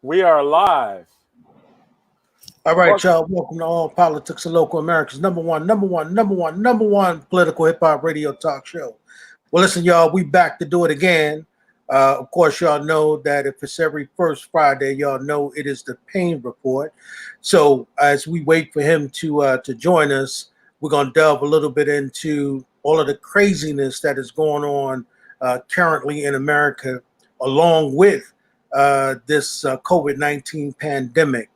We are live. All right, y'all. Welcome to All Politics of Local America's number one political hip hop radio talk show. Well, listen, y'all, we back to do it again. Of course, y'all know that if it's every first Friday, y'all know it is the Payne Report. So as we wait for him to join us, we're gonna delve a little bit into all of the craziness that is going on currently in America, along with this COVID-19 pandemic.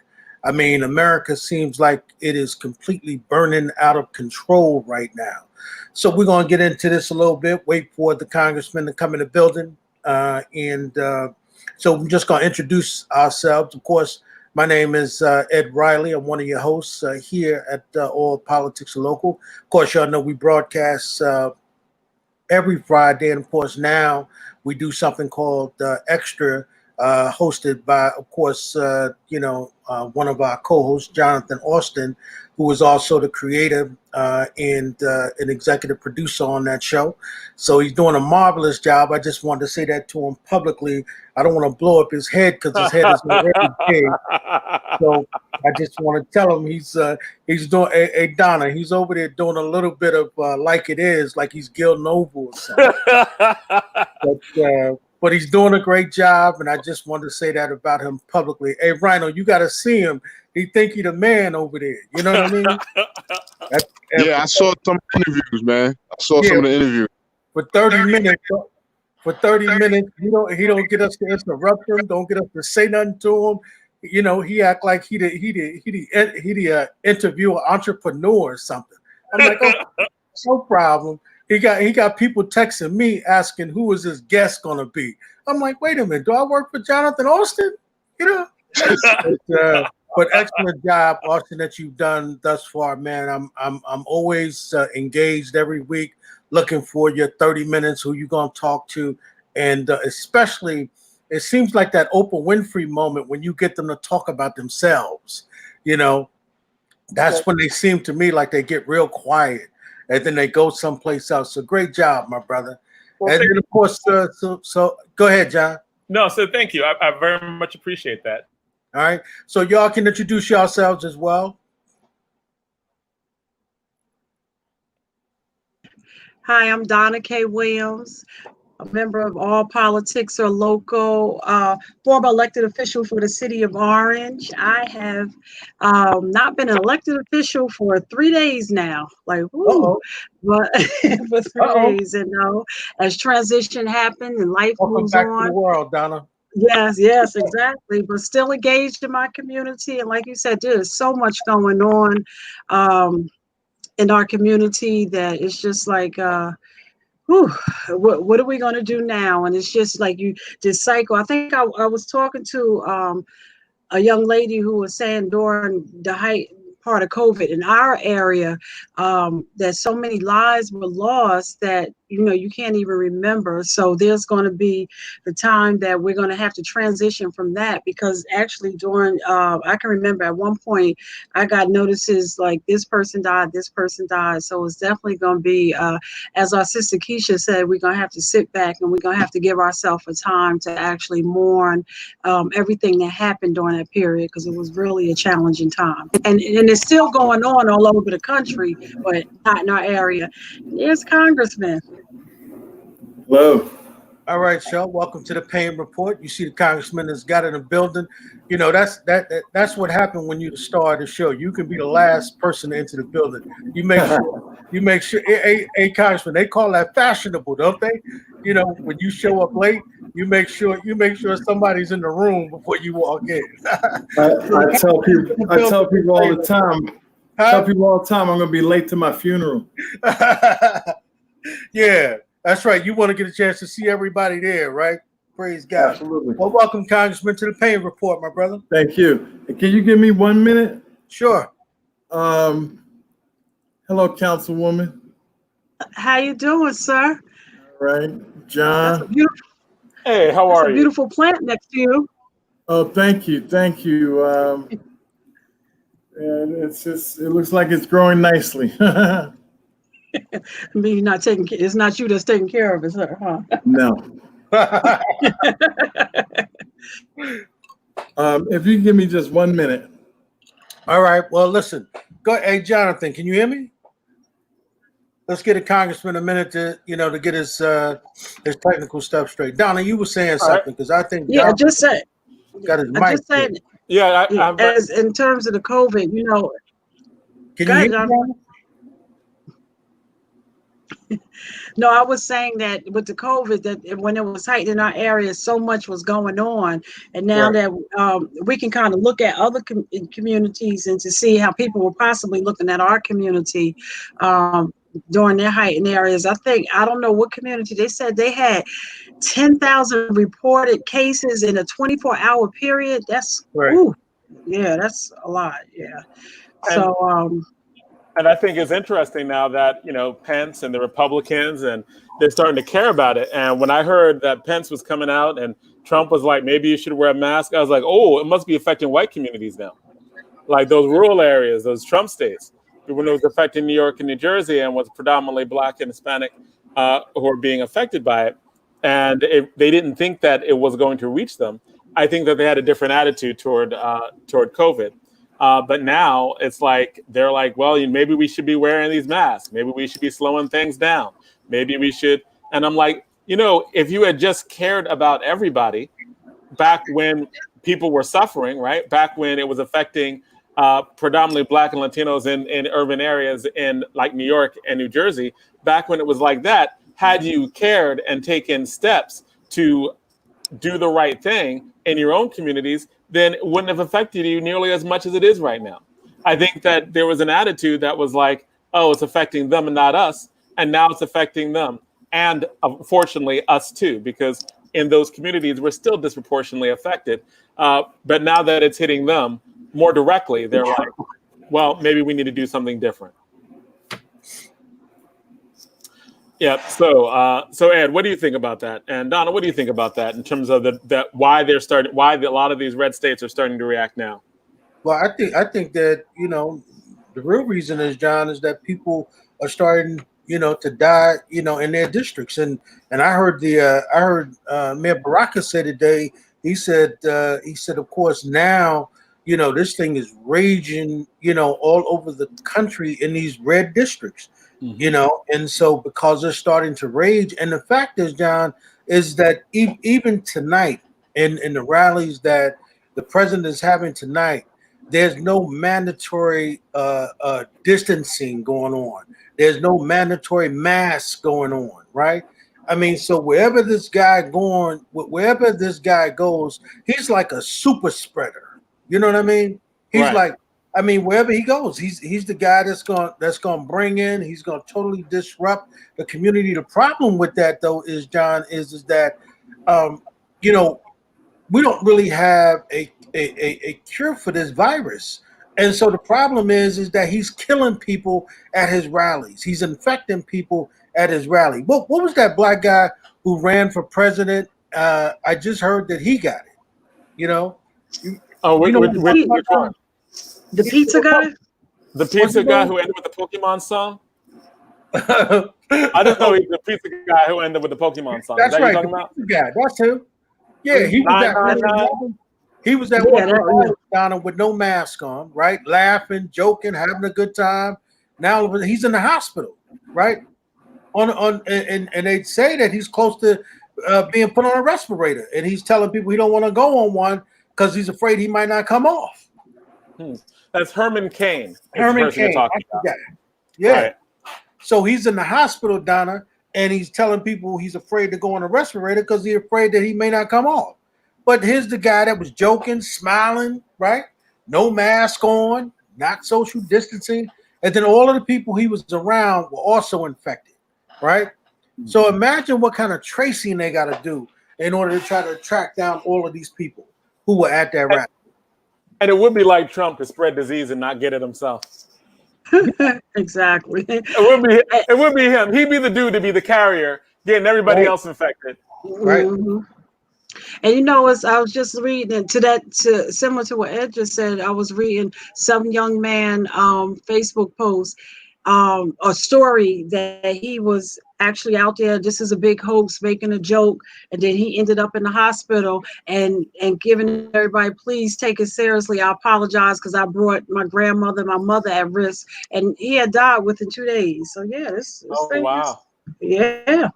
I mean, America seems like it is completely burning out of control right now. So we're going to get into this a little bit, wait for the congressman to come in the building. So we're just going to introduce ourselves. Of course, my name is Ed Riley. I'm one of your hosts here at All Politics Local. Of course, y'all know we broadcast every Friday. And of course, now we do something called Extra, hosted by, of course, one of our co-hosts, Jonathan Austin, who is also the creator and an executive producer on that show. So he's doing a marvelous job. I just wanted to say that to him publicly. I don't want to blow up his head because his head is already big. So I just want to tell him he's doing a Donna. He's over there doing a little bit of like it is, like he's Gil Noble or something. But he's doing a great job, and I just wanted to say that about him publicly. Hey, Rhino, you got to see him. He think he the man over there. You know what I mean? I saw some interviews, man. I saw some of the interviews. For 30 minutes. For 30 minutes, he don't get us to interrupt him. Don't get us to say nothing to him. You know, he act like he the interviewer entrepreneur or something. I'm like, oh, no problem. He got people texting me asking who is this guest gonna be. I'm like, wait a minute, do I work for Jonathan Austin? You know, but excellent job, Austin, that you've done thus far, man. I'm always engaged every week, looking for your 30 minutes, who you gonna talk to, and especially it seems like that Oprah Winfrey moment when you get them to talk about themselves. You know, that's when they seem to me like they get real quiet. And then they go someplace else. So great job, my brother. Well, and then, of course, so go ahead, John. No, so thank you. I very much appreciate that. All right. So y'all can introduce yourselves as well. Hi, I'm Donna K. Williams, a member of All Politics or Local, former elected official for the city of Orange. I have not been an elected official for 3 days now, like, woo, but for 3 days, and as transition happened and life moves back on. To the world, Donna. Yes, exactly. But still engaged in my community, and like you said, there's so much going on in our community that it's just like. What are we going to do now? And it's just like you just cycle. I think I was talking to a young lady who was saying during the height part of COVID in our area that so many lives were lost that you can't even remember. So there's going to be the time that we're going to have to transition from that, because actually during I can remember at one point I got notices like this person died. So it's definitely going to be as our sister Keisha said, we're going to have to sit back and we're going to have to give ourselves a time to actually mourn everything that happened during that period, because it was really a challenging time, and it's still going on all over the country, but not in our area. There's Congressman. Hello. All right, Shel. Welcome to the Payne Report. You see the congressman has got in the building. You know, that's what happened when you the star of the show. You can be the last person to enter the building. You make sure. Hey, congressman, they call that fashionable, don't they? You know, when you show up late, you make sure somebody's in the room before you walk in. I tell people all the time. I'm going to be late to my funeral. Yeah. That's right. You want to get a chance to see everybody there, right? Praise God. Absolutely. Well, welcome, Congressman, to the Payne Report, my brother. Thank you. Can you give me 1 minute? Sure. Hello, Councilwoman. How you doing, sir? All right, John. Hey, how are you? A beautiful plant next to you. Oh, thank you. And it looks like it's growing nicely. I mean, it's not you that's taking care of it, sir, huh? No. If you give me just 1 minute. All right. Well, listen. Go. Hey, Jonathan, can you hear me? Let's get a congressman a minute to get his technical stuff straight. Donna, you were saying something because I think yeah, just said. got his I mic. just said. Yeah, as in terms of the COVID, Can you hear me, Donna? No, I was saying that with the COVID, that when it was heightened in our area, so much was going on, and now that we can kind of look at other communities and to see how people were possibly looking at our community during their heightened areas. I don't know what community they said they had 10,000 reported cases in a 24-hour period. That's that's a lot. Yeah. And I think it's interesting now that, Pence and the Republicans, and they're starting to care about it. And when I heard that Pence was coming out and Trump was like, maybe you should wear a mask, I was like, oh, it must be affecting white communities now. Like those rural areas, those Trump states, when it was affecting New York and New Jersey and was predominantly Black and Hispanic who are being affected by it. And they didn't think that it was going to reach them. I think that they had a different attitude toward COVID. But now it's like, they're like, well, maybe we should be wearing these masks. Maybe we should be slowing things down. Maybe we should. And I'm like, if you had just cared about everybody back when people were suffering, right? Back when it was affecting predominantly Black and Latinos in urban areas in like New York and New Jersey, back when it was like that, had you cared and taken steps to do the right thing in your own communities, then it wouldn't have affected you nearly as much as it is right now. I think that there was an attitude that was like, oh, it's affecting them and not us. And now it's affecting them. And unfortunately, us too, because in those communities, we're still disproportionately affected. But now that it's hitting them more directly, they're like, well, maybe we need to do something different. Yeah. So Ed, what do you think about that? And Donna, what do you think about that in terms of why a lot of these red states are starting to react now? Well, I think that the real reason is, John, is that people are starting to die in their districts, and I heard Mayor Baraka say today. He said of course now this thing is raging all over the country in these red districts. And so because they're starting to rage, and the fact is, John, is that even tonight in the rallies that the president is having tonight, there's no mandatory distancing going on. There's no mandatory masks going on, right? I mean, so wherever this guy goes, he's like a super spreader. You know what I mean? He's like, wherever he goes, he's the guy that's gonna bring in. He's gonna totally disrupt the community. The problem with that, though, is, John, is that we don't really have a cure for this virus, and so the problem is that he's killing people at his rallies. He's infecting people at his rally. What was that Black guy who ran for president? I just heard that he got it. Which one? The pizza guy? The pizza guy who ended with the Pokemon song? I don't know. He's the pizza guy who ended with the Pokemon song. That's right. Talking about? The guy. That's who. Yeah, he was that one with no mask on, right? Laughing, joking, having a good time. Now he's in the hospital, right? And they say that he's close to being put on a respirator, and he's telling people he don't want to go on one because he's afraid he might not come off. That's Herman Cain. Herman Cain. Yeah. Right. So he's in the hospital, Donna, and he's telling people he's afraid to go on a respirator because he's afraid that he may not come off. But here's the guy that was joking, smiling, right? No mask on, not social distancing. And then all of the people he was around were also infected, right? So imagine what kind of tracing they got to do in order to try to track down all of these people who were at that rally. And it would be like Trump to spread disease and not get it himself. Exactly. It would be him. He'd be the dude to be the carrier, getting everybody else infected. Right. Mm-hmm. And I was just reading similar to what Ed just said. I was reading some young man Facebook post, a story that he was actually out there. This is a big hoax, making a joke, and then he ended up in the hospital and giving everybody, please take it seriously. I apologize because I brought my grandmother, my mother at risk, and he had died within 2 days. So yeah, this thing wow. Yeah.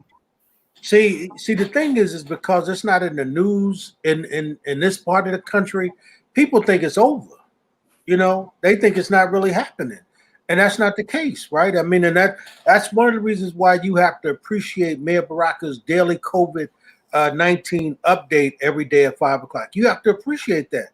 See, the thing is because it's not in the news in this part of the country, people think it's over. You know, they think it's not really happening, and that's not the case, right? I mean, and that's one of the reasons why you have to appreciate Mayor Baraka's daily COVID-19 update every day at 5 o'clock. You have to appreciate that,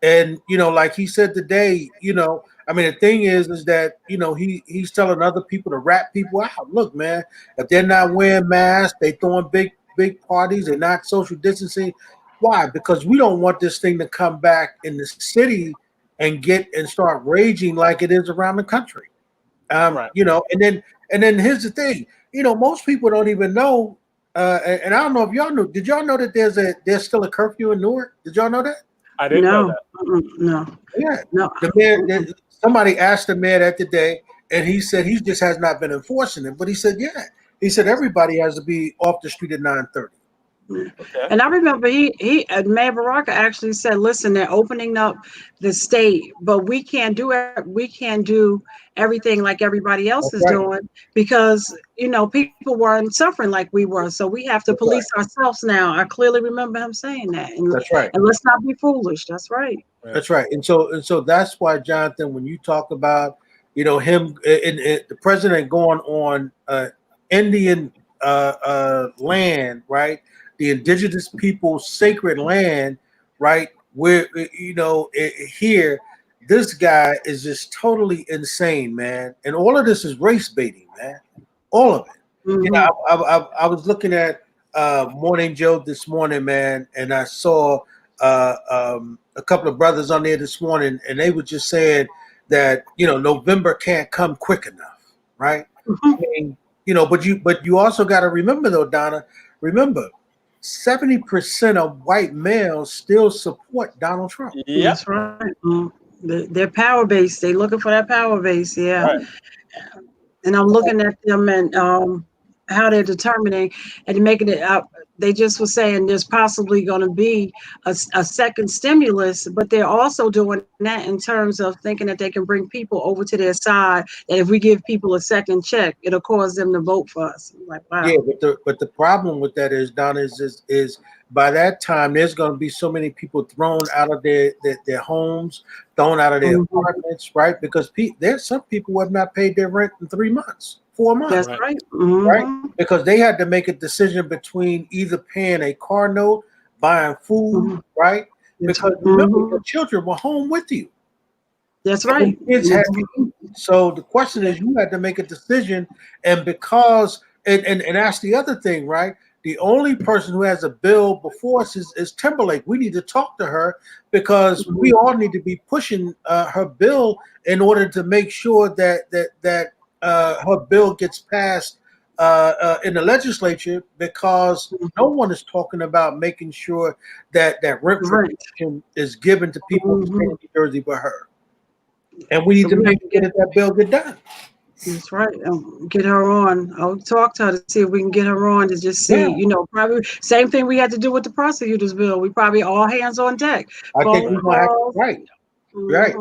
and you know, like he said today, you know, I mean, the thing is that you know he's telling other people to rat people out. Look, man, if they're not wearing masks, they throwing big parties, they're not social distancing. Why? Because we don't want this thing to come back in the city and start raging like it is around the country. Right. You know, and then here's the thing, you know, most people don't even know, and I don't know if y'all know, did y'all know that there's still a curfew in Newark? Did y'all know that? I didn't know that. No. Yeah. No. The mayor, somebody asked the mayor that today, and he said he just has not been enforcing it. But he said, yeah. He said everybody has to be off the street at 9:30. Okay. And I remember Mayor Baraka actually said, "Listen, they're opening up the state, but we can't do everything like everybody else That's is right. doing because you know people weren't suffering like we were, so we have to That's police ourselves now." I clearly remember him saying that, That's right. and let's not be foolish. That's right. That's right. And so that's why, Jonathan, when you talk about, you know, him and the president going on Indian land, right? The indigenous people's sacred land, right? Where, you know, here, this guy is just totally insane, man. And all of this is race baiting, man. All of it. Mm-hmm. You know, I was looking at Morning Joe this morning, man, and I saw a couple of brothers on there this morning, and they were just saying that, you know, November can't come quick enough, right? Mm-hmm. I mean, you know, but you also got to remember though, Donna. Remember, 70% of white males still support Donald Trump. Yep. That's right. They're power base. They're looking for that power base. Yeah. Right. And I'm looking at them and how they're determining and making it up. They just were saying there's possibly going to be a second stimulus, but they're also doing that in terms of thinking that they can bring people over to their side. And if we give people a second check, it'll cause them to vote for us. I'm like, wow. Yeah, but the problem with that is, Donna, is by that time there's going to be so many people thrown out of their homes, thrown out of their apartments, right? Because there's some people who have not paid their rent in 3 months, 4 months. That's right. Right? Because they had to make a decision between either paying a car note, buying food, right? Because remember, your children were home with you. That's right. Kids had to eat. So the question is, you had to make a decision, and because and that's the other thing, right? The only person who has a bill before us is Timberlake. We need to talk to her because we all need to be pushing her bill in order to make sure that her bill gets passed in the legislature, because no one is talking about making sure that rent protection is given to people in New Jersey but her. And we need to make sure that bill get done. That's right. Get her on. I'll talk to her to see if we can get her on to just see, you know, probably same thing we had to do with the prosecutors bill. We probably all hands on deck. I think we're gonna have to, right.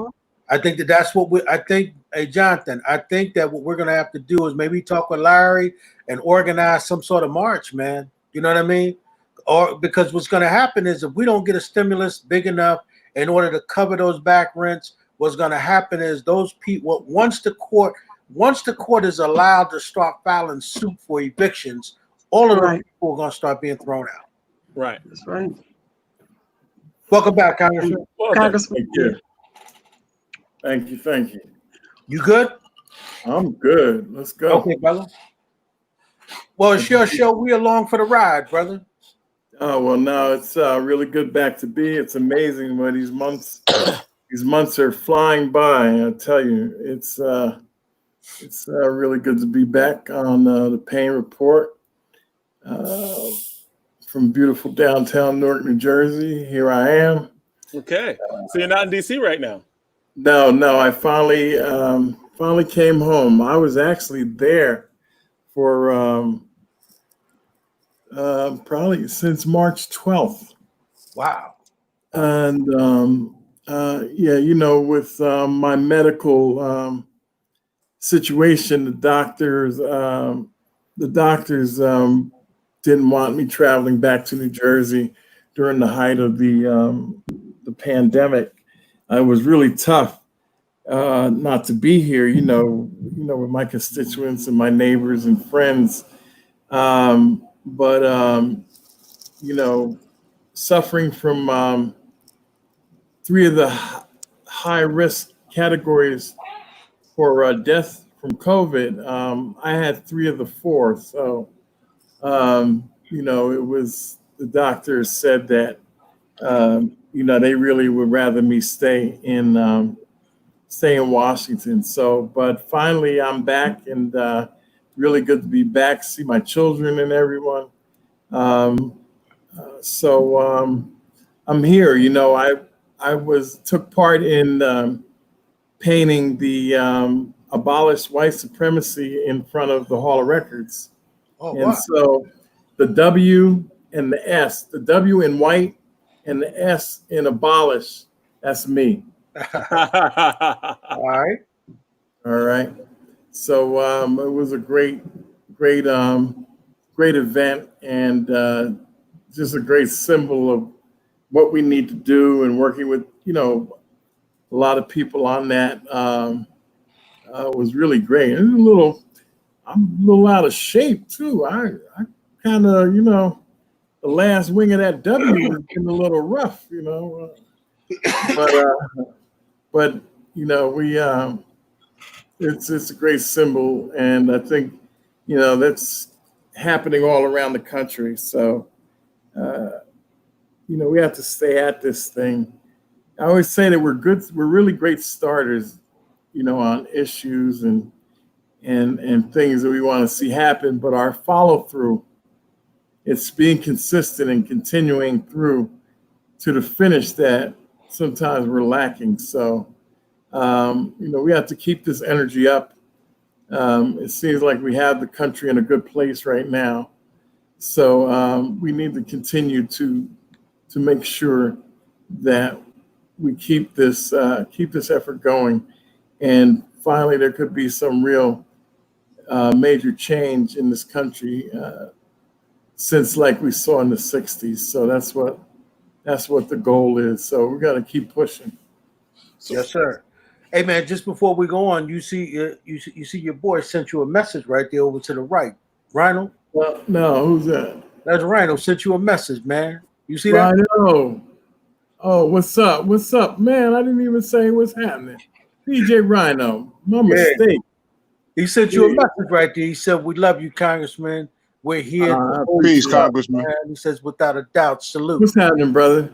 I think that's what I think, hey, Jonathan, I think that what we're going to have to do is maybe talk with Larry and organize some sort of march, man. You know what I mean? Or because what's going to happen is if we don't get a stimulus big enough in order to cover those back rents, what's going to happen is those people, once the court is allowed to start filing suit for evictions, all of those people are going to start being thrown out. Right. That's right. Welcome back, Congressman. Thank you. Thank you. You good? I'm good. Let's go. Okay, brother. Well, it's your show. We along for the ride, brother. Oh, well, now it's really good back to be. It's amazing where these months are flying by. I tell you, it's really good to be back on the Payne Report from beautiful downtown Newark, New Jersey. Here I am. Okay. So you're not in DC right now? No. I finally finally came home. I was actually there for probably since March 12th. Wow. And yeah, you know, with my medical situation, the doctors didn't want me traveling back to New Jersey during the height of the pandemic. It was really tough not to be here, with my constituents and my neighbors and friends. But suffering from three of the high risk categories for death from COVID, I had three of the four. So, it was the doctors said that, they really would rather me stay in Washington. So, but finally I'm back, and really good to be back, see my children and everyone. I'm here. I took part in painting the abolish white supremacy in front of the Hall of Records. Oh, And wow. so the W and the S, the W in white and the S in abolish, that's me. All right. All right. So it was a great event, and just a great symbol of what we need to do, and working with, a lot of people on that was really great. And I'm a little out of shape too. I kind of, the last wing of that W was getting a little rough, but we it's a great symbol, and I think that's happening all around the country. So we have to stay at this thing. I always say that we're really great starters, on issues and things that we want to see happen, but our follow through, it's being consistent and continuing through to the finish that sometimes we're lacking. So, we have to keep this energy up. It seems like we have the country in a good place right now. So we need to continue to make sure that we keep this effort going. And finally, there could be some real major change in this country since like we saw in the 60s. So that's what the goal is. So we got to keep pushing. Yes, sir. Hey, man, just before we go on, you see your boy sent you a message right there over to the right. Rhino? Well, no, who's that? That's Rhino sent you a message, man. You see that? Rhino. Oh, what's up? What's up, man? I didn't even say what's happening. DJ Rhino, my mistake. He sent you a message right there. He said, "We love you, Congressman. We're here." Peace, Congressman. Man. He says, "Without a doubt, salute." What's happening, brother?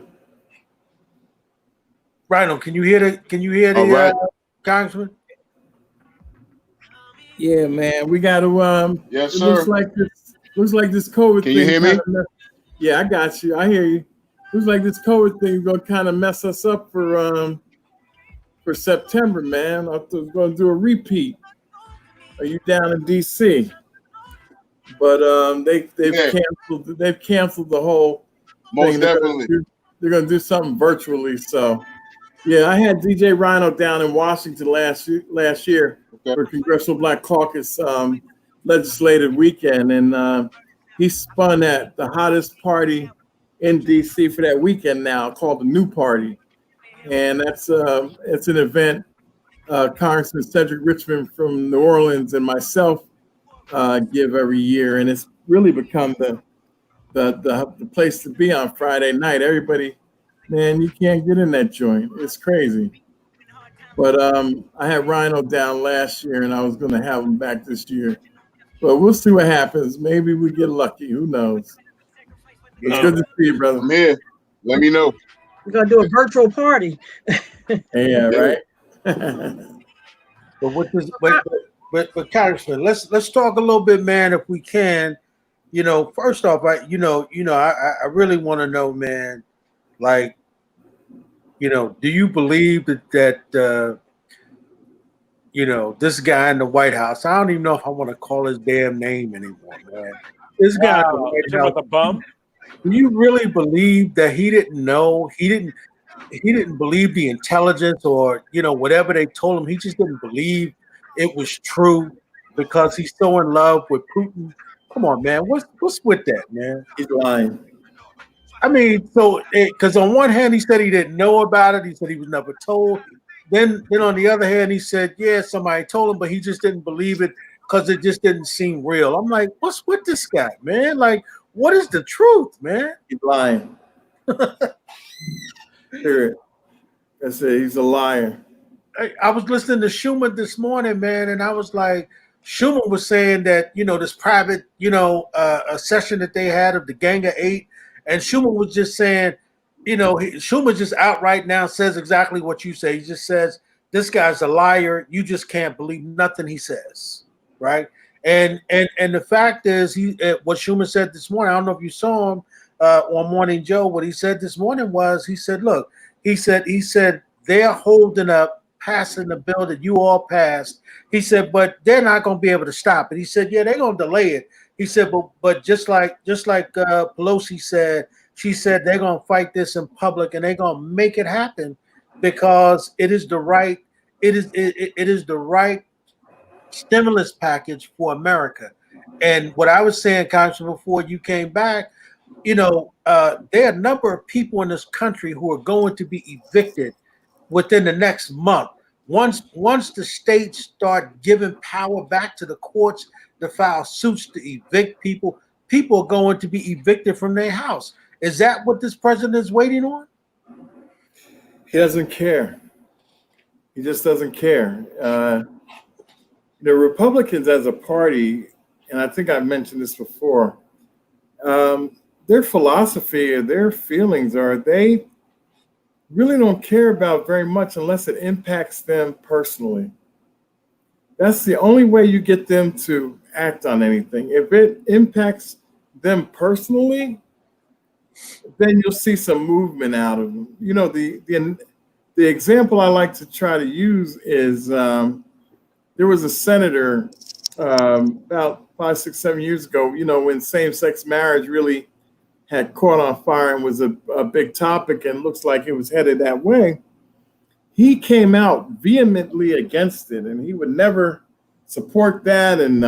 Rhino, can you hear the Congressman? Yeah, man. We got to. Yes, it sir. Looks like this COVID Can thing. you hear me? Yeah, I got you. I hear you. Looks like this COVID thing is gonna kind of mess us up for September, man. I was gonna do a repeat. Are you down in DC? But they've canceled the whole Most thing. definitely. They're gonna do something virtually. So yeah, I had DJ Rhino down in Washington last year for Congressional Black Caucus legislative weekend, and he spun at the hottest party in DC for that weekend now, called the New Party, and it's an event Congressman Cedric Richmond from New Orleans and myself give every year, and it's really become the place to be on Friday night. Everybody, man, you can't get in that joint. It's crazy. But I had Rhino down last year, and I was going to have him back this year. But we'll see what happens. Maybe we get lucky. Who knows? It's good to see you, brother. I'm here. Let me know. We're gonna do a virtual party. Yeah, right. But Congressman, let's talk a little bit, man, if we can. First off, I really want to know, man, like, do you believe that you know, this guy in the White House. I don't even know if I want to call his damn name anymore, man. This guy in the Wow, White you're talking House. about the bum? Do you really believe that he didn't know? He didn't believe the intelligence or, you know, whatever they told him. He just didn't believe it was true because he's so in love with Putin. Come on, man. What's with that, man? He's lying. I mean, so because on one hand he said he didn't know about it. He said he was never told. Then on the other hand he said, yeah, somebody told him, but he just didn't believe it because it just didn't seem real. I'm like, what's with this guy, man? Like, what is the truth, man? He's lying. Period. That's it. He's a liar. I was listening to Schumer this morning, man, and I was like, Schumer was saying that, you know, this private, you know, a session that they had of the Gang of Eight, and Schumer was just saying, you know, Schumer just outright now says exactly what you say. He just says, this guy's a liar. You just can't believe nothing he says, right? And the fact is, what Schumer said this morning, I don't know if you saw him on Morning Joe. What he said this morning was, he said, look, he said they're holding up passing the bill that you all passed. He said, but they're not going to be able to stop it. He said, yeah, they're going to delay it. He said, but just like Pelosi said, she said they're going to fight this in public and they're going to make it happen because it is the right stimulus package for America. And what I was saying, Congressman, before you came back, you know, there are a number of people in this country who are going to be evicted within the next month. Once the states start giving power back to the courts to file suits to evict people, people are going to be evicted from their house. Is that what this president is waiting on? He doesn't care. He just doesn't care. The Republicans as a party, and I think I've mentioned this before, their philosophy or their feelings are they really don't care about very much unless it impacts them personally. That's the only way you get them to act on anything. If it impacts them personally, then you'll see some movement out of them. You know, the example I like to try to use is there was a senator about 5, 6, 7 years ago, you know, when same-sex marriage really had caught on fire and was a big topic and looks like it was headed that way. He came out vehemently against it, and he would never support that. And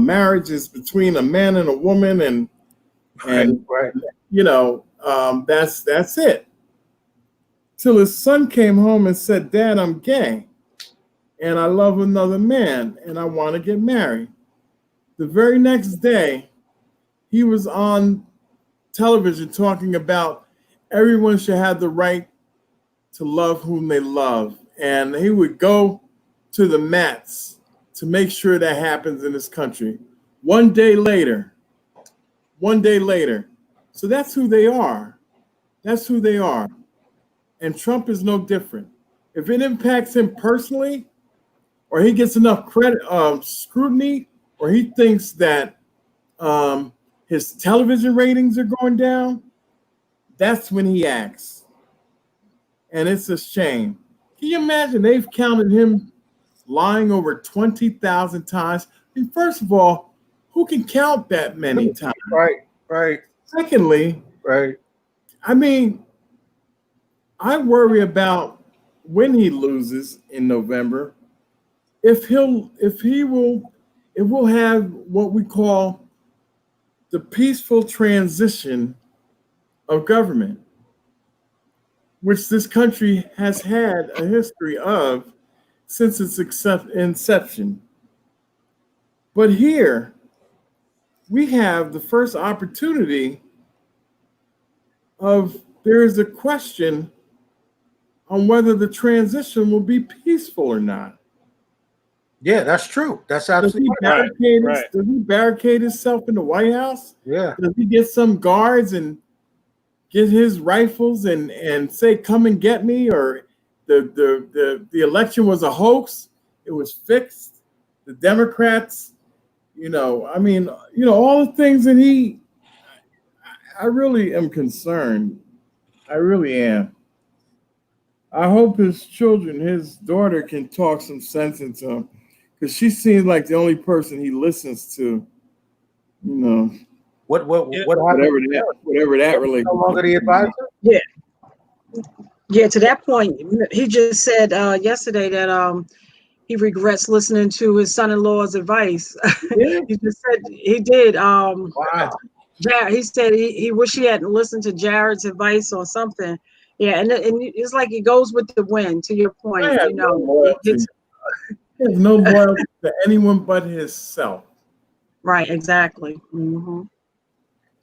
marriage is between a man and a woman, and Right. you know, that's it. Till his son came home and said, "Dad, I'm gay, and I love another man, and I want to get married." The very next day, he was on television talking about everyone should have the right to love whom they love. And he would go to the mats to make sure that happens in this country. One day later. So that's who they are. That's who they are. And Trump is no different. If it impacts him personally, or he gets enough credit, scrutiny, or he thinks that his television ratings are going down, that's when he acts. And it's a shame. Can you imagine they've counted him lying over 20,000 times? I mean, first of all, who can count that many times? Right. Secondly, Right. I mean, I worry about when he loses in November, if we'll have what we call the peaceful transition of government, which this country has had a history of since its inception. But here, we have the first opportunity of there is a question on whether the transition will be peaceful or not. Yeah, that's true. That's Does he absolutely right. Does he barricade himself in the White House? Yeah. Does he get some guards and get his rifles and say, "Come and get me," or the election was a hoax? It was fixed. The Democrats, you know, I mean, you know, all the things that I really am concerned. I really am. I hope his children, his daughter, can talk some sense into him, because she seems like the only person he listens to. You know, What happened? whatever that No relationship. longer the advisor? Yeah. Yeah, to that point, he just said yesterday that he regrets listening to his son-in-law's advice. Yeah. He just said he did. Wow. He said he wish he hadn't listened to Jared's advice or something. Yeah, and it's like it goes with the wind. To your point, I have you know, no loyalty. He has no loyalty to anyone but himself. right? Exactly. Mm-hmm.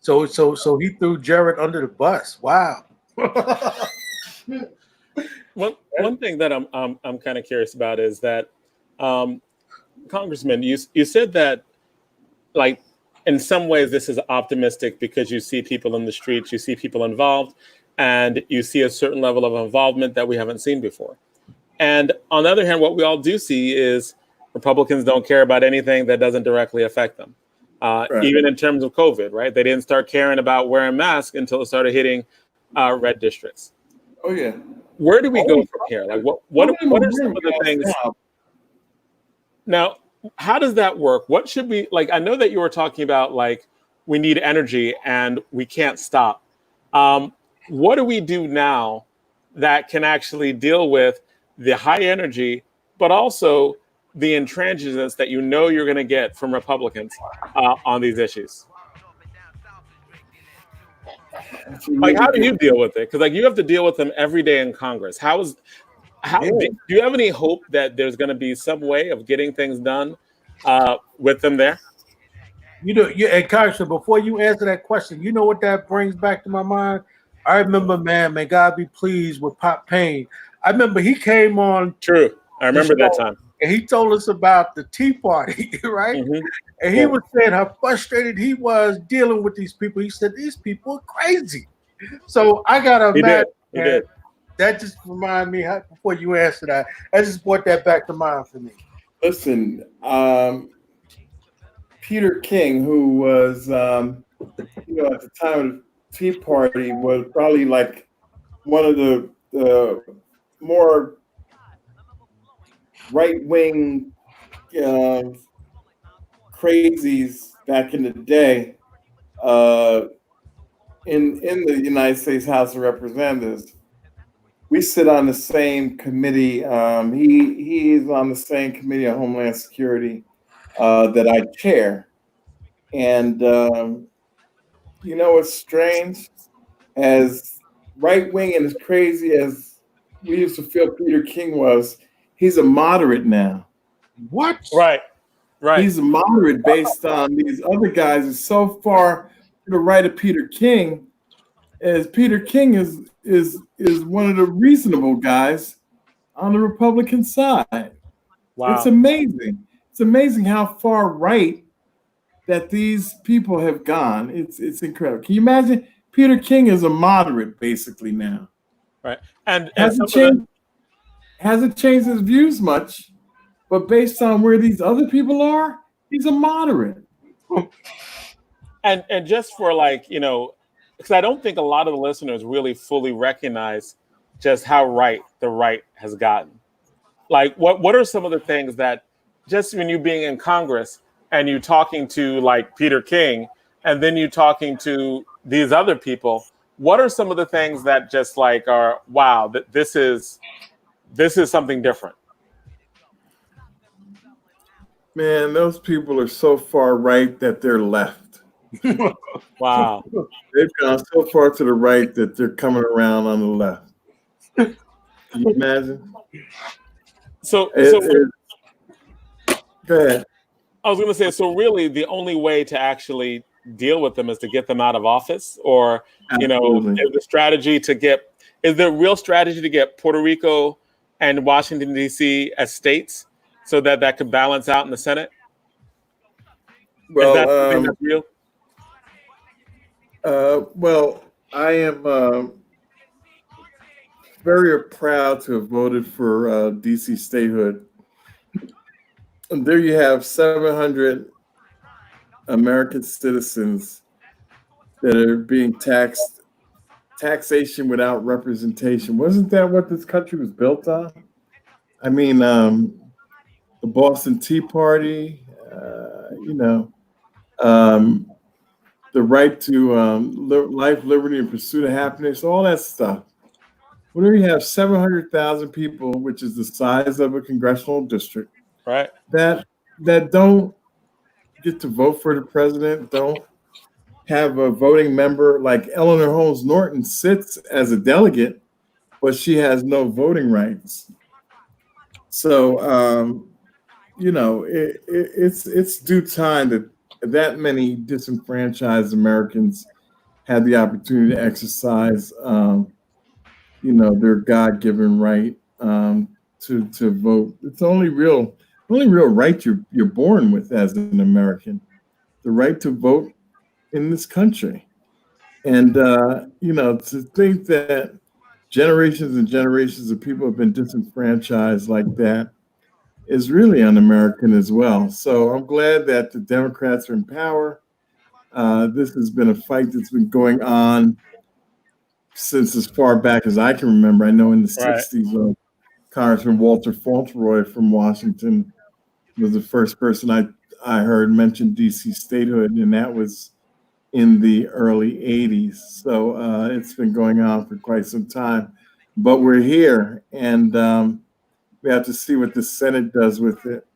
So he threw Jared under the bus. Wow. One thing that I'm kind of curious about is that, Congressman, you said that, like, in some ways this is optimistic because you see people in the streets, you see people involved, and you see a certain level of involvement that we haven't seen before. And on the other hand, what we all do see is Republicans don't care about anything that doesn't directly affect them. Right. Even in terms of COVID, right? They didn't start caring about wearing masks until it started hitting red districts. Oh yeah. Where do we go from here? Like, what are some of the things? Now, how does that work? What should we, like? I know that you were talking about, like, we need energy and we can't stop. What do we do now that can actually deal with the high energy, but also the intransigence that you know you're going to get from Republicans on these issues? Like, how do you deal with it? Because, like, you have to deal with them every day in Congress. Do you have any hope that there's going to be some way of getting things done with them there? You know, and Congressman, before you answer that question, you know what that brings back to my mind? I remember, man, may God be pleased with Pop Payne. I remember he came on. True. I remember that time. And he told us about the Tea Party, right? Mm-hmm. And he was saying how frustrated he was dealing with these people. He said, these people are crazy. So I got to imagine that just reminded me, before you answer that, I just brought that back to mind for me. Listen, Peter King, who was, at the time of the Tea Party, was probably like one of the more right-wing crazies back in the day in the United States House of Representatives. We sit on the same committee. He is on the same committee on Homeland Security that I chair. And, it's strange, as right-wing and as crazy as we used to feel Peter King was, he's a moderate now. What? Right. He's a moderate based on these other guys. Is so far to the right of Peter King, as Peter King is one of the reasonable guys on the Republican side. Wow. It's amazing. It's amazing how far right that these people have gone. It's incredible. Can you imagine? Peter King is a moderate basically now. Right. And hasn't changed his views much, but based on where these other people are, he's a moderate. And just for, like, because I don't think a lot of the listeners really fully recognize just how right the right has gotten. Like, what are some of the things that, just when you being in Congress and you talking to, like, Peter King, and then you talking to these other people, what are some of the things that just, like, are, wow, that this is something different? Man, those people are so far right that they're left. Wow. They've gone so far to the right that they're coming around on the left. Can you imagine? So go ahead. I was going to say, so really the only way to actually deal with them is to get them out of office, or, Absolutely. Is there a real strategy to get Puerto Rico and Washington, D.C. as states so that could balance out in the Senate? Well, is that something that's real? Well, I am very proud to have voted for D.C. statehood. And there you have 700 American citizens that are being taxed taxation without representation. Wasn't that what this country was built on? I mean, the Boston Tea Party, the right to life, liberty, and pursuit of happiness, all that stuff. Whenever you have 700,000 people, which is the size of a congressional district, Right. that don't get to vote for the president, don't have a voting member, like Eleanor Holmes Norton sits as a delegate, but she has no voting rights. So, it's due time that many disenfranchised Americans had the opportunity to exercise, their God-given right to vote. It's the only real right you're born with as an American, the right to vote in this country. And to think that generations and generations of people have been disenfranchised like that is really un-American as well. So I'm glad that the Democrats are in power. This has been a fight that's been going on since as far back as I can remember. I know in the 60s, Congressman Walter Fauntleroy from Washington was the first person I heard mention DC statehood, and that was in the early 80s. So it's been going on for quite some time. But we're here, and we have to see what the Senate does with it.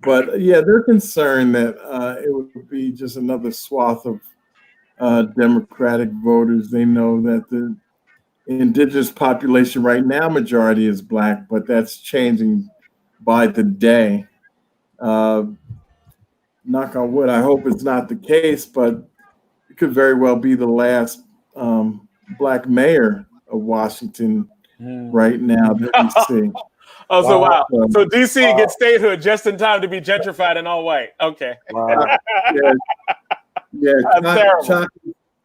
But yeah, they're concerned that it would be just another swath of Democratic voters. They know that the indigenous population right now, majority is Black, but that's changing by the day. Knock on wood, I hope it's not the case, but it could very well be the last Black mayor of Washington right now that we see. Oh, so wow. So DC gets statehood just in time to be gentrified and all white. Okay. Wow. Yeah.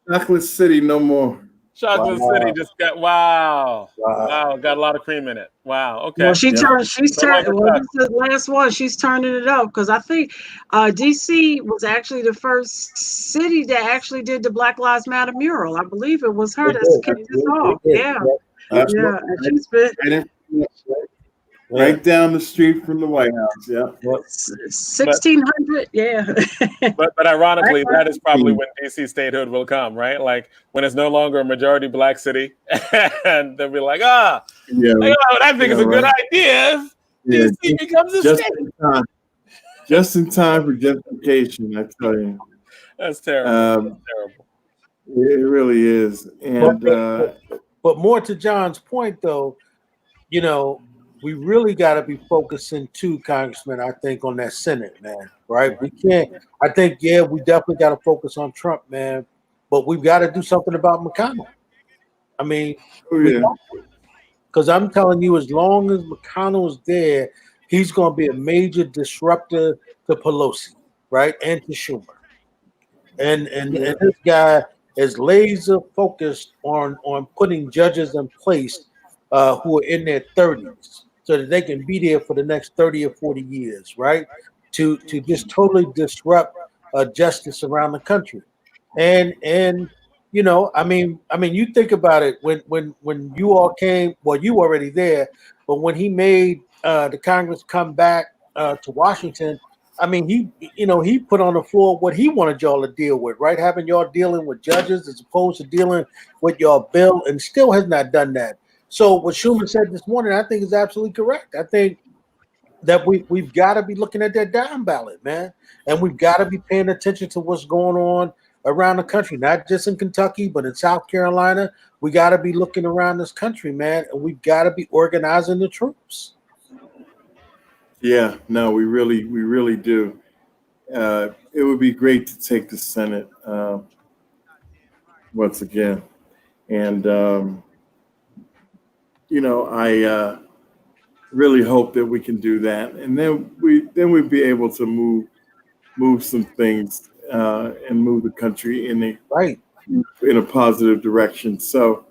Chocolate City, no more. Chocolate City just got wow. Got a lot of cream in it. Wow. Okay. Well, she's turning. This is the last one. She's turning it up because I think DC was actually the first city that actually did the Black Lives Matter mural. I believe it was her that kicked this off. Yeah. And she's been right down the street from the White House. Yeah. 1600. Yeah. but ironically, that is probably when DC statehood will come, right? Like when it's no longer a majority Black city, and they'll be like, I think it's a good idea if DC becomes a state. Just in time for gentrification, I tell you. That's terrible. That's terrible. It really is. And but more to John's point, though, we really got to be focusing too, Congressman, I think, on that Senate, man, right? We can't, I think, we definitely got to focus on Trump, man, but we've got to do something about McConnell. I mean, because I'm telling you, as long as McConnell is there, he's going to be a major disruptor to Pelosi, right? And to Schumer. And this guy is laser focused on putting judges in place who are in their 30s. So that they can be there for the next 30 or 40 years, right? To just totally disrupt justice around the country. And I mean, you think about it when you all came, well, you were already there, but when he made the Congress come back to Washington, I mean, he put on the floor what he wanted y'all to deal with, right? Having y'all dealing with judges as opposed to dealing with your bill, and still has not done that. So what Schumer said this morning, I think is absolutely correct. I think that we've got to be looking at that down ballot, man. And we've got to be paying attention to what's going on around the country, not just in Kentucky, but in South Carolina. We got to be looking around this country, man, and we've got to be organizing the troops. Yeah, no, we really do. It would be great to take the Senate once again. And, I really hope that we can do that. And then we'd be able to move some things and move the country in a positive direction. So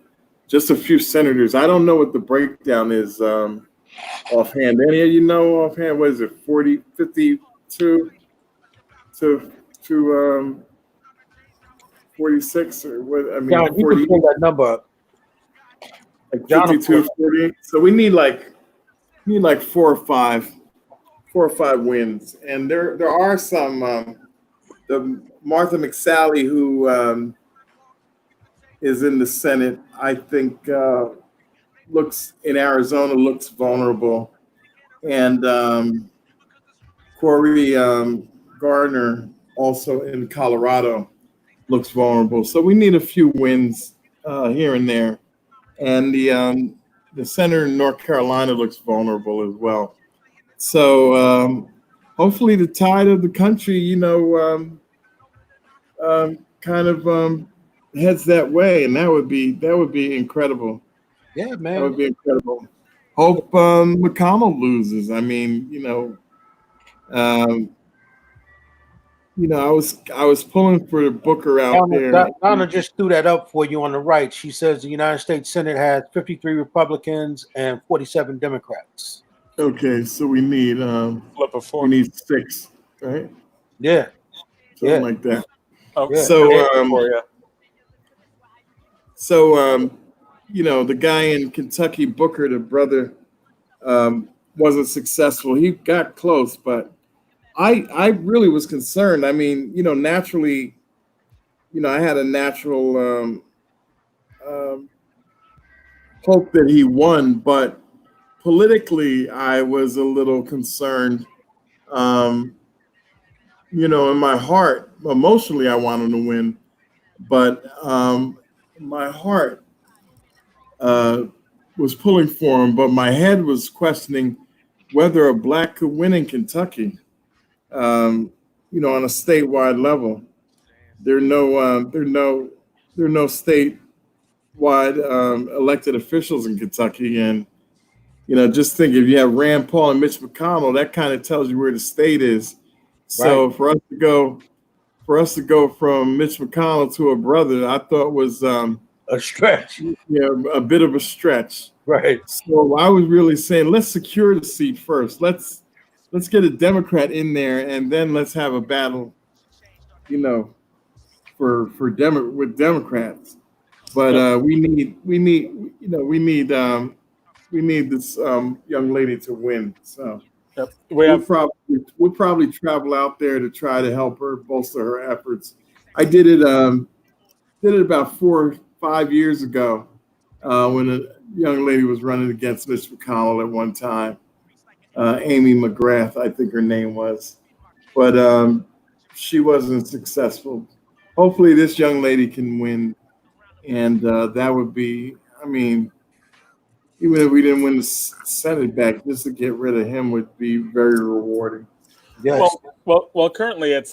just a few senators. I don't know what the breakdown is offhand. Any of you know offhand, what is it, 52 to 46 or what? I mean, John, you can pull that number up. like Jonathan. 52, 48. So we need like 4 or 5 wins. And there are some the Martha McSally, who is in the Senate, I think looks in Arizona looks vulnerable. And Corey Gardner, also in Colorado, looks vulnerable. So we need a few wins here and there. And the senator in North Carolina looks vulnerable as well. So hopefully the tide of the country, kind of heads that way, and that would be incredible. Yeah, That man. would be incredible. Hope McConnell loses. I mean, I was pulling for Booker out there. Donna just threw that up for you on the right. She says the United States Senate has 53 Republicans and 47 Democrats. Okay, so we need Flip of 4. we need 6, right? Yeah. Something Yeah. like that. Okay. Yeah. So the guy in Kentucky, Booker, the brother, wasn't successful. He got close, but I really was concerned. I mean, naturally, I had a natural hope that he won, but politically, I was a little concerned. In my heart, emotionally, I wanted to win, but my heart was pulling for him, but my head was questioning whether a black could win in Kentucky. On a statewide level, there are no statewide elected officials in Kentucky, and just think, if you have Rand Paul and Mitch McConnell, that kind of tells you where the state is. So Right. for us to go from Mitch McConnell to a brother, I thought was A stretch. a bit of a stretch. Right. So I was really saying, let's secure the seat first. Let's get a Democrat in there, and then let's have a battle, with Democrats. But we need this young lady to win. So Yep. we'll probably travel out there to try to help her bolster her efforts. I did it about 4 or 5 years ago when a young lady was running against Mitch McConnell at one time. Amy McGrath, I think her name was, but she wasn't successful. Hopefully this young lady can win, and that would be, I mean, even if we didn't win the Senate back, just to get rid of him would be very rewarding. Yes. Well. Currently, it's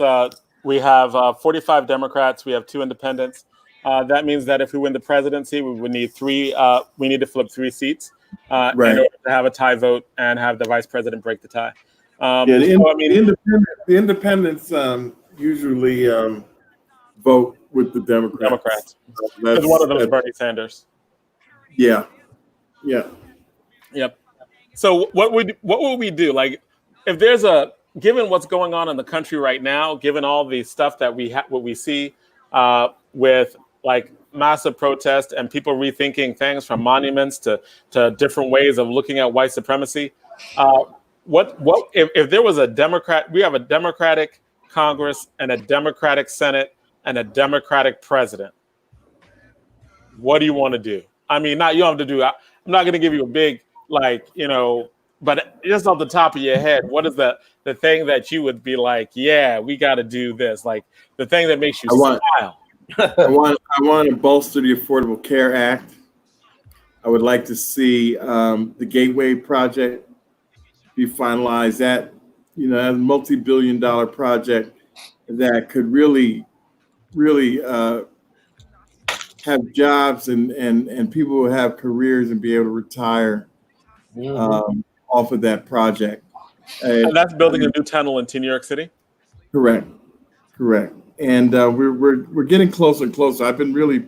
we have 45 Democrats. We have 2 independents. That means that if we win the presidency, we would need 3. We need to flip 3 seats in order to have a tie vote and have the vice president break the tie. The independents usually vote with the Democrats. Because one of them is Bernie Sanders. Yeah. Yep. So what would we do? Like, if there's given what's going on in the country right now, given all the stuff that what we see with like massive protest and people rethinking things from monuments to different ways of looking at white supremacy, what if there was a Democrat? We have a Democratic Congress and a Democratic Senate and a Democratic president. What do you want to do? I mean, you don't have to do. I'm not going to give you a big but just off the top of your head, what is the thing that you would be like, yeah, we got to do this? Like the thing that makes you smile. I want to bolster the Affordable Care Act. I would like to see the Gateway project be finalized. That a multi-billion-dollar project that could really have jobs and people will have careers and be able to retire off of that project. And that's building a new tunnel into New York City? Correct. And we're getting closer and closer. I've been really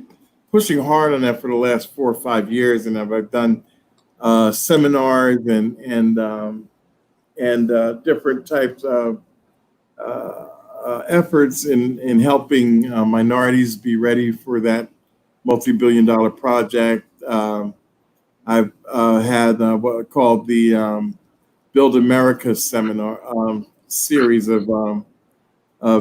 pushing hard on that for the last 4 or 5 years, and I've done seminars and different types of efforts in helping minorities be ready for that multi-billion-dollar project. I've had what called the Build America seminar series of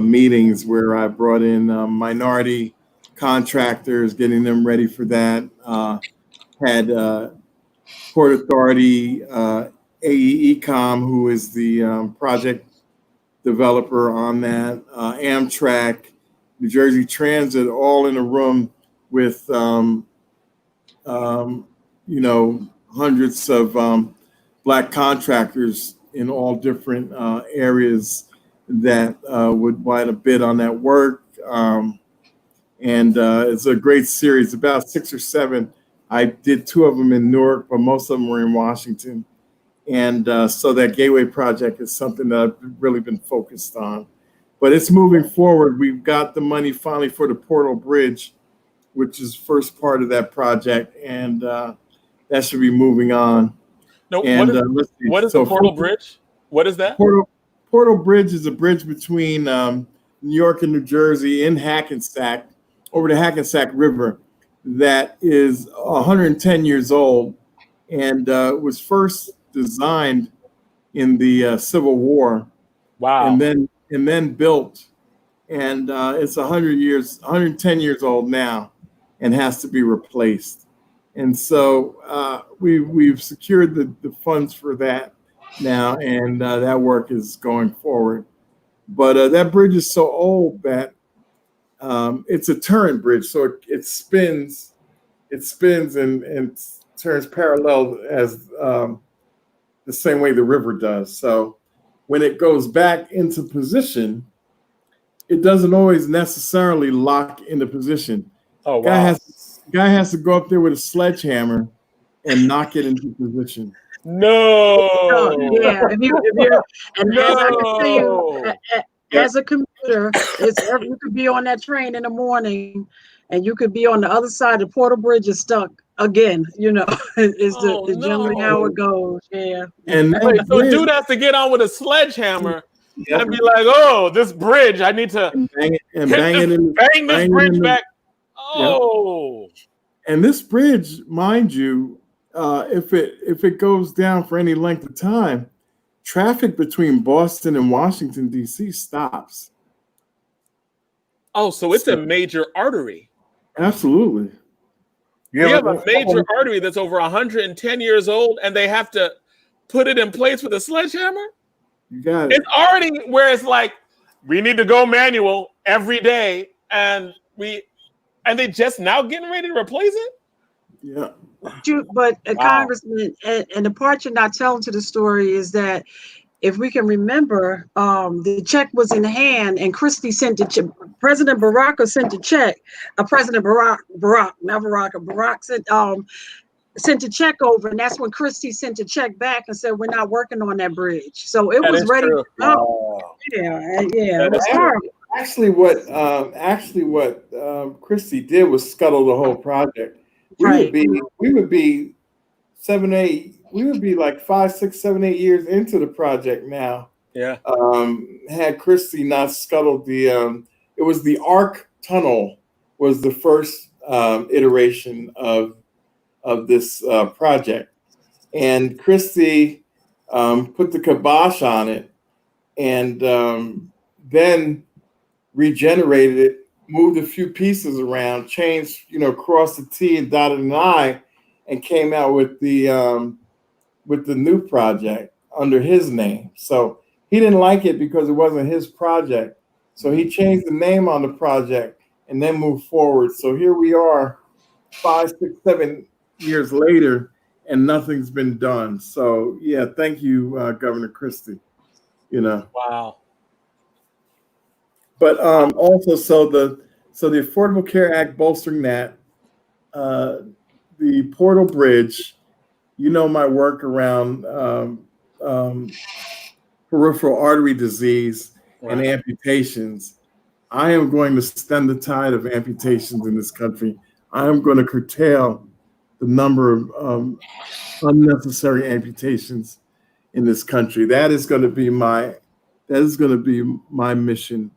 meetings where I brought in minority contractors, getting them ready for that. Had Port Authority, AECom, who is the project developer on that, Amtrak, New Jersey Transit, all in a room with, hundreds of Black contractors in all different areas that would want to bid on that work. And it's a great series, about 6 or 7. I did 2 of them in Newark, but most of them were in Washington. And so that Gateway project is something that I've really been focused on. But it's moving forward. We've got the money finally for the Portal Bridge, which is first part of that project. And that should be moving on. No, And what is the Portal Bridge? What is that? Portal Bridge is a bridge between New York and New Jersey in Hackensack, over the Hackensack River, that is 110 years old, and was first designed in the Civil War. Wow. And then built, and it's 110 years old now, and has to be replaced. And so we've secured the funds for that now, and that work is going forward. But that bridge is so old that it's a turret bridge, so it spins and turns parallel as the same way the river does. So when it goes back into position, it doesn't always necessarily lock into position. Oh, wow. Guy has to go up there with a sledgehammer and knock it into position. No. Yeah, and No. as I can tell you, as a commuter, you could be on that train in the morning, and you could be on the other side. The Portal Bridge is stuck again. It's generally how it goes. Yeah. And so a dude has to get on with a sledgehammer and be like, "Oh, this bridge! I need to bang this bridge back." Oh. Yep. And this bridge, mind you, if it goes down for any length of time, traffic between Boston and Washington, D.C. stops. Oh, so it's a major artery. Absolutely. We have a major artery that's over 110 years old, and they have to put it in place with a sledgehammer? You got it. It's already where it's like, we need to go manual every day, and they just now getting ready to replace it? Yeah. But Congressman, and the part you're not telling to the story is that if we can remember, the check was in hand, and Christie sent the check. President Barack sent the check. President Barack sent a check over, and that's when Christie sent a check back and said, "We're not working on that bridge." So it was ready to go. Wow. Yeah, it was horrible. Actually, what Christie did was scuttle the whole project. We would be 7, 8. We would be like 5, 6, 7, 8 years into the project now. Yeah. Had Christie not scuttled it was the Arc Tunnel was the first iteration of this project, and Christie put the kibosh on it, and then regenerated it, moved a few pieces around, changed, crossed the T and dotted an I, and came out with the new project under his name. So he didn't like it because it wasn't his project. So he changed the name on the project and then moved forward. So here we are 5, 6, 7 years later, and nothing's been done. So yeah, thank you, Governor Christie. Wow. But also, so the Affordable Care Act bolstering that, the Portal Bridge, my work around peripheral artery disease and amputations. I am going to stem the tide of amputations in this country. I am going to curtail the number of unnecessary amputations in this country. That is going to be my mission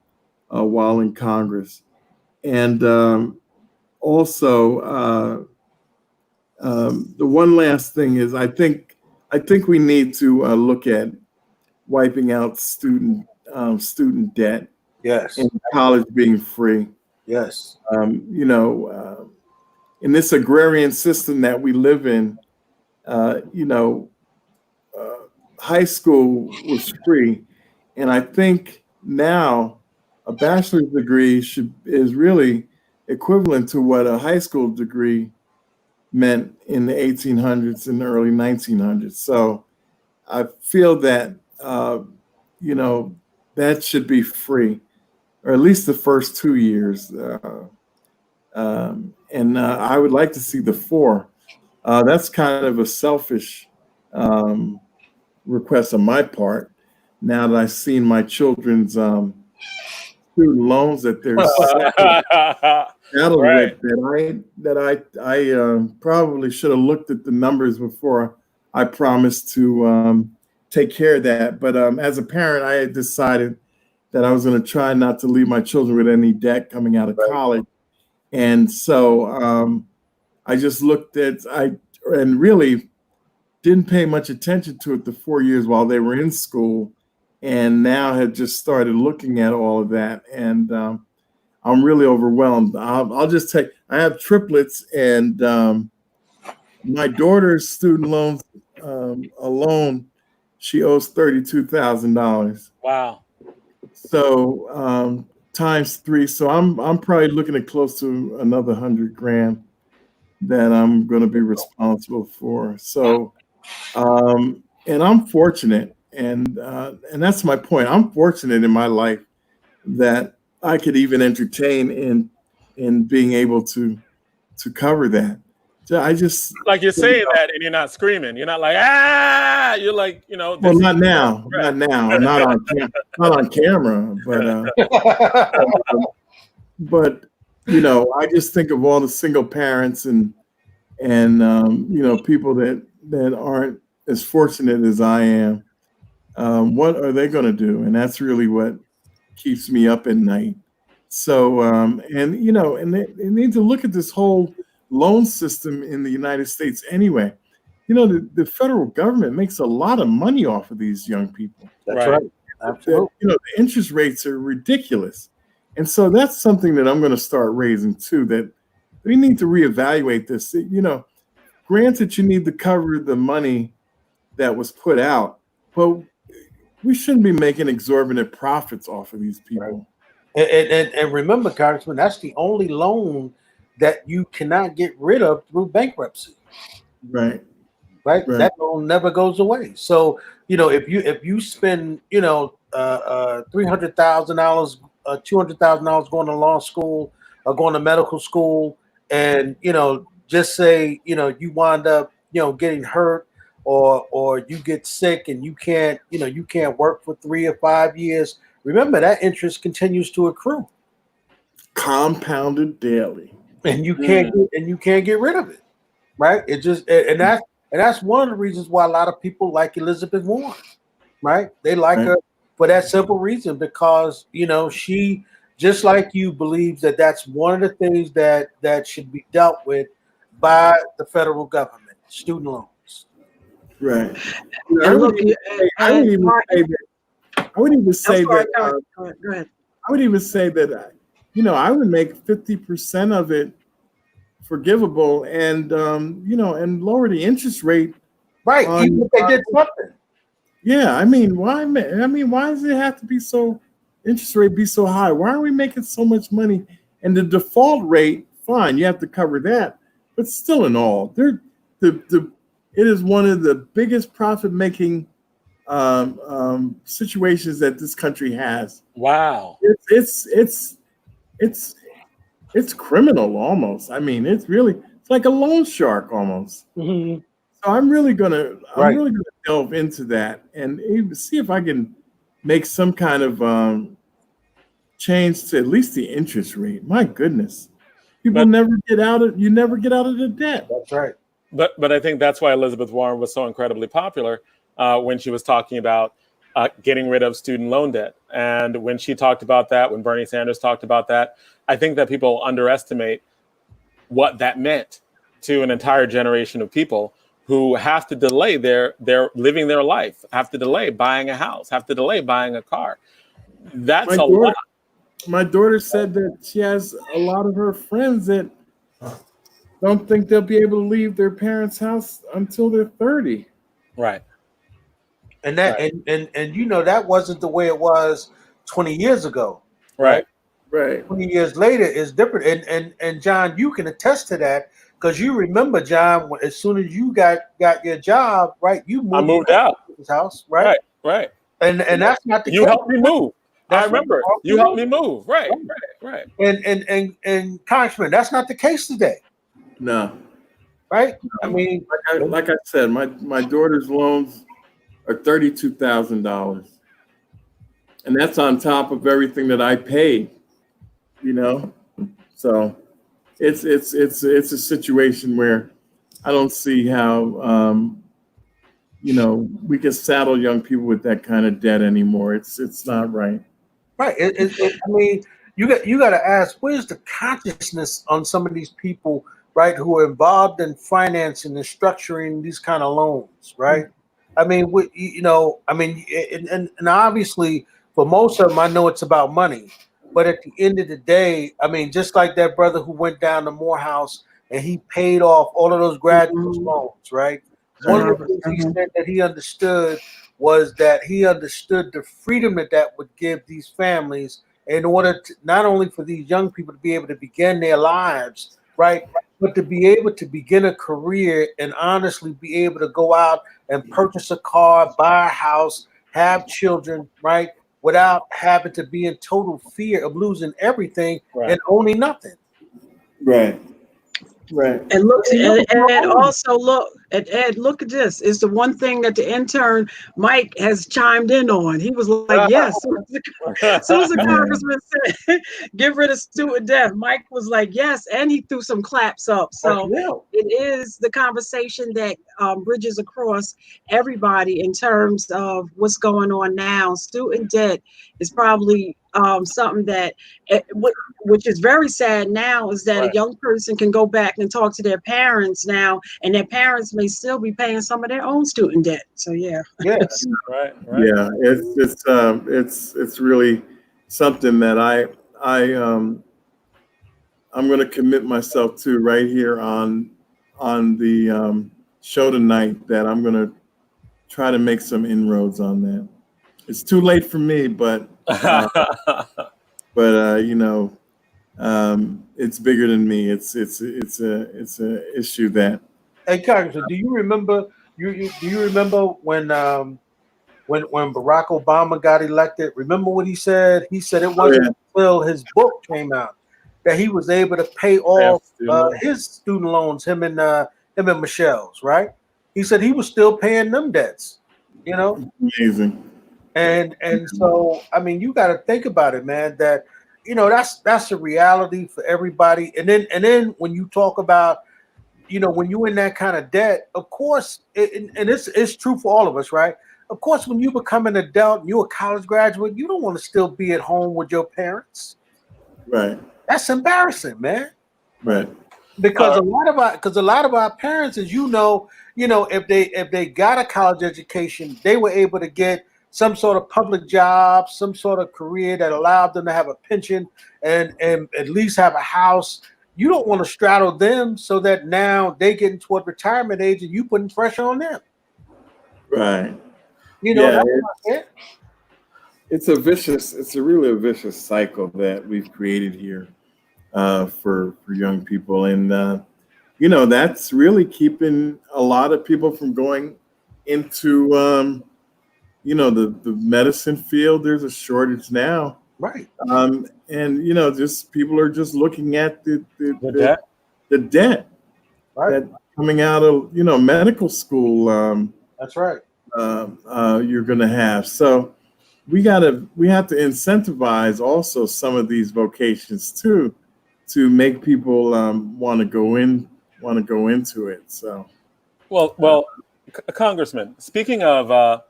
while in Congress. And also the one last thing is I think we need to look at wiping out student debt. Yes. And college being free. Yes. In this agrarian system that we live in, high school was free, and I think now a bachelor's degree is really equivalent to what a high school degree meant in the 1800s and the early 1900s. So I feel that that should be free, or at least the first 2 years. And I would like to see the 4. That's kind of a selfish request on my part. Now that I've seen my children's student loans that they're saddled Right. with, that I probably should have looked at the numbers before I promised to take care of that. But as a parent, I had decided that I was going to try not to leave my children with any debt coming out of college. And so I just looked at, and really didn't pay much attention to it the 4 years while they were in school, and now have just started looking at all of that. And I'm really overwhelmed. I'll just take, I have triplets, and my daughter's student loans alone, she owes $32,000. Wow. So times 3. So I'm probably looking at close to another $100,000 that I'm going to be responsible for. So, and I'm fortunate, and that's my point. I'm fortunate in my life that I could even entertain in being able to cover that. So I just, like you're saying that, and you're not screaming. You're not like, ah. You're like, well, not now, not on camera, but I just think of all the single parents and people that aren't as fortunate as I am. What are they going to do? And that's really what keeps me up at night. So, and they need to look at this whole loan system in the United States anyway. The federal government makes a lot of money off of these young people. That's right. Absolutely. The interest rates are ridiculous. And so that's something that I'm going to start raising too, that we need to reevaluate this. Granted, you need to cover the money that was put out, but we shouldn't be making exorbitant profits off of these people. Right. And remember, Congressman, that's the only loan that you cannot get rid of through bankruptcy. Right. That loan never goes away. So if you spend $300,000, $200,000 going to law school or going to medical school, and just say you wind up getting hurt or you get sick and you can't work for 3 or 5 years, remember that interest continues to accrue, compounded daily, and you can't get rid of it. Right? It just, and that's one of the reasons why a lot of people like Elizabeth Warren. Right? They like her for that simple reason, because she, just like you, believes that that's one of the things that should be dealt with by the federal government, student loans. Right. And I look, would even say that I would make 50% of it forgivable, and and lower the interest rate. Right. Even if they did something. Yeah, why does it have to be so, interest rate be so high? Why are we making so much money? And the default rate, fine, you have to cover that, but still in all, it is one of the biggest profit-making situations that this country has. Wow. It's criminal almost. It's like a loan shark almost. Mm-hmm. So I'm really gonna delve into that and see if I can make some kind of change to at least the interest rate. My goodness, you never get out of the debt. That's right. But I think that's why Elizabeth Warren was so incredibly popular when she was talking about getting rid of student loan debt. And when she talked about that, when Bernie Sanders talked about that, I think that people underestimate what that meant to an entire generation of people who have to delay their living their life, have to delay buying a house, have to delay buying a car. That's a lot. My daughter said that she has a lot of her friends that don't think they'll be able to leave their parents' house until they're 30. Right. And that and you know that wasn't the way it was 20 years ago. Right. 20 years later is different. And John, you can attest to that because you remember, John, as soon as you got your job, right? You moved out of his house, right? Right. And that's not the case. You helped me move. That's I remember you helped me move. Right. And Congressman, that's not the case today. No. Right? I mean, like I said, my daughter's loans are $32,000. And that's on top of everything that I paid, you know? So it's a situation where I don't see how we can saddle young people with that kind of debt anymore. It's not right. Right. I mean, you got to ask, where's the consciousness on some of these people, right, who are involved in financing and structuring these kind of loans, right? I mean, and obviously for most of them, I know it's about money. But at the end of the day, I mean, just like that brother who went down to Morehouse and he paid off all of those graduate loans, right? One of the things he said that he understood was that he understood the freedom that would give these families in order to not only for these young people to be able to begin their lives, right, but to be able to begin a career and honestly be able to go out and purchase a car, buy a house, have children, right, without having to be in total fear of losing everything and owning nothing. Right. Right. And look, and also look at Ed. Look at this. It's the one thing that the intern Mike has chimed in on. He was like, "Yes." As soon as the congressman said, "Get rid of student debt," Mike was like, "Yes," and he threw some claps up. So it is the conversation that bridges across everybody in terms of what's going on now. Student debt is probably something that, which is very sad now, is that a young person can go back and talk to their parents now, and their parents may still be paying some of their own student debt. So yeah. Yes. Right. Yeah, it's really something that I'm going to commit myself to right here on the show tonight, that I'm going to try to make some inroads on that. It's too late for me, but it's bigger than me. It's a issue that. Hey, Congressman, do you remember? Do you remember when Barack Obama got elected? Remember what he said? He said it wasn't until his book came out that he was able to pay off his student loans. Him and Michelle's, right? He said he was still paying them debts. You know, amazing. And so, I mean, you got to think about it, man, that, that's a reality for everybody. And then when you talk about, when you're in that kind of debt, of course, and it's true for all of us, right? Of course, when you become an adult and you're a college graduate, you don't want to still be at home with your parents. Right. That's embarrassing, man. Right. Because a lot of our parents, as if they got a college education, they were able to get some sort of public job, some sort of career that allowed them to have a pension and at least have a house. You don't want to straddle them so that now they get toward retirement age and you putting pressure on them. Right. It's really a vicious cycle that we've created here for young people. And, that's really keeping a lot of people from going into, the medicine field. There's a shortage now. Right. And, just people are just looking at the debt that coming out of, medical school. That's right. You're going to have. So we have to incentivize also some of these vocations too, to make people want to go into it. So, well, Congressman, speaking of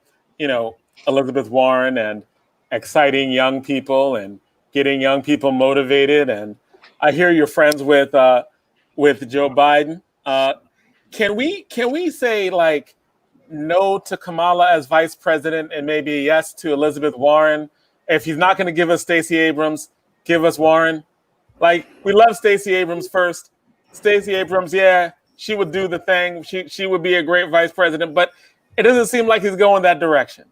Elizabeth Warren and exciting young people and getting young people motivated, and I hear you're friends with Joe Biden. Can we say like no to Kamala as vice president and maybe yes to Elizabeth Warren? If he's not going to give us Stacey Abrams, give us Warren. Like, we love Stacey Abrams first. Stacey Abrams, yeah, she would do the thing. She would be a great vice president, but it doesn't seem like he's going that direction.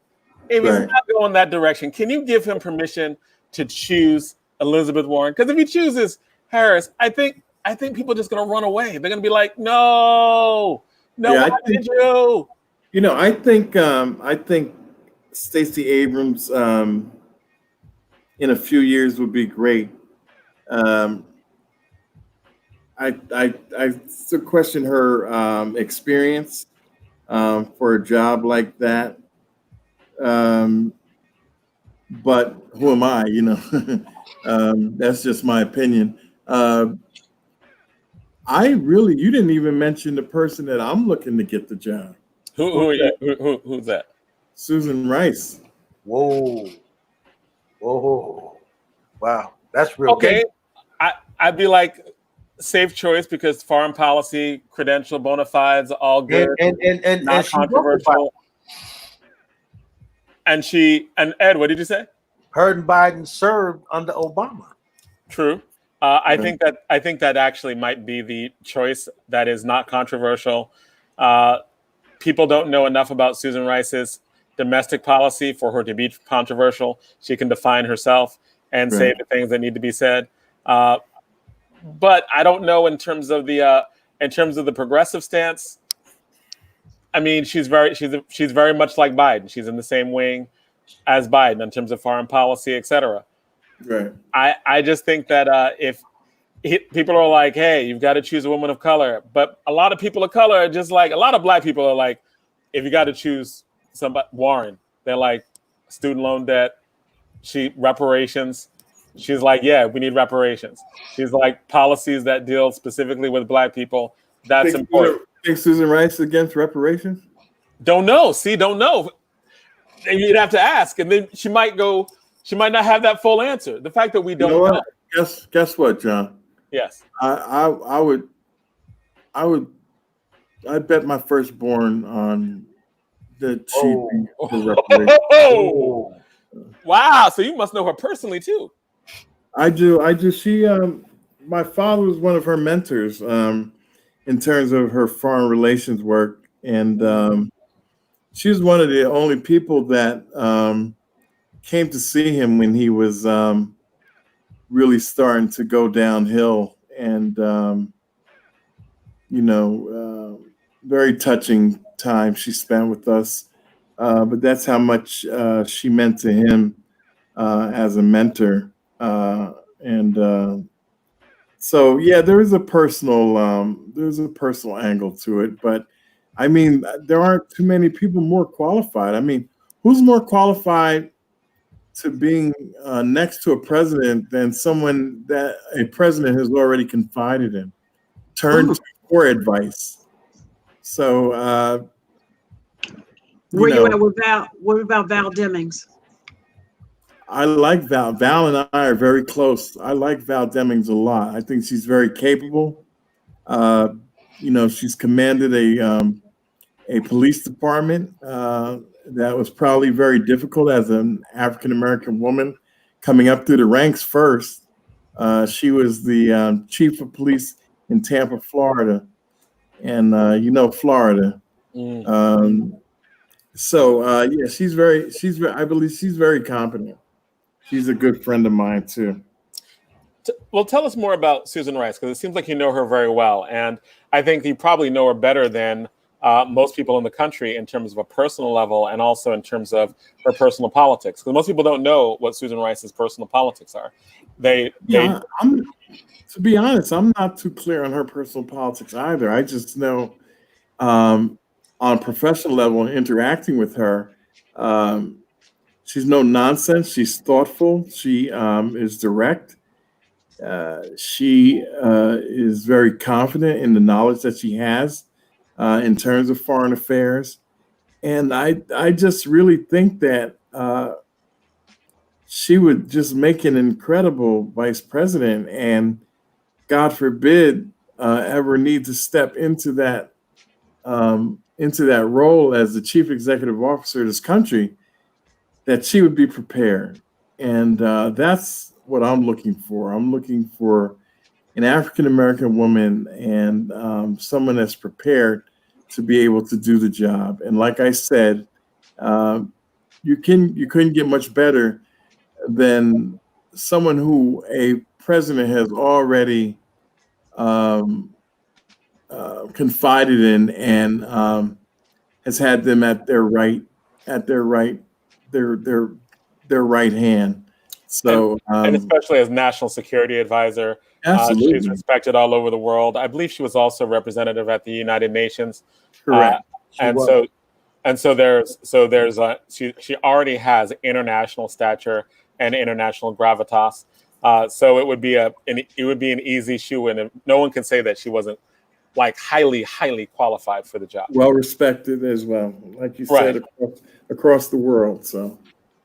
If he's not going that direction, can you give him permission to choose Elizabeth Warren? Because if he chooses Harris, I think people are just going to run away. They're going to be like, no, why did you? You know, I think Stacey Abrams in a few years would be great. I still question her experience for a job like that. But who am I? You know, that's just my opinion. You didn't even mention the person that I'm looking to get the job. Who's that? Susan Rice. Whoa. Wow, that's real. Okay, I'd be like, safe choice because foreign policy, credential, bona fides, all good, and not controversial. And Ed, what did you say? Her and Biden served under Obama. True. I think that actually might be the choice that is not controversial. People don't know enough about Susan Rice's domestic policy for her to be controversial. She can define herself and say the things that need to be said. But I don't know in terms of the progressive stance. I mean, she's very much like Biden. She's in the same wing as Biden in terms of foreign policy, etc. Right. I just think that if people are like, hey, you've got to choose a woman of color, but a lot of people of color are just like, a lot of black people are like, if you got to choose somebody, Warren, they're like, student loan debt, reparations. She's like, yeah, we need reparations. She's like, policies that deal specifically with black people. That's important. Think Susan Rice against reparations? Don't know. See, don't know. You'd have to ask, and then she might not have that full answer. The fact that we don't know. Guess what, John? Yes. I bet my firstborn on that she reparations. Oh, wow! So you must know her personally too. I do. She, my father was one of her mentors in terms of her foreign relations work, and she was one of the only people that came to see him when he was really starting to go downhill, and very touching time she spent with us. But that's how much she meant to him as a mentor. So yeah, there's a personal angle to it, but I mean, there aren't too many people more qualified. I mean, who's more qualified to being next to a president than someone that a president has already confided in, turned to for advice? So, where you at with Val? What about Val Demings? I like Val. Val and I are very close. I like Val Demings a lot. I think she's very capable. She's commanded a police department that was probably very difficult as an African-American woman coming up through the ranks first. She was the chief of police in Tampa, Florida. And, Florida. I believe she's very competent. She's a good friend of mine too. Well, tell us more about Susan Rice, because it seems like you know her very well. And I think you probably know her better than most people in the country in terms of a personal level and also in terms of her personal politics. Because most people don't know what Susan Rice's personal politics are. To be honest, I'm not too clear on her personal politics either. I just know on a professional level, interacting with her, she's no nonsense. She's thoughtful. She is direct. She is very confident in the knowledge that she has in terms of foreign affairs. And I just really think that she would just make an incredible vice president. And God forbid ever need to step into that role as the chief executive officer of this country, that she would be prepared. And that's what I'm looking for. I'm looking for an African-American woman and someone that's prepared to be able to do the job. And like I said, you couldn't get much better than someone who a president has already confided in and has had them at their right hand. So and especially as national security advisor, absolutely. she's respected all over the world. I believe she was also representative at the United Nations. Correct. She already has international stature and international gravitas. So it would be an easy shoe, and no one can say that she wasn't like highly qualified for the job. Well respected as well, like you said, across the world. So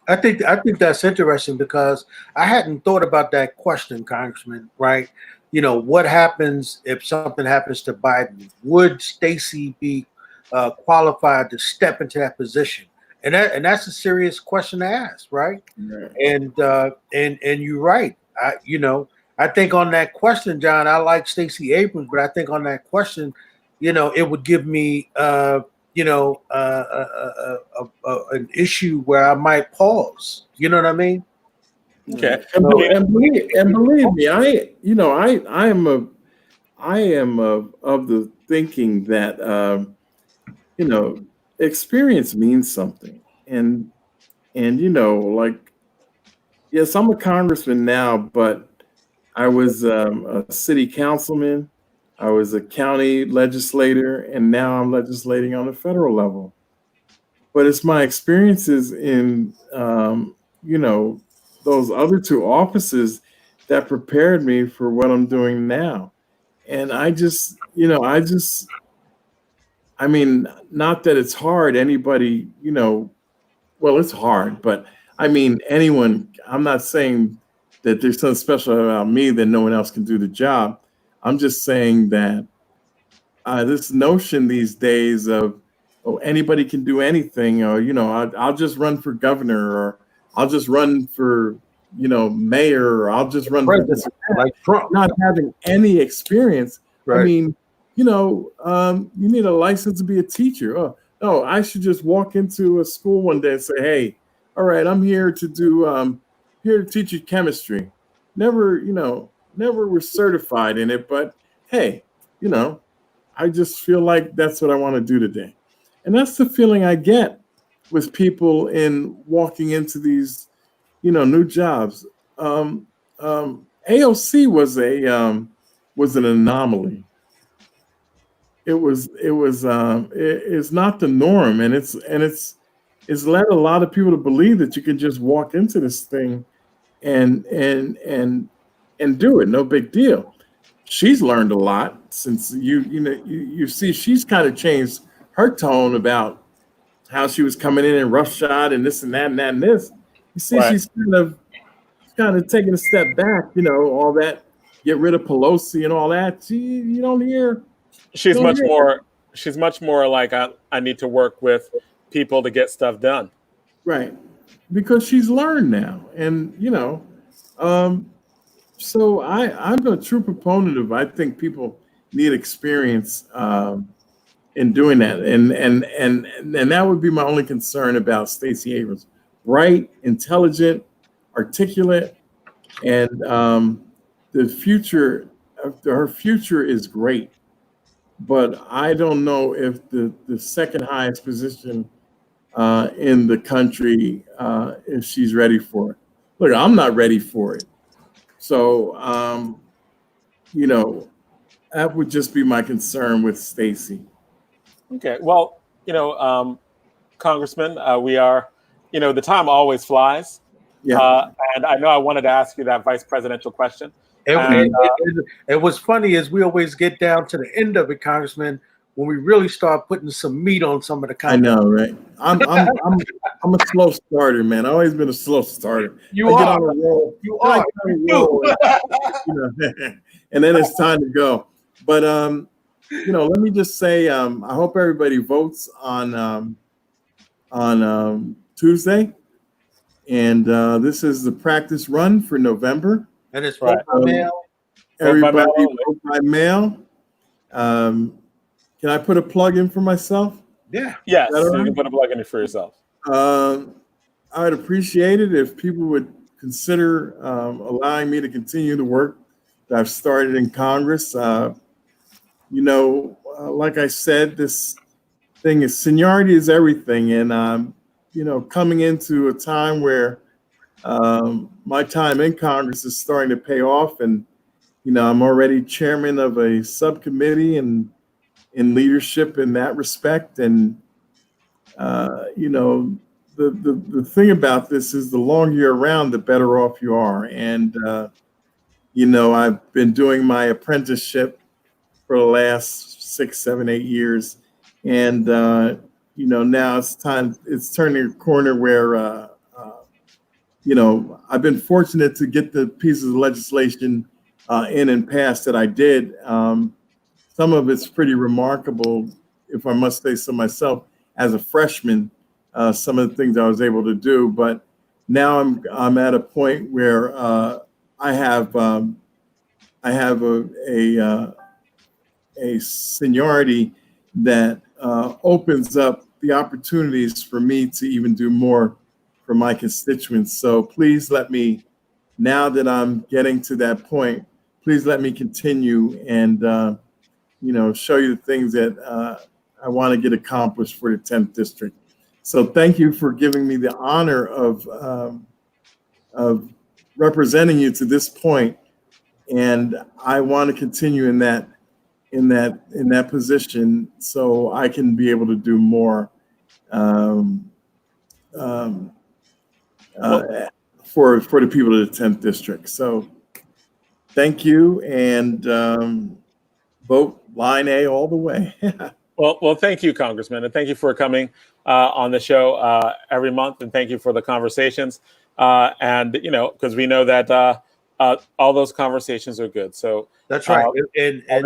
I think that's interesting because I hadn't thought about that question, Congressman. Right? You know, what happens if something happens to Biden? Would Stacey be qualified to step into that position? And that's a serious question to ask, right? Right. And you're right. I think on that question, John, I like Stacey Abrams, but I think on that question, it would give me an issue where I might pause. You know what I mean? Okay. And believe me, I am of the thinking that experience means something, and like, yes, I'm a congressman now, but I was a city councilman, I was a county legislator, and now I'm legislating on the federal level. But it's my experiences in those other two offices that prepared me for what I'm doing now. And I mean, not that it's hard. Anybody, well, it's hard, but I mean, anyone, I'm not saying that there's something special about me that no one else can do the job. I'm just saying that this notion these days of, anybody can do anything, or, I'll just run for governor, or I'll just run for, mayor, or I'll just run for this, like Trump, not having any experience. right. I mean, you need a license to be a teacher. Oh, I should just walk into a school one day and say, hey, all right, I'm here to teach you chemistry. Never was certified in it, but hey, I just feel like that's what I want to do today. And that's the feeling I get with people in walking into these, new jobs. AOC was an anomaly. It's not the norm, and it's led a lot of people to believe that you can just walk into this thing and do it, no big deal. She's learned a lot since you see she's kind of changed her tone about how she was coming in and roughshod and this and that and that and this. You see, right. She's kind of taking a step back, all that, get rid of Pelosi and all that. You don't hear. She's much more like, I need to work with people to get stuff done. Right. Because she's learned now. And, so I'm a true proponent of, I think people need experience in doing that. And that would be my only concern about Stacey Abrams. Bright, intelligent, articulate, and her future is great. But I don't know if the second highest position in the country, if she's ready for it. Look, I'm not ready for it. So, that would just be my concern with Stacey. Okay. Well, Congressman, we are, the time always flies. Yeah. And I know I wanted to ask you that vice presidential question. And what's funny is we always get down to the end of it, Congressman, when we really start putting some meat on some of the I know, right? I'm a slow starter, man. I've always been a slow starter. You I are. get on a roll. You are. And then it's time to go. But let me just say, I hope everybody votes on Tuesday, and this is the practice run for November. And it's Right. vote by mail. Everybody only. vote by mail. Can I put a plug in for myself? Yeah. Yes, Is that all you right? can put a plug in it for yourself. I would appreciate it if people would consider allowing me to continue the work that I've started in Congress. Like I said, this thing is seniority is everything. And, coming into a time where my time in Congress is starting to pay off, and, I'm already chairman of a subcommittee and in leadership in that respect. And, the thing about this is the longer you're around, the better off you are. And, I've been doing my apprenticeship for the last 6, 7, 8 years. And, now it's turning a corner where, I've been fortunate to get the pieces of legislation in and passed that I did. Some of it's pretty remarkable, if I must say so myself, as a freshman, some of the things I was able to do. But now I'm at a point where I have a seniority that opens up the opportunities for me to even do more for my constituents. So please let me, now that I'm getting to that point, please let me continue and show you the things that I want to get accomplished for the 10th district. So thank you for giving me the honor of representing you to this point, and I want to continue in that position so I can be able to do more for the people of the 10th district. So thank you, and vote line A all the way. Well, thank you, Congressman, and thank you for coming on the show every month, and thank you for the conversations. Because we know that all those conversations are good. So That's right. all these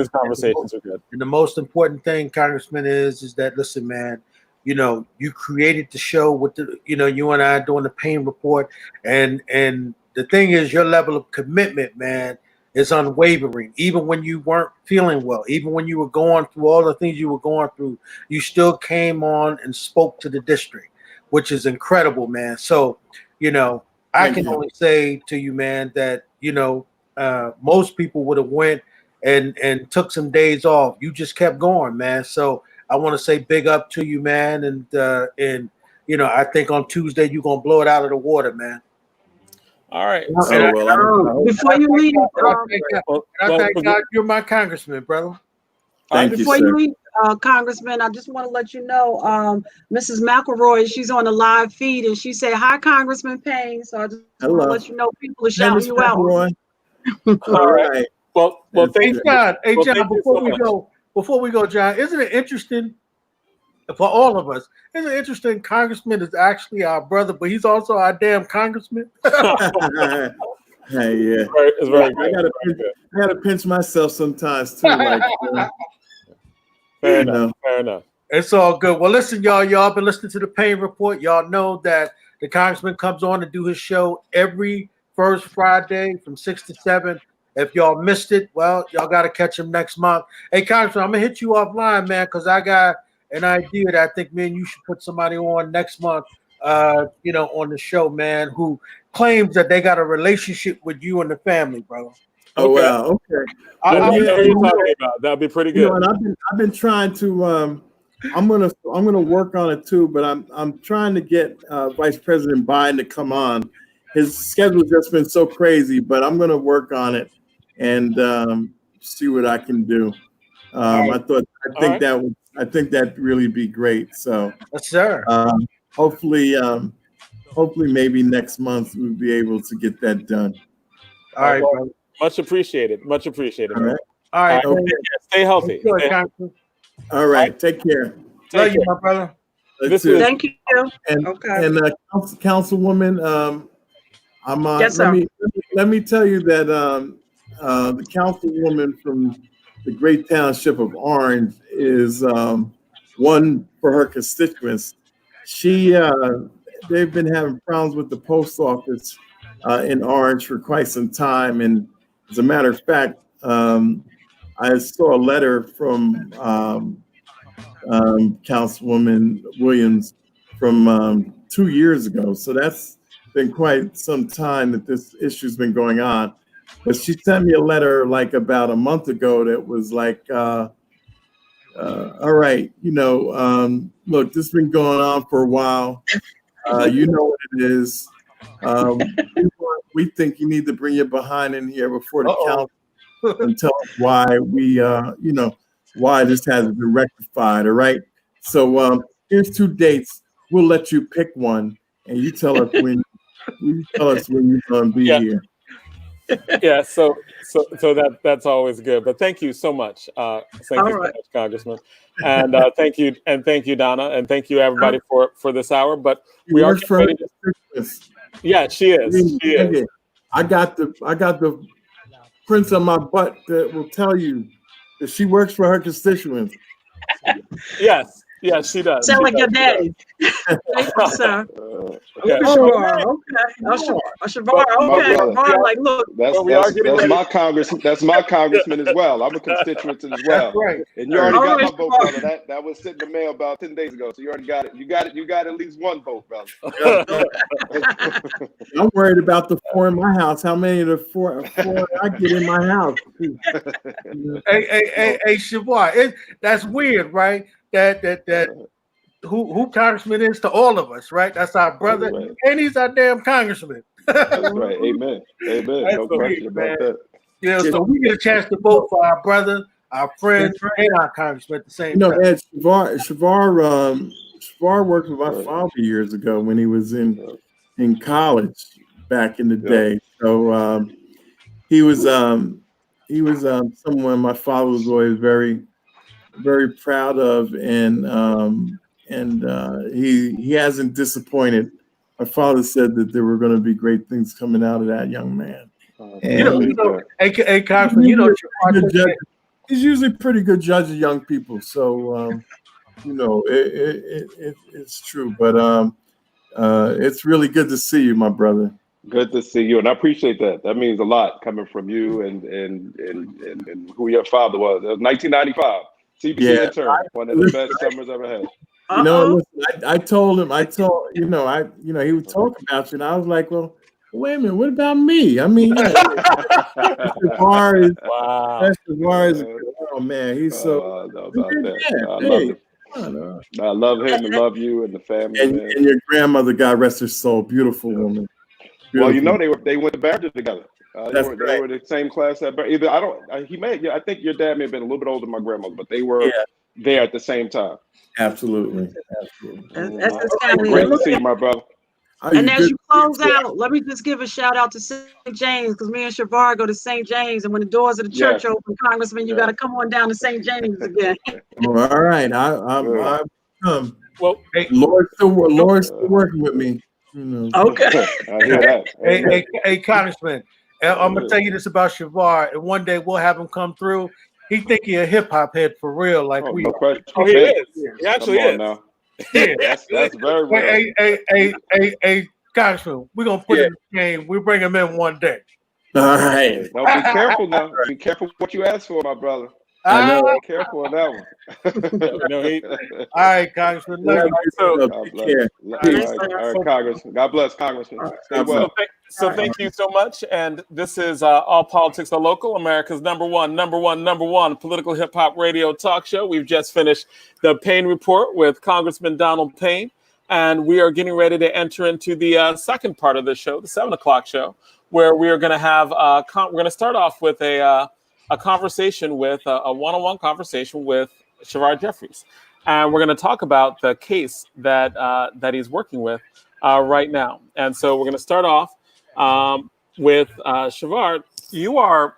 conversations are good. And the most important thing, Congressman, is that, listen, man, you created the show with you and I doing the Payne report, and the thing is, your level of commitment, man, is unwavering. Even when you weren't feeling well, even when you were going through all the things you were going through, you still came on and spoke to the district, which is incredible, man. So, I can only say to you, man, that most people would have went and took some days off. You just kept going, man. So I want to say big up to you, man. And I think on Tuesday you're gonna blow it out of the water, man. All right. Before you leave, I thank God you're my congressman, brother. Before you leave, Congressman, I just want to let you know, Mrs. McElroy, she's on the live feed, and she said, "Hi, Congressman Payne." So I just want to let you know people are shouting you out. All right. Well, thank you. John, before we go, John, isn't it interesting for all of us? Isn't it interesting? Congressman is actually our brother, but he's also our damn congressman. Hey, yeah. It's very good. I gotta pinch myself sometimes too. Fair enough. It's all good. Well, listen, y'all been listening to the Payne Report. Y'all know that the congressman comes on to do his show every first Friday from 6 to 7. If y'all missed it, well, y'all got to catch him next month. Hey, Congressman, I'm going to hit you offline, man, because I got an idea that I think, man, you should put somebody on next month, on the show, man, who claims that they got a relationship with you and the family, brother. Oh, wow. Okay. What are you talking about? That'd be pretty good. And I've been trying to, I'm gonna work on it too, but I'm trying to get Vice President Biden to come on. His schedule's just been so crazy, but I'm gonna work on it and see what I can do. I think that'd really be great. So yes, sir. Hopefully maybe next month we'll be able to get that done. All right, brother. Much appreciated. All right. All right. Okay. Stay healthy. All right. Take care. Love you, my brother. Thank you. And Councilwoman, yes, sir. let me tell you that the councilwoman from the great township of Orange is one for her constituents. They've been having problems with the post office in Orange for quite some time. And as a matter of fact, I saw a letter from Councilwoman Williams from 2 years ago. So that's been quite some time that this issue's been going on. But she sent me a letter like about a month ago that was like, all right, look, this has been going on for a while. You know what it is. We think you need to bring your behind in here before the council and tell us why why this hasn't been rectified. All right. So here's 2 dates. We'll let you pick one, and you tell us when you're going to be here. Yeah, so that's always good. But thank you so much. Thank you so much, Congressman. And thank you, Donna, and thank you everybody for this hour. But we are ready to... Yeah, she is. She is. I got the prints on my butt that will tell you that she works for her constituents. Yes, she does. Sound like your daddy. Thank you, sir. Shavar, like, look. That's my congressman. That's my congressman as well. I'm a constituent as well. That's right. And you already got my vote, brother. That was sitting in the mail about 10 days ago. So you already got it. You got at least one vote, brother. I'm worried about the 4 in my house. How many of the 4 I get in my house? Hey, Shavar, that's weird, right? That who Congressman is to all of us, right? That's our brother, right. And he's our damn congressman. That's right. Amen. No question about that. Yeah, so we get a chance to vote for our brother, our friend, and our congressman at the same time. Ed, Shavar worked with my father years ago when he was in college back in the day. So he was someone my father was always very, very proud of, and he hasn't disappointed. My father said that there were going to be great things coming out of that young man. Hey, Congressman, he's usually a pretty good judge of young people. So, it's true. But it's really good to see you, my brother. Good to see you, and I appreciate that. That means a lot coming from you and who your father was. It was 1995. CBC intern, one of the best summers I've ever had. Listen, I told him, he would talk about you, and I was like, well, wait a minute, what about me? I mean, Shavar is, oh man, he's so. I love him and love you and the family. And your grandmother, God rest her soul, beautiful woman. Beautiful. Well, they went to Barrington together. They were the same class at Barrington. I think your dad may have been a little bit older than my grandmother, but they were there at the same time. Absolutely. Great to see you, my brother. And as you close out, let me just give a shout out to St. James, because me and Shavar go to St. James, and when the doors of the church open, Congressman, you got to come on down to St. James again. All right, I come. Well, Lord's still working with me. Okay. I hear that. Hey, Congressman, I'm gonna tell you this about Shavar, and one day we'll have him come through. He think he a hip hop head for real, like we. No question. He is. He actually is. Now. Yeah, that's very real. Hey, Congressman, we're gonna put him in the game. We bring him in one day. All right. Now be careful now. Be careful what you ask for, my brother. I know. Be careful on that one. All right, Congressman. All right, Congressman. God bless, Congressman. Stay well. So thank you so much. And this is All Politics Are Local, America's number one political hip hop radio talk show. We've just finished the Payne Report with Congressman Donald Payne, and we are getting ready to enter into the second part of the show, the 7 o'clock show, where we are going to have we're going to start off with a conversation with a one-on-one conversation with Shavar Jeffries, and we're going to talk about the case that he's working with right now. And so we're going to start off with Shavar. You are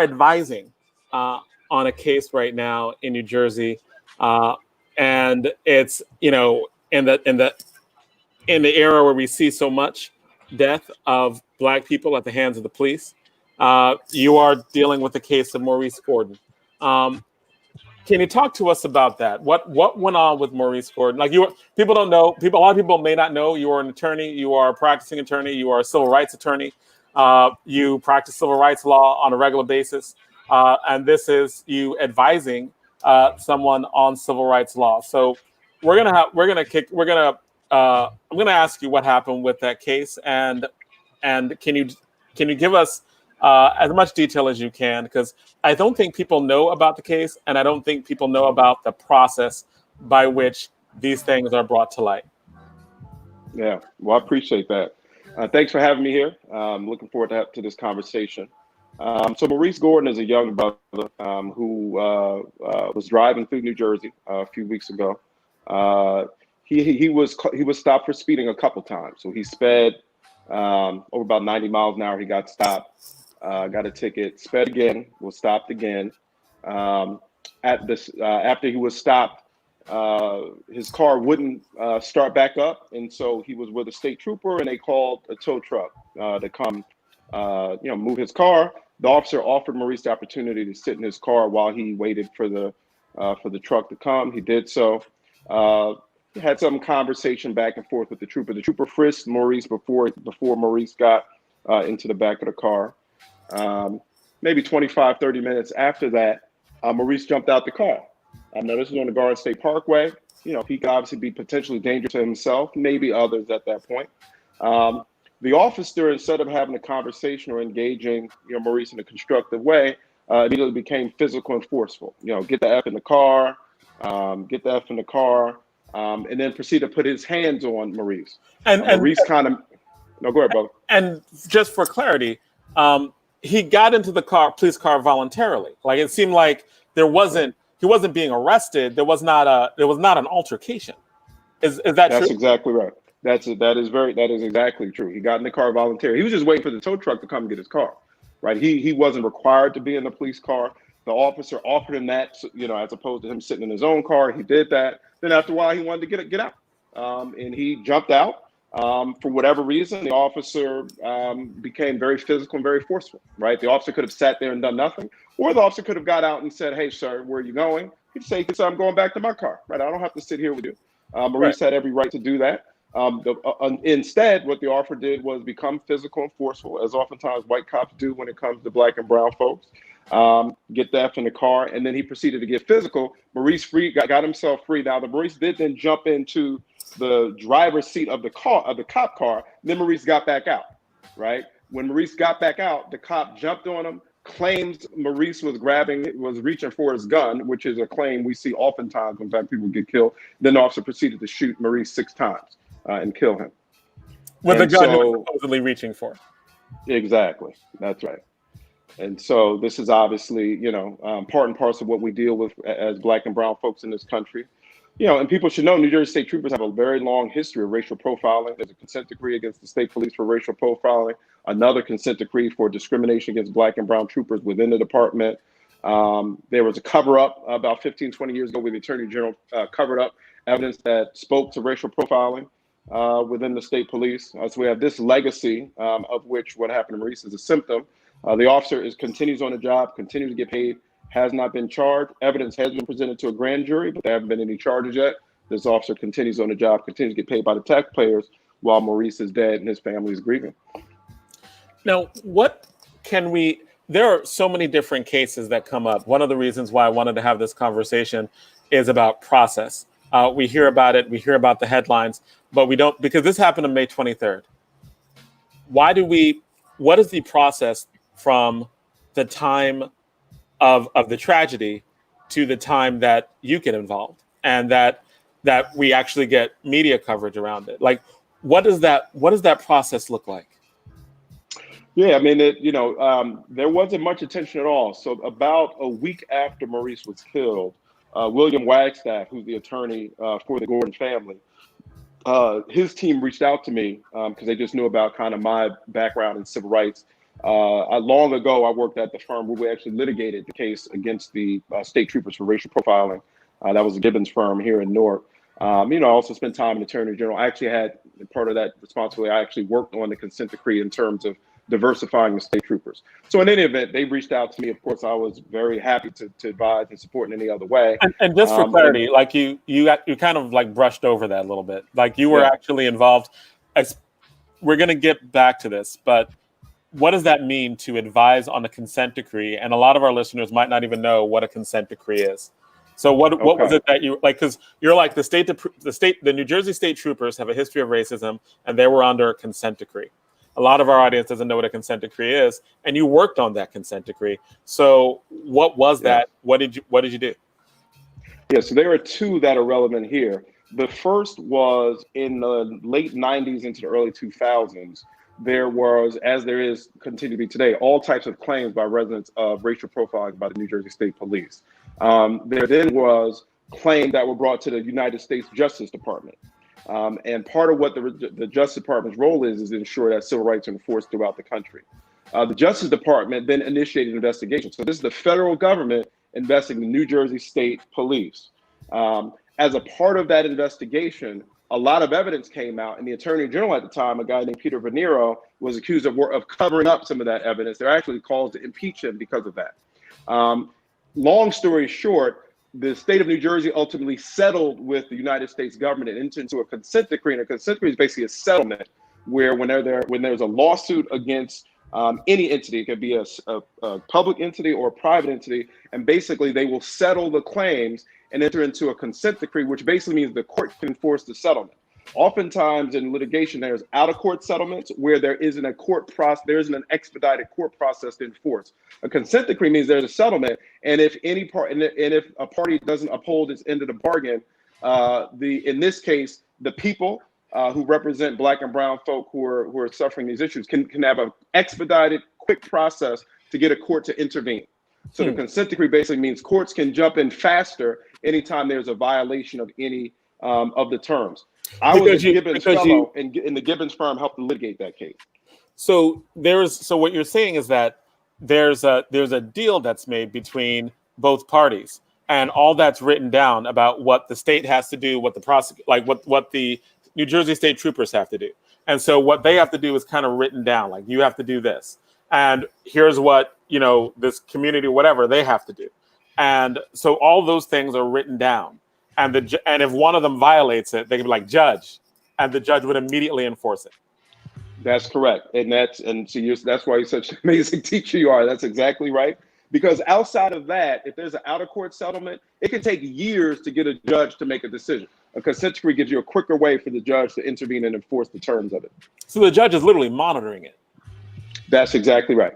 advising on a case right now in New Jersey, and it's in the era where we see so much death of Black people at the hands of the police. You are dealing with the case of Maurice Gordon. Can you talk to us about that? What went on with Maurice Gordon? Like people don't know. A lot of people may not know you are an attorney. You are a practicing attorney. You are a civil rights attorney. You practice civil rights law on a regular basis, and this is you advising someone on civil rights law. So I'm gonna ask you what happened with that case, and can you give us as much detail as you can, because I don't think people know about the case, and I don't think people know about the process by which these things are brought to light. Yeah, well, I appreciate that. Thanks for having me here. Looking forward to this conversation. So Maurice Gordon is a young brother who was driving through New Jersey a few weeks ago. He was stopped for speeding a couple times. So he sped over about 90 miles an hour. He got stopped, got a ticket, sped again, was stopped again. After he was stopped, his car wouldn't start back up, and so he was with a state trooper, and they called a tow truck to come, move his car. The officer offered Maurice the opportunity to sit in his car while he waited for the truck to come. He did so. He had some conversation back and forth with the trooper. The trooper frisked Maurice before Maurice got into the back of the car. Maybe 25, 30 minutes after that, Maurice jumped out the car. Now, this is on the Garden State Parkway. He could obviously be potentially dangerous to himself, maybe others at that point. The officer, instead of having a conversation or engaging, Maurice in a constructive way, immediately became physical and forceful. Get the F in the car, get the F in the car, and then proceed to put his hands on Maurice. And Maurice no, go ahead, brother. And just for clarity, he got into the police car voluntarily. Like, it seemed like he wasn't being arrested. There was not an altercation. Is that true? That's exactly right. That is exactly true. He got in the car voluntarily. He was just waiting for the tow truck to come get his car, right? He wasn't required to be in the police car. The officer offered him that, as opposed to him sitting in his own car. He did that. Then after a while, he wanted to get out, and he jumped out. For whatever reason, the officer became very physical and very forceful, right? The officer could have sat there and done nothing, or the officer could have got out and said, "Hey, sir, where are you going?" He'd say, "I'm going back to my car, right? I don't have to sit here with you." Maurice had every right to do that. Instead, what the officer did was become physical and forceful, as oftentimes white cops do when it comes to black and brown folks. Get the F in the car, and then he proceeded to get physical. Maurice got himself free. Now, Maurice did then jump into the driver's seat of the cop car. Then Maurice got back out, right? When Maurice got back out, the cop jumped on him, claims Maurice was reaching for his gun, which is a claim we see oftentimes when black people get killed. Then the officer proceeded to shoot Maurice 6 times and kill him. With a gun he was supposedly reaching for. Exactly. That's right. And so this is obviously, part and parcel of what we deal with as black and brown folks in this country. And people should know New Jersey State Troopers have a very long history of racial profiling. There's a consent decree against the state police for racial profiling, another consent decree for discrimination against black and brown troopers within the department. There was a cover-up about 15, 20 years ago where the Attorney General covered up evidence that spoke to racial profiling within the state police. So we have this legacy of which what happened to Maurice is a symptom. The officer continues on the job, continues to get paid, has not been charged. Evidence has been presented to a grand jury, but there haven't been any charges yet. This officer continues on the job, continues to get paid by the taxpayers while Maurice is dead and his family is grieving. Now, there are so many different cases that come up. One of the reasons why I wanted to have this conversation is about process. We hear about it, we hear about the headlines, but we don't, because this happened on May 23rd. What is the process from the time of the tragedy to the time that you get involved and that we actually get media coverage around it? Like, what does that process look like? Yeah, I mean, there wasn't much attention at all. So about a week after Maurice was killed, William Wagstaff, who's the attorney for the Gordon family, his team reached out to me because they just knew about kind of my background in civil rights. Long ago, I worked at the firm where we actually litigated the case against the state troopers for racial profiling. That was a Gibbons firm here in Newark. I also spent time in the Attorney General. I actually had part of that responsibility. I actually worked on the consent decree in terms of diversifying the state troopers. So in any event, they reached out to me. Of course, I was very happy to advise and support in any other way. And just for clarity, like you kind of like brushed over that a little bit. Like you were actually involved. We're going to get back to this, but what does that mean to advise on a consent decree? And a lot of our listeners might not even know what a consent decree is. So what was it that you like? Because you're like the New Jersey state troopers have a history of racism, and they were under a consent decree. A lot of our audience doesn't know what a consent decree is, and you worked on that consent decree. So what was that? What did you do? Yeah, so there are two that are relevant here. The first was in the late 90s into the early 2000s. There was, as there is continue to be today, all types of claims by residents of racial profiling by the New Jersey State Police. There then was claims that were brought to the United States Justice Department. And part of what the Justice Department's role is to ensure that civil rights are enforced throughout the country. The Justice Department then initiated an investigation. So this is the federal government investigating the New Jersey State Police. As a part of that investigation, a lot of evidence came out, and the Attorney General at the time, a guy named Peter Venero, was accused of covering up some of that evidence. There are actually calls to impeach him because of that. Long story short, the state of New Jersey ultimately settled with the United States government and entered into a consent decree. And a consent decree is basically a settlement where when there's a lawsuit against any entity, it could be a public entity or a private entity, and basically they will settle the claims and enter into a consent decree, which basically means the court can enforce the settlement. Oftentimes in litigation, there's out-of-court settlements where there isn't an expedited court process to enforce. A consent decree means there's a settlement, and if if a party doesn't uphold its end of the bargain, in this case, the people who represent Black and brown folk who are suffering these issues can have an expedited, quick process to get a court to intervene. So the consent decree basically means courts can jump in faster anytime there's a violation of any of the terms. I was a Gibbons fellow, and the Gibbons firm helped to litigate that case. So what you're saying is that there's a deal that's made between both parties, and all that's written down about what the state has to do, what the New Jersey State Troopers have to do. And so what they have to do is kind of written down, like you have to do this. And here's what, this community, whatever, they have to do. And so all those things are written down. And if one of them violates it, they can be like, judge, and the judge would immediately enforce it. That's correct. And that's why you're such an amazing teacher you are. That's exactly right. Because outside of that, if there's an out-of-court settlement, it can take years to get a judge to make a decision. A consent decree gives you a quicker way for the judge to intervene and enforce the terms of it. So the judge is literally monitoring it. That's exactly right.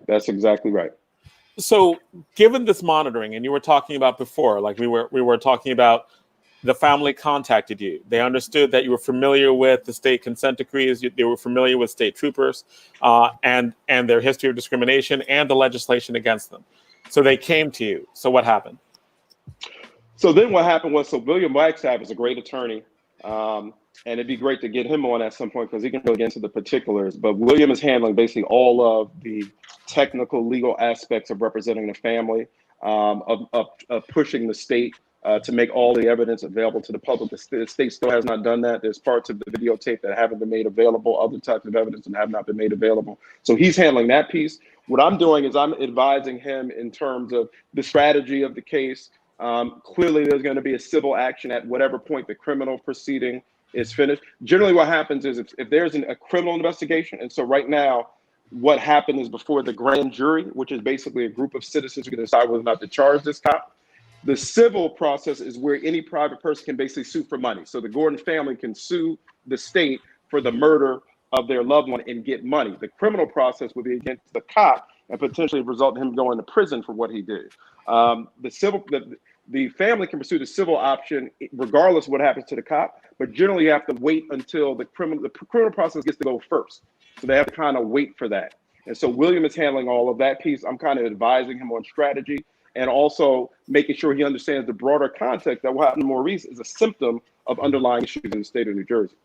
So given this monitoring, and you were talking about before, like we were talking about, the family contacted you. They understood that you were familiar with the state consent decrees. They were familiar with state troopers and their history of discrimination and the legislation against them. So they came to you. So what happened? So then what happened was, William Wagstaff is a great attorney. And it'd be great to get him on at some point because he can really get into the particulars. But William is handling basically all of the technical legal aspects of representing the family, of pushing the state to make all the evidence available to the public. The state still has not done that. There's parts of the videotape that haven't been made available, other types of evidence that have not been made available. So he's handling that piece. What I'm doing is I'm advising him in terms of the strategy of the case. Clearly, there's going to be a civil action at whatever point the criminal proceeding is finished. Generally, what happens is if there's a criminal investigation, and so right now, what happened is before the grand jury, which is basically a group of citizens who can decide whether or not to charge this cop. The civil process is where any private person can basically sue for money. So the Gordon family can sue the state for the murder of their loved one and get money. The criminal process would be against the cop and potentially result in him going to prison for what he did. The family can pursue the civil option regardless of what happens to the cop, but generally you have to wait until the criminal process gets to go first. So they have to kind of wait for that. And so William is handling all of that piece. I'm kind of advising him on strategy and also making sure he understands the broader context that what happened to Maurice is a symptom of underlying issues in the state of New Jersey.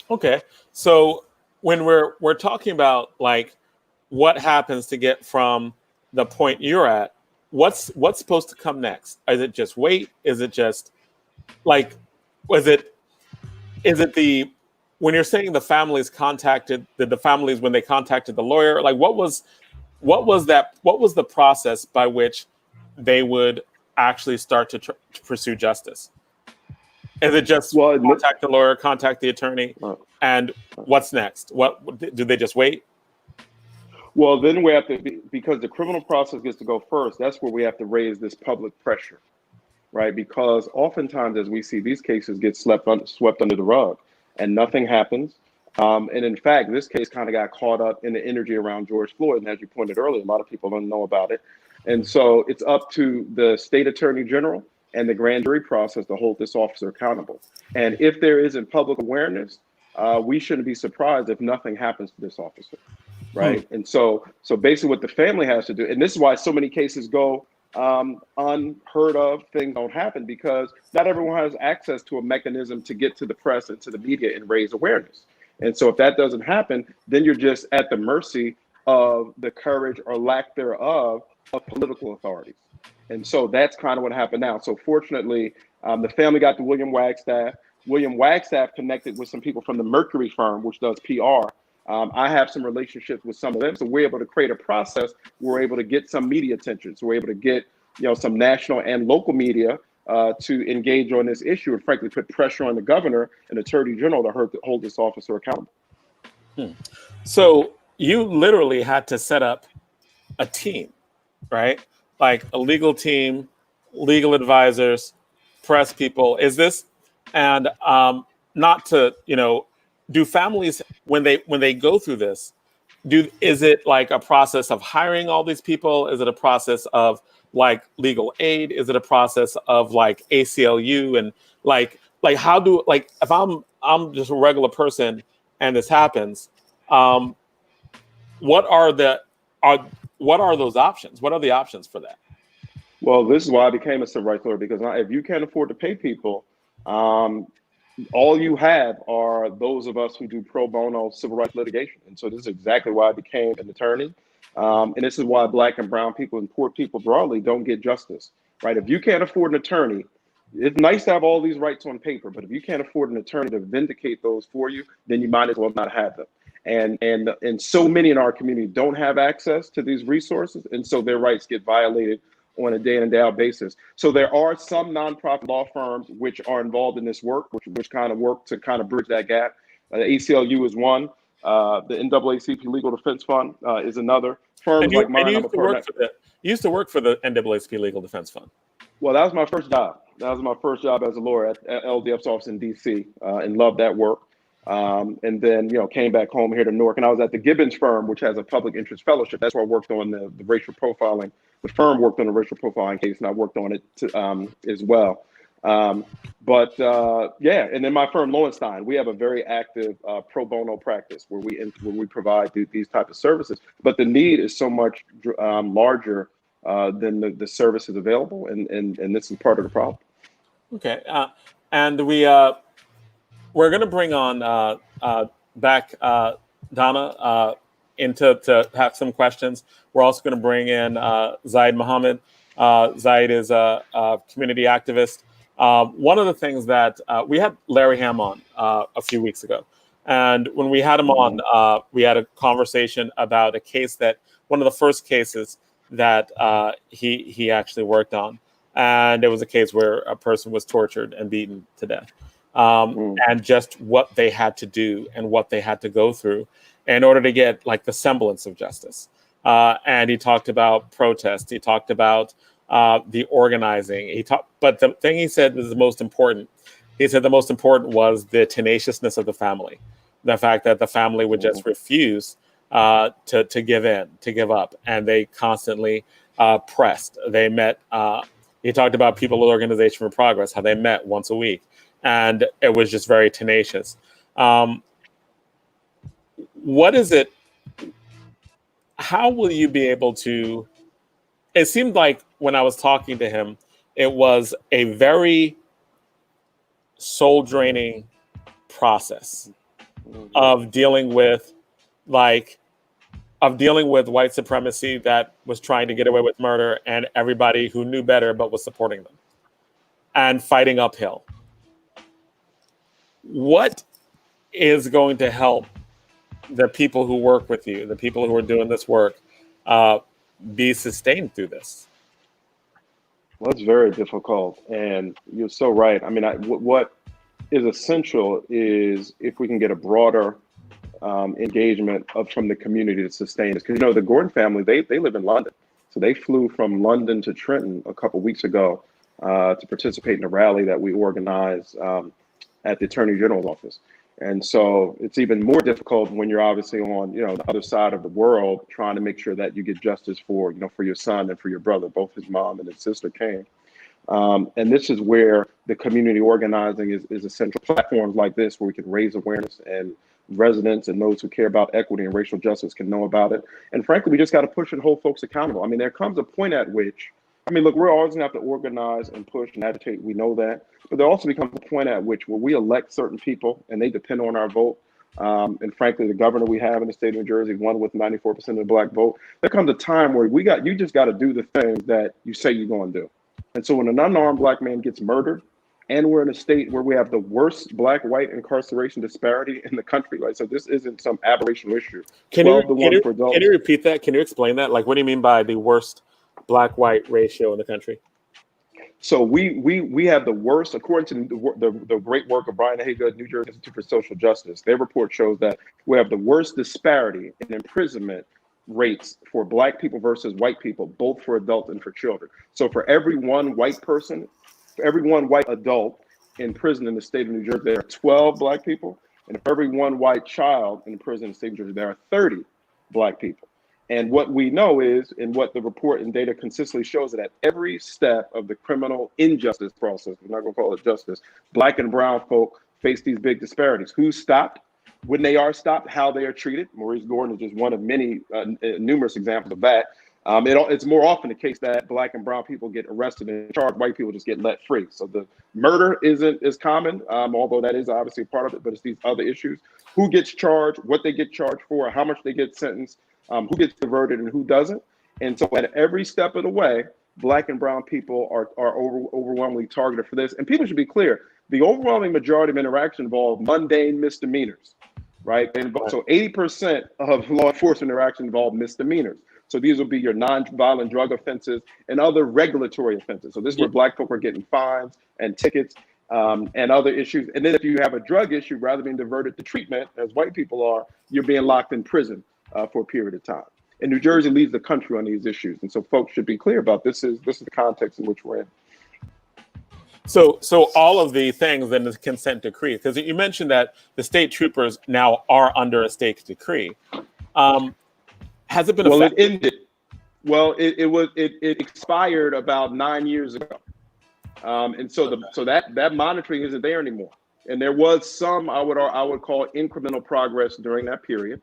Okay. So when we're talking about like what happens to get from the point you're at, what's supposed to come next? Is it just wait? Is it just like, when when you're saying the families contacted the families when they contacted the lawyer, like what was the process by which they would actually start to pursue justice? Is it just contact the lawyer, contact the attorney, and what's next? What do they just wait? Well, then we have to, because the criminal process gets to go first, that's where we have to raise this public pressure, right? Because oftentimes, as we see, these cases get swept under the rug and nothing happens. And in fact, this case kind of got caught up in the energy around George Floyd. And as you pointed earlier, a lot of people don't know about it. And so it's up to the state attorney general and the grand jury process to hold this officer accountable. And if there isn't public awareness, we shouldn't be surprised if nothing happens to this officer. Right. And so basically what the family has to do, and this is why so many cases go unheard of, things don't happen, because not everyone has access to a mechanism to get to the press and to the media and raise awareness. And so if that doesn't happen, then you're just at the mercy of the courage or lack thereof of political authorities. And so that's kind of what happened now. So fortunately, the family got to William Wagstaff. William Wagstaff connected with some people from the Mercury firm, which does PR. I have some relationships with some of them, so we're able to create a process. We're able to get some media attention, so we're able to get some national and local media to engage on this issue, and frankly put pressure on the governor and attorney general to hold this officer accountable. So you literally had to set up a team, right? Like a legal team, legal advisors, press people. Is this and not to do families when they go through this, is it like a process of hiring all these people? Is it a process of like legal aid? Is it a process of like ACLU and like how do if I'm just a regular person and this happens, what are those options? What are the options for that? Well, this is why I became a civil rights lawyer, because if you can't afford to pay people, all you have are those of us who do pro bono civil rights litigation. And so this is exactly why I became an attorney. And this is why Black and brown people and poor people broadly don't get justice, right? If you can't afford an attorney, it's nice to have all these rights on paper, but if you can't afford an attorney to vindicate those for you, then you might as well not have them. And so many in our community don't have access to these resources. And so their rights get violated on a day in and day out basis. So there are some nonprofit law firms which are involved in this work, which kind of work to kind of bridge that gap. The ACLU is one. The NAACP Legal Defense Fund is another. Firms like mine. You used to work for the NAACP Legal Defense Fund. Well, that was my first job. That was my first job as a lawyer at LDF's office in DC, and loved that work. And then, came back home here to Newark, and I was at the Gibbons firm, which has a public interest fellowship. That's where I worked on the racial profiling. The firm worked on the racial profiling case, and I worked on it as well. And then my firm, Lowenstein, we have a very active pro bono practice where we provide these type of services. But the need is so much larger than the services available, and this is part of the problem. Okay, and we're going to bring on back Donna to have some questions. We're also going to bring in Zaid Mohammed. Zaid is a community activist. One of the things that we had Larry Ham on a few weeks ago. And when we had him on, we had a conversation about a case one of the first cases that he actually worked on. And it was a case where a person was tortured and beaten to death. And just what they had to do and what they had to go through in order to get like the semblance of justice. And he talked about protest. He talked about the organizing. But the thing he said was the most important. He said the most important was the tenaciousness of the family. The fact that the family would just refuse to give in, to give up. And they constantly pressed. They met. He talked about People's Organization for Progress, how they met once a week. And it was just very tenacious. What is it? How will you be able to? It seemed like when I was talking to him, it was a very soul-draining process of dealing with white supremacy that was trying to get away with murder and everybody who knew better but was supporting them and fighting uphill. What is going to help the people who work with you, the people who are doing this work, be sustained through this? Well, it's very difficult, and you're so right. I mean, what is essential is if we can get a broader engagement from the community to sustain this. Because, the Gordon family, they live in London. So they flew from London to Trenton a couple weeks ago to participate in a rally that we organized at the Attorney General's office. And so it's even more difficult when you're obviously on, the other side of the world, trying to make sure that you get justice for, for your son and for your brother. Both his mom and his sister came. And this is where the community organizing is essential. Platforms like this, where we can raise awareness, and residents and those who care about equity and racial justice can know about it. And frankly, we just got to push and hold folks accountable. I mean, there comes a point at which, look, we're always going to have to organize and push and agitate. We know that. But there also becomes a point at which where we elect certain people and they depend on our vote. And frankly, the governor we have in the state of New Jersey, one with 94% of the black vote, there comes a time where you just got to do the things that you say you're going to do. And so when an unarmed black man gets murdered, and we're in a state where we have the worst black-white incarceration disparity in the country, so this isn't some aberrational issue. Can you repeat that? Can you explain that? Like, what do you mean by the worst black-white ratio in the country? So we have the worst, according to the great work of Brian Haygood, New Jersey Institute for Social Justice. Their report shows that we have the worst disparity in imprisonment rates for black people versus white people, both for adults and for children. So for every one white person, for every one white adult in prison in the state of New Jersey, there are 12 black people. And for every one white child in prison in the state of New Jersey, there are 30 black people. And what we know is, and what the report and data consistently shows, that at every step of the criminal injustice process, we're not going to call it justice, black and brown folk face these big disparities. Who's stopped? When they are stopped, how they are treated. Maurice Gordon is just one of many numerous examples of that. It's more often the case that black and brown people get arrested and charged, white people just get let free. So the murder isn't as common, although that is obviously a part of it, but it's these other issues. Who gets charged, what they get charged for, how much they get sentenced, who gets diverted and who doesn't. And so at every step of the way, black and brown people are overwhelmingly targeted for this. And people should be clear, the overwhelming majority of interactions involve mundane misdemeanors, right? And so 80% of law enforcement interactions involve misdemeanors. So these will be your non-violent drug offenses and other regulatory offenses. So this is where black folk are getting fines and tickets and other issues. And then if you have a drug issue, rather than being diverted to treatment, as white people are, you're being locked in prison for a period of time. And New Jersey leads the country on these issues. And so folks should be clear about this is the context in which we're in. So all of the things in the consent decree, because you mentioned that the state troopers now are under a state decree. Has it been effective? It ended. Well, it expired about 9 years ago. And so that monitoring isn't there anymore. And there was some, I would call incremental progress during that period.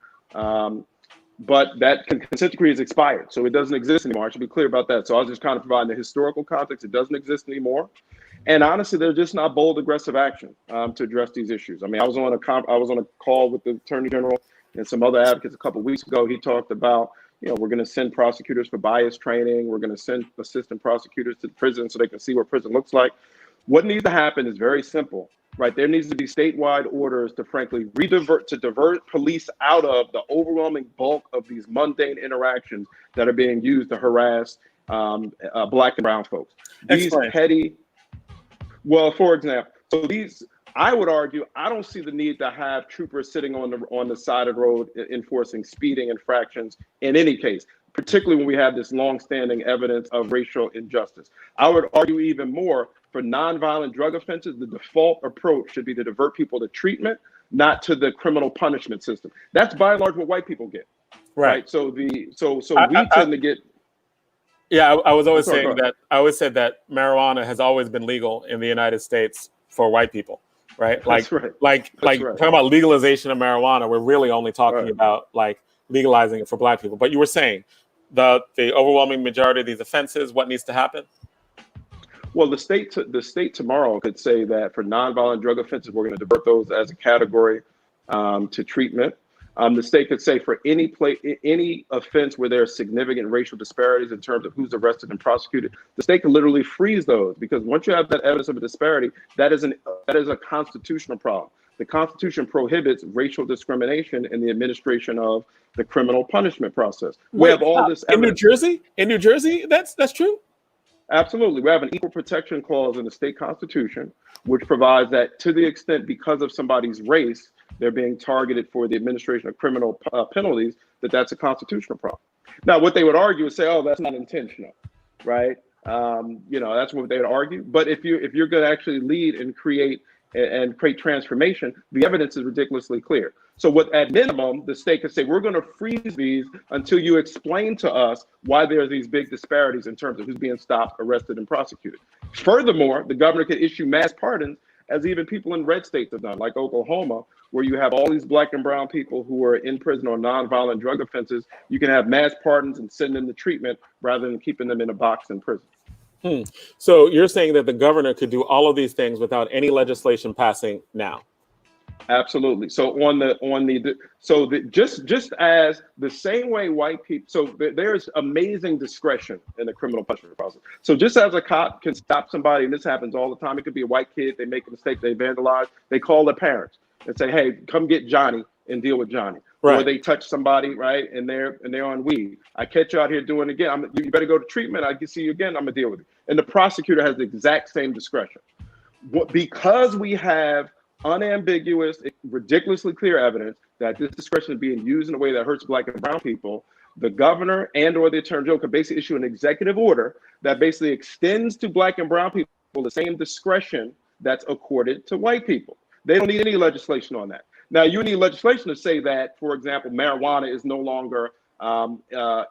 But that consent decree is expired. So it doesn't exist anymore. I should be clear about that. So I was just kind of providing the historical context. It doesn't exist anymore. And honestly, there's just not bold, aggressive action to address these issues. I mean, I was on a call with the Attorney General and some other advocates a couple of weeks ago. He talked about, we're going to send prosecutors for bias training. We're going to send assistant prosecutors to the prison so they can see what prison looks like. What needs to happen is very simple, right? There needs to be statewide orders to frankly divert police out of the overwhelming bulk of these mundane interactions that are being used to harass black and brown folks. These petty. Well, for example, I would argue, I don't see the need to have troopers sitting on the side of the road enforcing speeding infractions in any case, particularly when we have this longstanding evidence of racial injustice. I would argue even more for nonviolent drug offenses, the default approach should be to divert people to treatment, not to the criminal punishment system. That's by and large what white people get. Right. So we tend to get. Yeah, I was always saying that. I always said that marijuana has always been legal in the United States for white people, right? Like talking about legalization of marijuana, we're really only talking about like legalizing it for black people. But you were saying the overwhelming majority of these offenses, what needs to happen? Well, the state tomorrow could say that for nonviolent drug offenses, we're going to divert those as a category to treatment. The state could say for any offense where there are significant racial disparities in terms of who's arrested and prosecuted, the state can literally freeze those, because once you have that evidence of a disparity, that is a constitutional problem. The Constitution prohibits racial discrimination in the administration of the criminal punishment process. We have all this in New evidence. Jersey. In New Jersey, that's true. Absolutely. We have an equal protection clause in the state constitution, which provides that to the extent because of somebody's race, they're being targeted for the administration of criminal penalties, that's a constitutional problem. Now, what they would argue is say, oh, that's not intentional, right? That's what they would argue. But if you're going to actually lead and create transformation, the evidence is ridiculously clear. So what, at minimum, the state could say, we're going to freeze these until you explain to us why there are these big disparities in terms of who's being stopped, arrested, and prosecuted. Furthermore, the governor could issue mass pardons, as even people in red states have done, like Oklahoma, where you have all these black and brown people who are in prison on nonviolent drug offenses. You can have mass pardons and send them to treatment rather than keeping them in a box in prison. So you're saying that the governor could do all of these things without any legislation passing now? Absolutely. So just as the same way white people, so there's amazing discretion in the criminal punishment process. So just as a cop can stop somebody, and this happens all the time, it could be a white kid, they make a mistake, they vandalize, they call their parents and say, hey, come get Johnny and deal with Johnny. Right. Or they touch somebody, right, and they're on weed. I catch you out here doing it again. You better go to treatment. I can see you again. I'm gonna deal with it. And the prosecutor has the exact same discretion. Because we have unambiguous, ridiculously clear evidence that this discretion is being used in a way that hurts black and brown people, the governor and/or the attorney general could basically issue an executive order that basically extends to black and brown people the same discretion that's accorded to white people. They don't need any legislation on that. Now, you need legislation to say that, for example, marijuana is no longer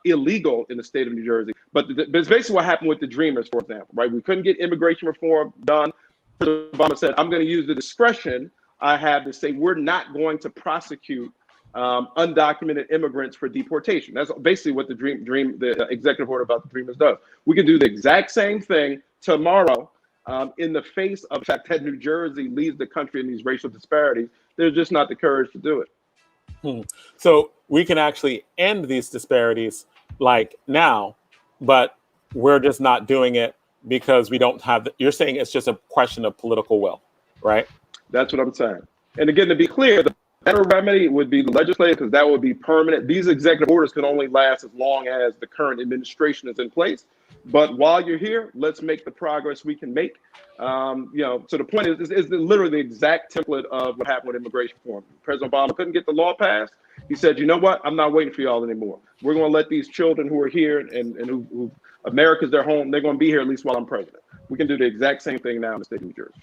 illegal in the state of New Jersey. But it's basically what happened with the Dreamers, for example, right? We couldn't get immigration reform done. President Obama said, I'm going to use the discretion I have to say we're not going to prosecute undocumented immigrants for deportation. That's basically what the executive order about the Dreamers does. We can do the exact same thing tomorrow in the face of the fact that New Jersey leads the country in these racial disparities. There's just not the courage to do it. So we can actually end these disparities like now, but we're just not doing it because we don't have, you're saying it's just a question of political will, right? That's what I'm saying. And again, to be clear, the better remedy would be the legislature, because that would be permanent. These executive orders can only last as long as the current administration is in place. But while you're here, let's make the progress we can make. So the point is literally the exact template of what happened with immigration reform. President Obama couldn't get the law passed. He said, you know what? I'm not waiting for y'all anymore. We're going to let these children who are here and who America's their home, they're going to be here at least while I'm president. We can do the exact same thing now in the state of New Jersey.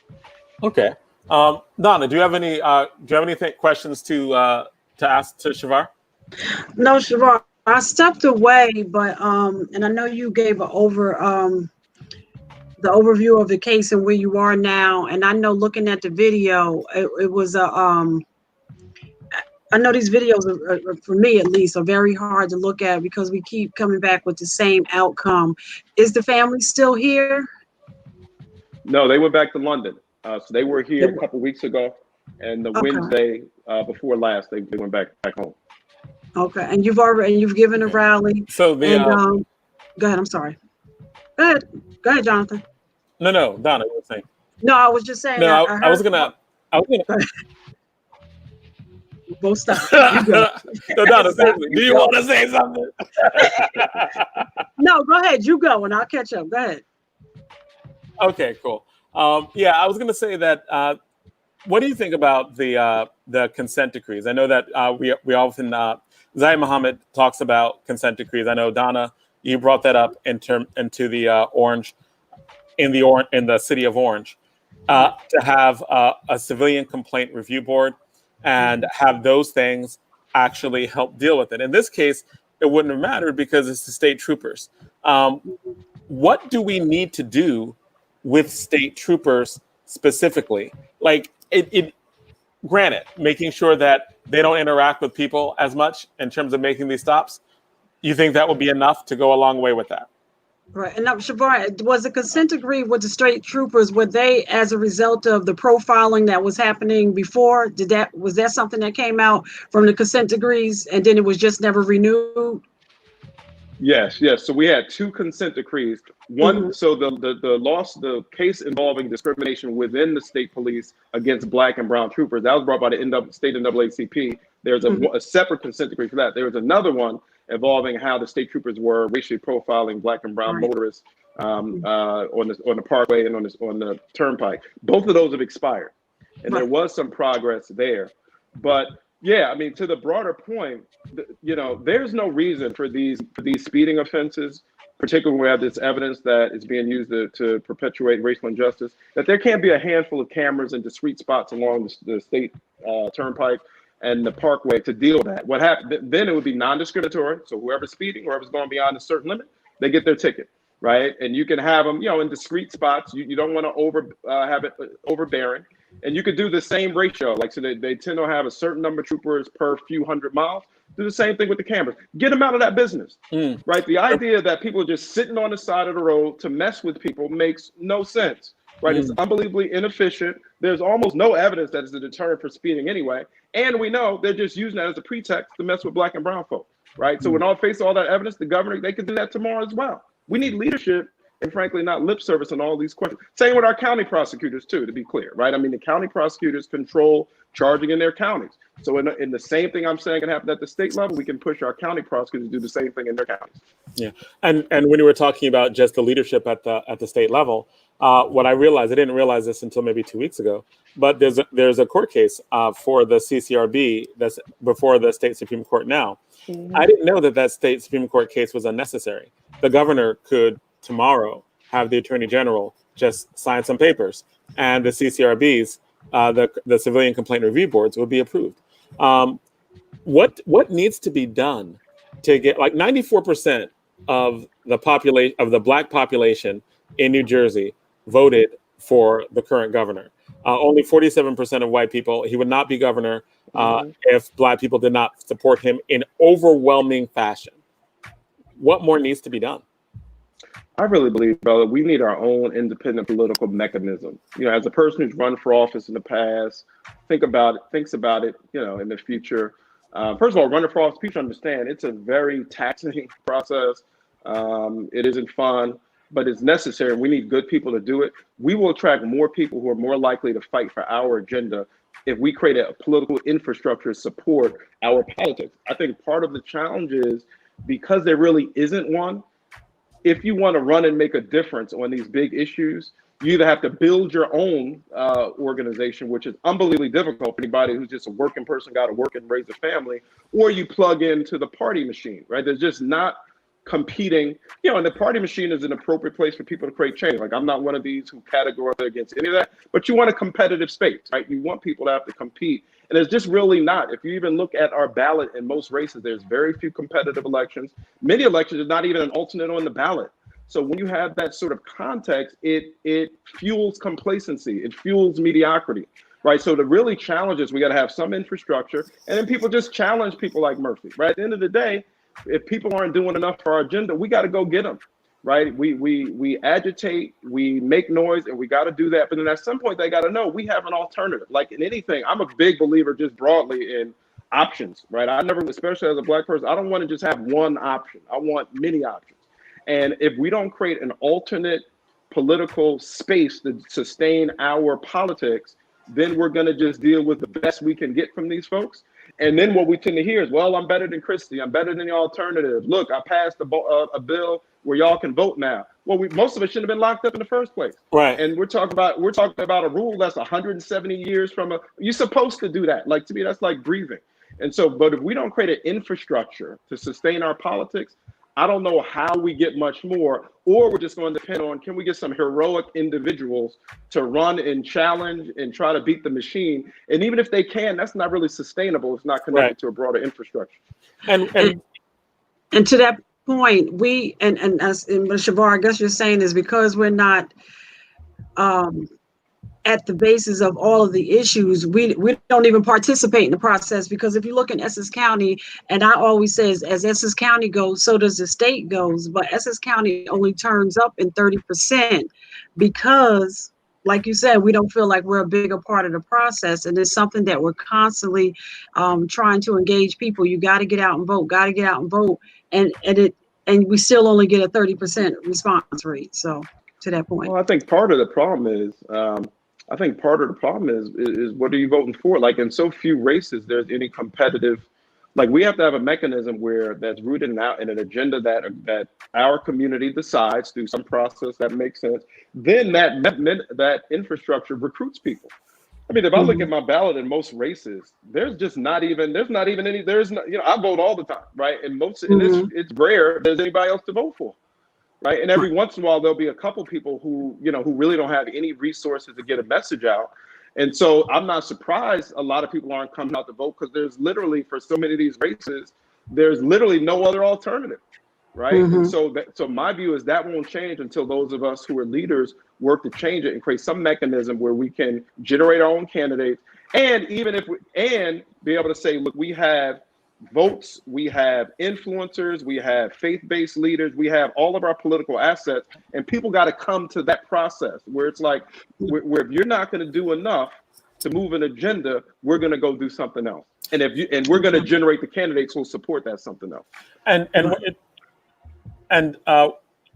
Okay. Donna, do you have any questions to ask to Shavar? No, Shavar, I stepped away, but and I know you gave the overview of the case and where you are now. And I know looking at the video, it was I know these videos are, for me at least, are very hard to look at because we keep coming back with the same outcome. Is the family still here? No, they went back to London. So they were here a couple weeks ago, and the Wednesday before last, they went back home. Okay, and you've given a rally. So go ahead. I'm sorry. Go ahead, Jonathan. No, Donna, you were saying. No, I was just saying. No, I was gonna. Both stop. No, Donna, seriously, do you want to say something? No, go ahead. You go, and I'll catch up. Go ahead. Okay, cool. I was going to say that. What do you think about the consent decrees? I know that we often Zaid Mohammed talks about consent decrees. I know Donna, you brought that up into the Orange, in the city of Orange, to have a civilian complaint review board and have those things actually help deal with it. In this case, it wouldn't have mattered because it's the state troopers. What do we need to do with state troopers specifically? Like granted, making sure that they don't interact with people as much in terms of making these stops. You think that would be enough to go a long way with that? Right. And now, Shavar, was the consent decree with the state troopers, were they as a result of the profiling that was happening before? Was that something that came out from the consent decrees and then it was just never renewed? Yes, yes. So we had 2 consent decrees. One, so the case involving discrimination within the state police against Black and brown troopers, that was brought by the state NAACP. There's a separate consent decree for that. There was another one involving how the state troopers were racially profiling Black and brown motorists on the parkway and on the turnpike. Both of those have expired, and there was some progress there, but. Yeah, I mean, to the broader point, there's no reason for these speeding offenses, particularly when we have this evidence that is being used to perpetuate racial injustice, that there can't be a handful of cameras in discrete spots along the state turnpike and the parkway to deal with that. What happened then? It would be non-discriminatory. So whoever's speeding, whoever's going beyond a certain limit, they get their ticket, right? And you can have them, in discrete spots. You don't want to have it overbearing. And you could do the same ratio. Like, so they tend to have a certain number of troopers per few hundred miles. Do the same thing with the cameras. Get them out of that business, right? The idea that people are just sitting on the side of the road to mess with people makes no sense, right? It's unbelievably inefficient. There's almost no evidence that it's a deterrent for speeding anyway. And we know they're just using that as a pretext to mess with Black and brown folks, right? So when all face all that evidence, the governor, they can do that tomorrow as well. We need leadership. And frankly, not lip service on all these questions. Same with our county prosecutors too, to be clear, right? I mean, the county prosecutors control charging in their counties. So in the same thing I'm saying can happen at the state level, we can push our county prosecutors to do the same thing in their counties. Yeah, and when you were talking about just the leadership at the state level, what I realized, I didn't realize this until maybe 2 weeks ago, but there's a court case for the CCRB that's before the state Supreme Court now. I didn't know that state Supreme Court case was unnecessary. The governor could tomorrow have the attorney general just sign some papers, and the CCRBs, the civilian complaint review boards, would be approved. What needs to be done to get, like, 94% of the population, of the Black population in New Jersey voted for the current governor. Only 47% of white people. He would not be governor if Black people did not support him in overwhelming fashion. What more needs to be done? I really believe, brother, we need our own independent political mechanism. As a person who's run for office in the past, thinks about it, in the future. First of all, running for office, people understand it's a very taxing process. It isn't fun, but it's necessary. We need good people to do it. We will attract more people who are more likely to fight for our agenda if we create a political infrastructure to support our politics. I think part of the challenge is because there really isn't one. If you want to run and make a difference on these big issues, you either have to build your own organization, which is unbelievably difficult for anybody who's just a working person, got to work and raise a family, or you plug into the party machine, right? There's just not competing, and the party machine is an appropriate place for people to create change. Like, I'm not one of these who categorically against any of that, but you want a competitive space, right? You want people to have to compete. And it's just really not. If you even look at our ballot in most races, there's very few competitive elections. Many elections, there's not even an alternate on the ballot. So when you have that sort of context, it fuels complacency. It fuels mediocrity, right? So the really challenge is we got to have some infrastructure, and then people just challenge people like Murphy, right? At the end of the day, if people aren't doing enough for our agenda, we got to go get them, right? We agitate, we make noise, and we got to do that. But then at some point, they got to know we have an alternative. Like in anything, I'm a big believer just broadly in options, right? I never, especially as a Black person, I don't want to just have one option. I want many options. And if we don't create an alternate political space to sustain our politics, then we're going to just deal with the best we can get from these folks. And then what we tend to hear is, well, I'm better than Christie. I'm better than the alternative. Look, I passed a bill where y'all can vote now. Well, most of us shouldn't have been locked up in the first place. Right. And we're talking about a rule that's 170 years from you're supposed to do that. Like, to me, that's like breathing. And so, but if we don't create an infrastructure to sustain our politics, I don't know how we get much more, or we're just going to depend on, can we get some heroic individuals to run and challenge and try to beat the machine? And even if they can, that's not really sustainable. It's not connected to a broader infrastructure. And to that point, we, and as Shavar, I guess you're saying is because we're not at the basis of all of the issues, we don't even participate in the process, because if you look in Essex County, and I always say as Essex County goes, so does the state goes, but Essex County only turns up in 30% because, like you said, we don't feel like we're a bigger part of the process, and it's something that we're constantly trying to engage people. You got to get out and vote, and and we still only get a 30% response rate. So to that point. Well, I think part of the problem is, what are you voting for? Like in so few races, there's any competitive. Like we have to have a mechanism where that's rooted in an agenda that our community decides through some process that makes sense. Then that infrastructure recruits people. I mean, if I look at my ballot in most races, there's not even any, I vote all the time, right? And it's rare there's anybody else to vote for, right? And every once in a while, there'll be a couple people who really don't have any resources to get a message out. And so I'm not surprised a lot of people aren't coming out to vote, because there's literally, for so many of these races, there's literally no other alternative, right? And so my view is that won't change until those of us who are leaders work to change it and create some mechanism where we can generate our own candidates, and be able to say, look, we have votes, we have influencers, we have faith-based leaders, we have all of our political assets, and people got to come to that process where it's like, where if you're not going to do enough to move an agenda, we're going to go do something else, and we're going to generate the candidates who will support that something else. And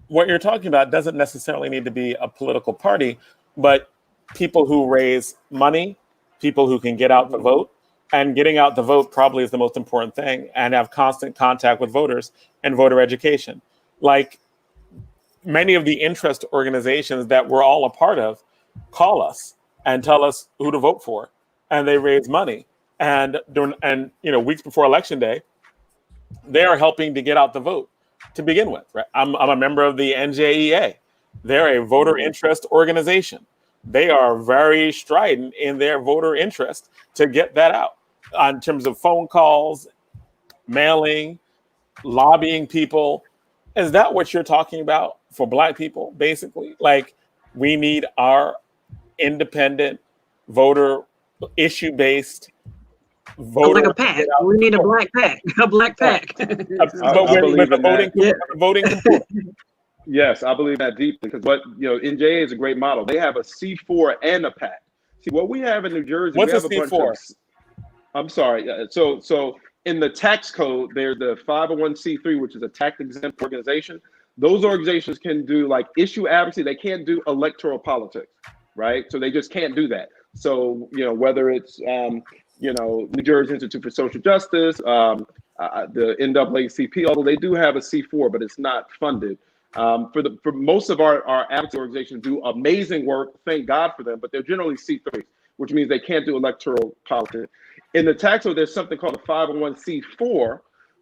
what you're talking about doesn't necessarily need to be a political party, but people who raise money, people who can get out the vote. And getting out the vote probably is the most important thing, and have constant contact with voters and voter education. Like many of the interest organizations that we're all a part of call us and tell us who to vote for, and they raise money. And weeks before Election Day, they are helping to get out the vote to begin with. Right? I'm a member of the NJEA. They're a voter interest organization. They are very strident in their voter interest to get that out. In terms of phone calls, mailing, lobbying people. Is that what you're talking about for Black people, basically? Like, we need our independent voter, issue-based voter. Like a pack. We need a black pack. A black pack. Voting. Yes, I believe that deeply, because NJA is a great model. They have a C4 and a PAC. See, what we have in New Jersey, what's we have a C4? I'm sorry. So in the tax code, there's the 501c3, which is a tax exempt organization. Those organizations can do like issue advocacy. They can't do electoral politics, right? So they just can't do that. So, whether it's, New Jersey Institute for Social Justice, the NAACP, although they do have a C4, but it's not funded. For most of our advocacy organizations do amazing work, thank God for them, but they're generally C3s, which means they can't do electoral politics. In the tax code, there's something called a 501c4,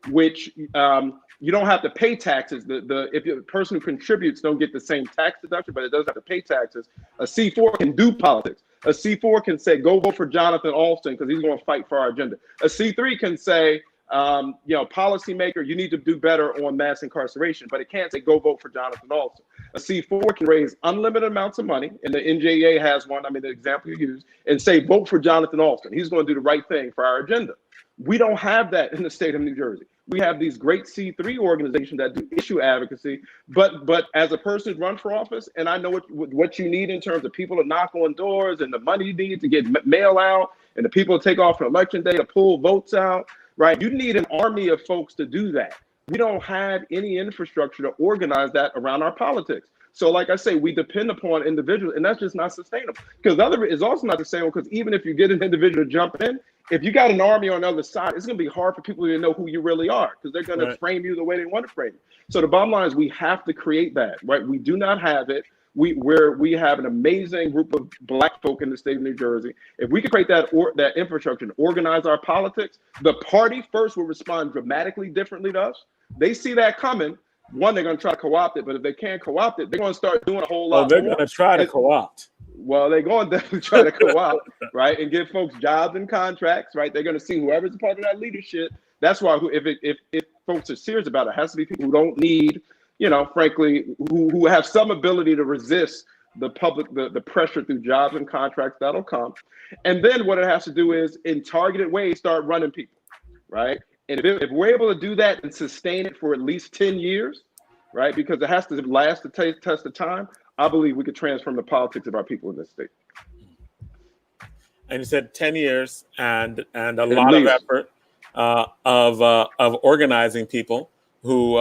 which you don't have to pay taxes. If the person who contributes don't get the same tax deduction, but it doesn't have to pay taxes. A C4 can do politics. A C4 can say, go vote for Jonathan Alston because he's going to fight for our agenda. A C3 can say, policymaker, you need to do better on mass incarceration, but it can't say go vote for Jonathan Alston. A C4 can raise unlimited amounts of money, and the NJEA has one, the example you use, and say vote for Jonathan Alston. He's going to do the right thing for our agenda. We don't have that in the state of New Jersey. We have these great C3 organizations that do issue advocacy, but as a person who's run for office, and I know what you need in terms of people to knock on doors and the money you need to get mail out and the people to take off for election day to pull votes out, right? You need an army of folks to do that. We don't have any infrastructure to organize that around our politics. So like I say, we depend upon individuals, and that's just not sustainable. Because it's also not sustainable, because even if you get an individual to jump in, if you got an army on the other side, it's going to be hard for people to know who you really are, because they're going to frame you the way they want to frame you. So the bottom line is we have to create that, right? We do not have it. We have an amazing group of Black folk in the state of New Jersey. If we could create that infrastructure and organize our politics, the party first will respond dramatically differently to us. They see that coming. One, they're going to try to co-opt it, but if they can't co-opt it, they're going to start doing a whole lot. They're going to try to co-opt. Well, they're going to definitely try to co-opt, right, and give folks jobs and contracts, right? They're going to see whoever's a part of that leadership. That's why if folks are serious about it, it has to be people who don't need, frankly, who have some ability to resist the pressure through jobs and contracts that'll come. And then what it has to do is, in targeted ways, start running people, right? And if we're able to do that and sustain it for at least 10 years, right, because it has to last the test of time, I believe we could transform the politics of our people in this state. And you said 10 years and a lot of effort of organizing people who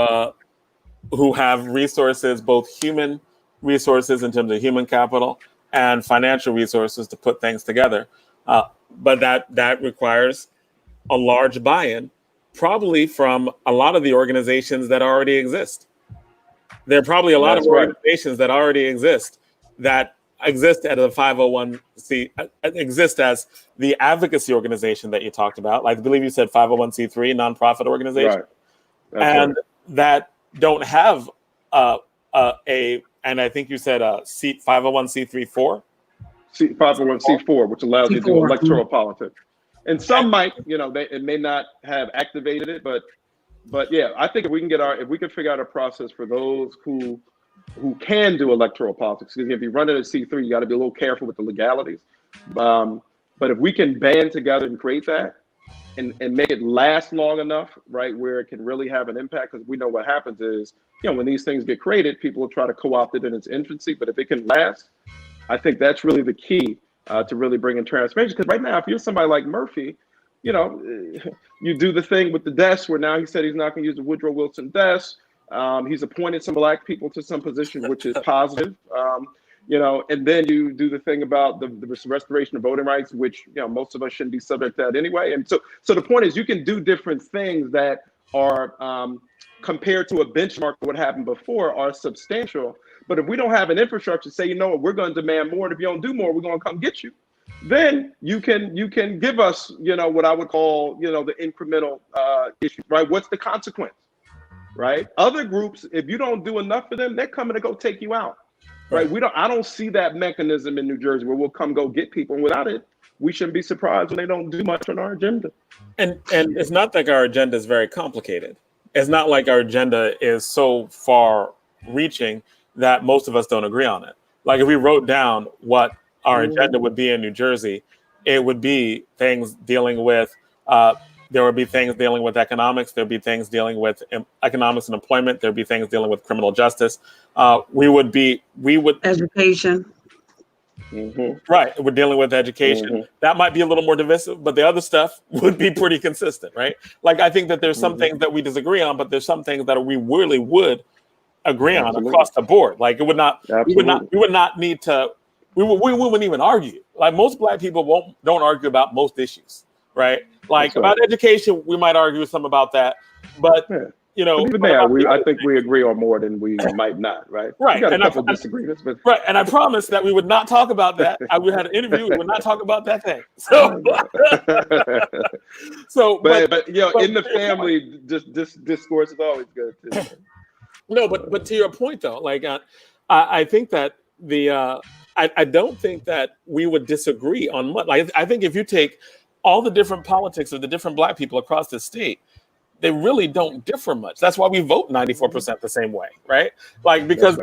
who have resources, both human resources in terms of human capital and financial resources to put things together. But that requires a large buy-in, probably from a lot of the organizations that already exist. There are probably a lot of organizations that already exist that exist at a 501c, exist as the advocacy organization that you talked about. Like I believe you said 501c3 nonprofit organization, and that don't have and I think you said a 501c3 4. 501c4, which allows you to do electoral politics. And some might, it may not have activated it, but yeah, I think if we can figure out a process for those who can do electoral politics, because if you run it at C3, you got to be a little careful with the legalities. But if we can band together and create that and make it last long enough, right, where it can really have an impact, because we know what happens is, when these things get created, people will try to co-opt it in its infancy. But if it can last, I think that's really the key to really bringing transparency. Because right now, if you're somebody like Murphy, you do the thing with the desk where now he said he's not going to use the Woodrow Wilson desk. He's appointed some Black people to some position, which is positive. And then you do the thing about the restoration of voting rights, which most of us shouldn't be subject to that anyway. And so the point is, you can do different things that are compared to a benchmark of what happened before are substantial. But if we don't have an infrastructure, say, we're going to demand more, and if you don't do more, we're going to come get you. Then you can give us, what I would call, the incremental issue, right? What's the consequence, right? Other groups, if you don't do enough for them, they're coming to go take you out, right? I don't see that mechanism in New Jersey where we'll come go get people. And without it, we shouldn't be surprised when they don't do much on our agenda. And it's not like our agenda is very complicated. It's not like our agenda is so far reaching that most of us don't agree on it. Like if we wrote down what our agenda would be in New Jersey, it would be things dealing with, there would be things dealing with economics. There'd be things dealing with economics and employment. There'd be things dealing with criminal justice. We would education. Right. We're dealing with education. That might be a little more divisive, but the other stuff would be pretty consistent, right? Like I think that there's some things that we disagree on, but there's some things that we really would agree on across the board. Like it would not, we would not need to, we wouldn't even argue. Like most Black people don't argue about most issues, right? Like about education, we might argue some about that, but even there, I think we agree on more than we might not, right? Right. We got a couple disagreements, but right. And I promised that we would not talk about that. We had an interview. We would not talk about that thing. But in the family, just discourse is always good too. No, but to your point though, like I think that I don't think that we would disagree on much. Like I think if you take all the different politics of the different Black people across the state, they really don't differ much. That's why we vote 94% the same way, right? Like because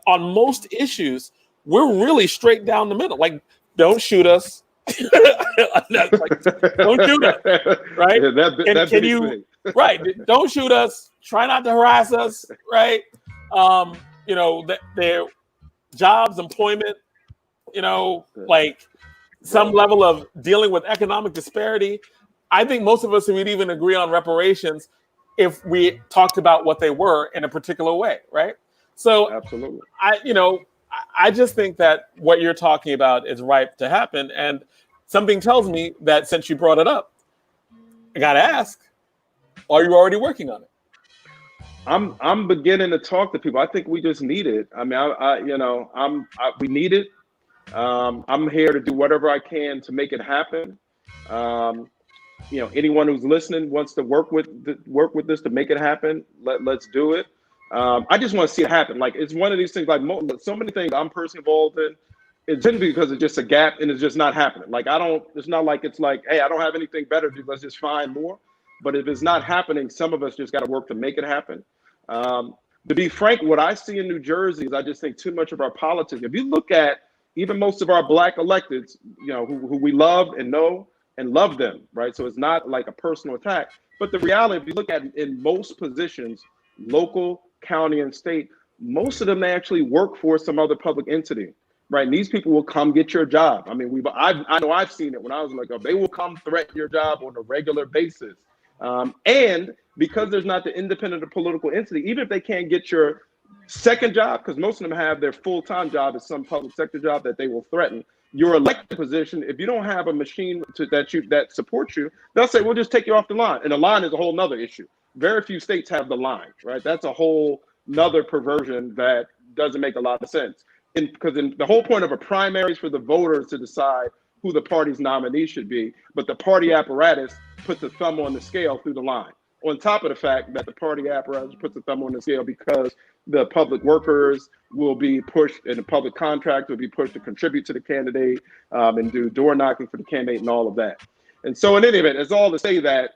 on most issues, we're really straight down the middle. Like, don't shoot us. Like, don't shoot us, right? Yeah, can you right? Don't shoot us. Try not to harass us, right? Their jobs, employment, like some level of dealing with economic disparity. I think most of us would even agree on reparations if we talked about what they were in a particular way, right? So absolutely. I just think that what you're talking about is ripe to happen. And something tells me that since you brought it up, I gotta ask, are you already working on it? I'm beginning to talk to people. I think we just need it. I mean, we need it. I'm here to do whatever I can to make it happen. Anyone who's listening wants to work with this to make it happen. Let's do it. I just want to see it happen. Like it's one of these things. Like so many things I'm personally involved in. It shouldn't be because it's just a gap and it's just not happening. Like it's not like it's like, hey, I don't have anything better to do. Let's just find more. But if it's not happening, some of us just got to work to make it happen. To be frank, what I see in New Jersey is I just think too much of our politics. If you look at even most of our Black electeds, who we love and know and love them, right? So it's not like a personal attack. But the reality, if you look at in most positions, local, county, and state, most of them they actually work for some other public entity, right? And these people will come get your job. I mean, I know I've seen it when I was like, they will come threaten your job on a regular basis. And because there's not the independent or political entity, even if they can't get your second job, because most of them have their full-time job as some public sector job that they will threaten, your elected position, if you don't have a machine that supports you, they'll say, we'll just take you off the line. And the line is a whole nother issue. Very few states have the line, right? That's a whole nother perversion that doesn't make a lot of sense. Because the whole point of a primary is for the voters to decide who the party's nominee should be, but the party apparatus puts a thumb on the scale through the line. On top of the fact that the party apparatus puts a thumb on the scale because the public workers will be pushed and the public contract will be pushed to contribute to the candidate and do door knocking for the candidate and all of that. And so in any event, it's all to say that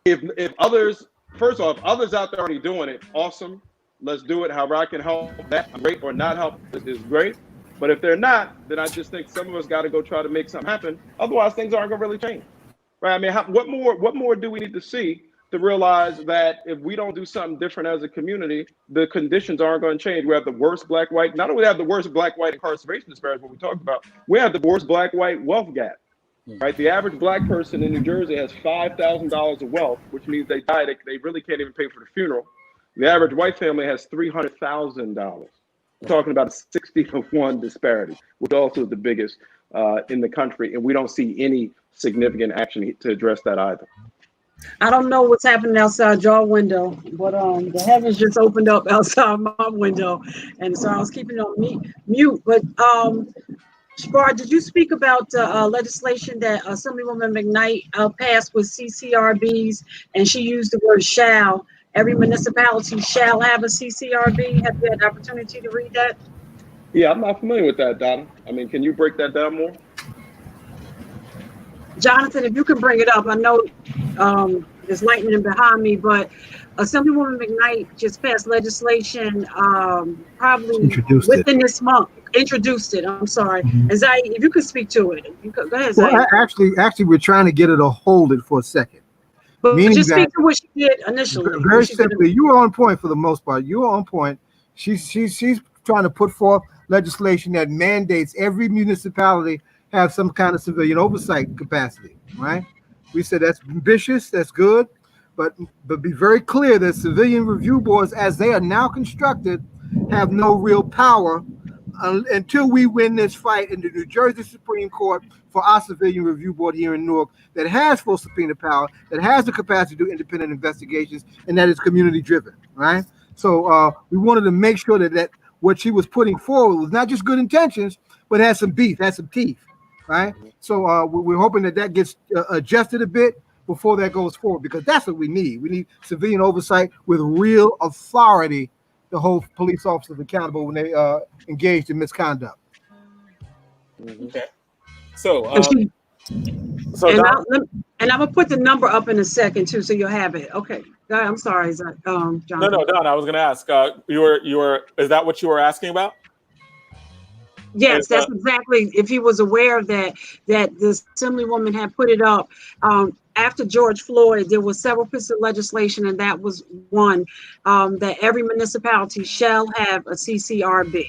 if others, first off, others out there already doing it, awesome. Let's do it. However I can help, that great, or not help is great. But if they're not, then I just think some of us got to go try to make something happen. Otherwise, things aren't going to really change. Right? I mean, what more do we need to see to realize that if we don't do something different as a community, the conditions aren't going to change? We have the worst black-white, not only have the worst black-white incarceration disparity, what we talked about, we have the worst black-white wealth gap. Right? The average black person in New Jersey has $5,000 of wealth, which means they die. They really can't even pay for the funeral. The average white family has $300,000. We're talking about a 60-to-1 disparity, which also is the biggest in the country, and we don't see any significant action to address that either. I don't know what's happening outside your window, but the heavens just opened up outside my window, and so I was keeping it on mute. But Shavar, did you speak about legislation that Assemblywoman McKnight passed with CCRBs, and she used the word shall? Every municipality shall have a CCRB. Have you had the opportunity to read that? Yeah, I'm not familiar with that, Donna. I mean, can you break that down more? Jonathan, if you can bring it up. I know there's lightning behind me, but Assemblywoman McKnight just passed legislation probably within this month. Introduced it. I'm sorry. And Zai, if you could speak to it. Go ahead, Zai. Well, actually, we're trying to get her to hold it for a second. But just speak to what she did initially. Very simply, you were on point for the most part. You were on point. She's trying to put forth legislation that mandates every municipality have some kind of civilian oversight capacity, right? We said that's ambitious, that's good, but be very clear that civilian review boards, as they are now constructed, have no real power until we win this fight in the New Jersey Supreme Court for our civilian review board here in Newark that has full subpoena power, that has the capacity to do independent investigations, and that is community driven, right? So we wanted to make sure that what she was putting forward was not just good intentions, but had some beef, had some teeth, right? So we're hoping that gets adjusted a bit before that goes forward, because that's what we need. We need civilian oversight with real authority to hold police officers accountable when they engaged in misconduct. Okay. So, and I'm gonna put the number up in a second too, so you'll have it. Okay. I'm sorry, John. No, Don. I was going to ask. You were. Is that what you were asking about? Yes, that's exactly. If he was aware that the Assemblywoman had put it up after George Floyd, there was several pieces of legislation, and that was one that every municipality shall have a CCRB.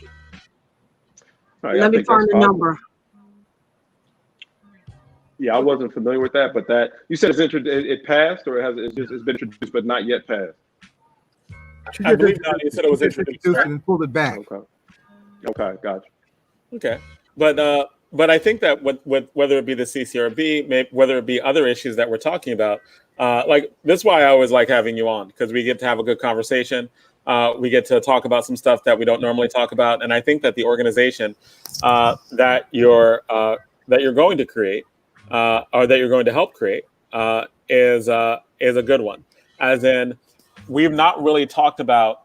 Let me find the number. Yeah, I wasn't familiar with that, but that you said it passed, or it's been introduced but not yet passed. I believe not. You said it was introduced and pulled it back. Okay, gotcha. Okay, but I think that whether it be the CCRB, whether it be other issues that we're talking about, like this is why I always like having you on, because we get to have a good conversation. We get to talk about some stuff that we don't normally talk about, and I think that the organization that you're going to create, or that you're going to help create, is a good one. As in, we've not really talked about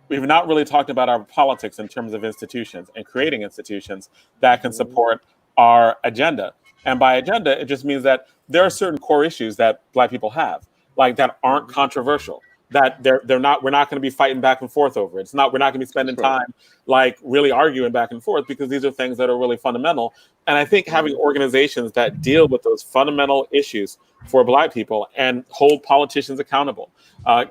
our politics in terms of institutions and creating institutions that can support our agenda. And by agenda, it just means that there are certain core issues that Black people have, like that aren't controversial, that we're not going to be fighting back and forth over. We're not going to be spending time like really arguing back and forth, because these are things that are really fundamental I think having organizations that deal with those fundamental issues for Black people and hold politicians accountable,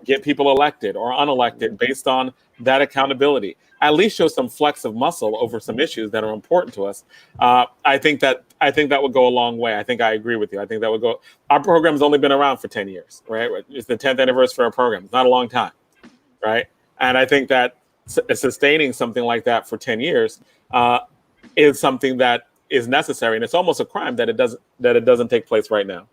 get people elected or unelected based on that accountability, at least show some flex of muscle over some issues that are important to us. I think that would go a long way. I think I agree with you. I think that would go. Our program's only been around for 10 years, right? It's the 10th anniversary for our program. It's not a long time, right? And I think that sustaining something like that for 10 years is something that is necessary, and it's almost a crime that it doesn't take place right now.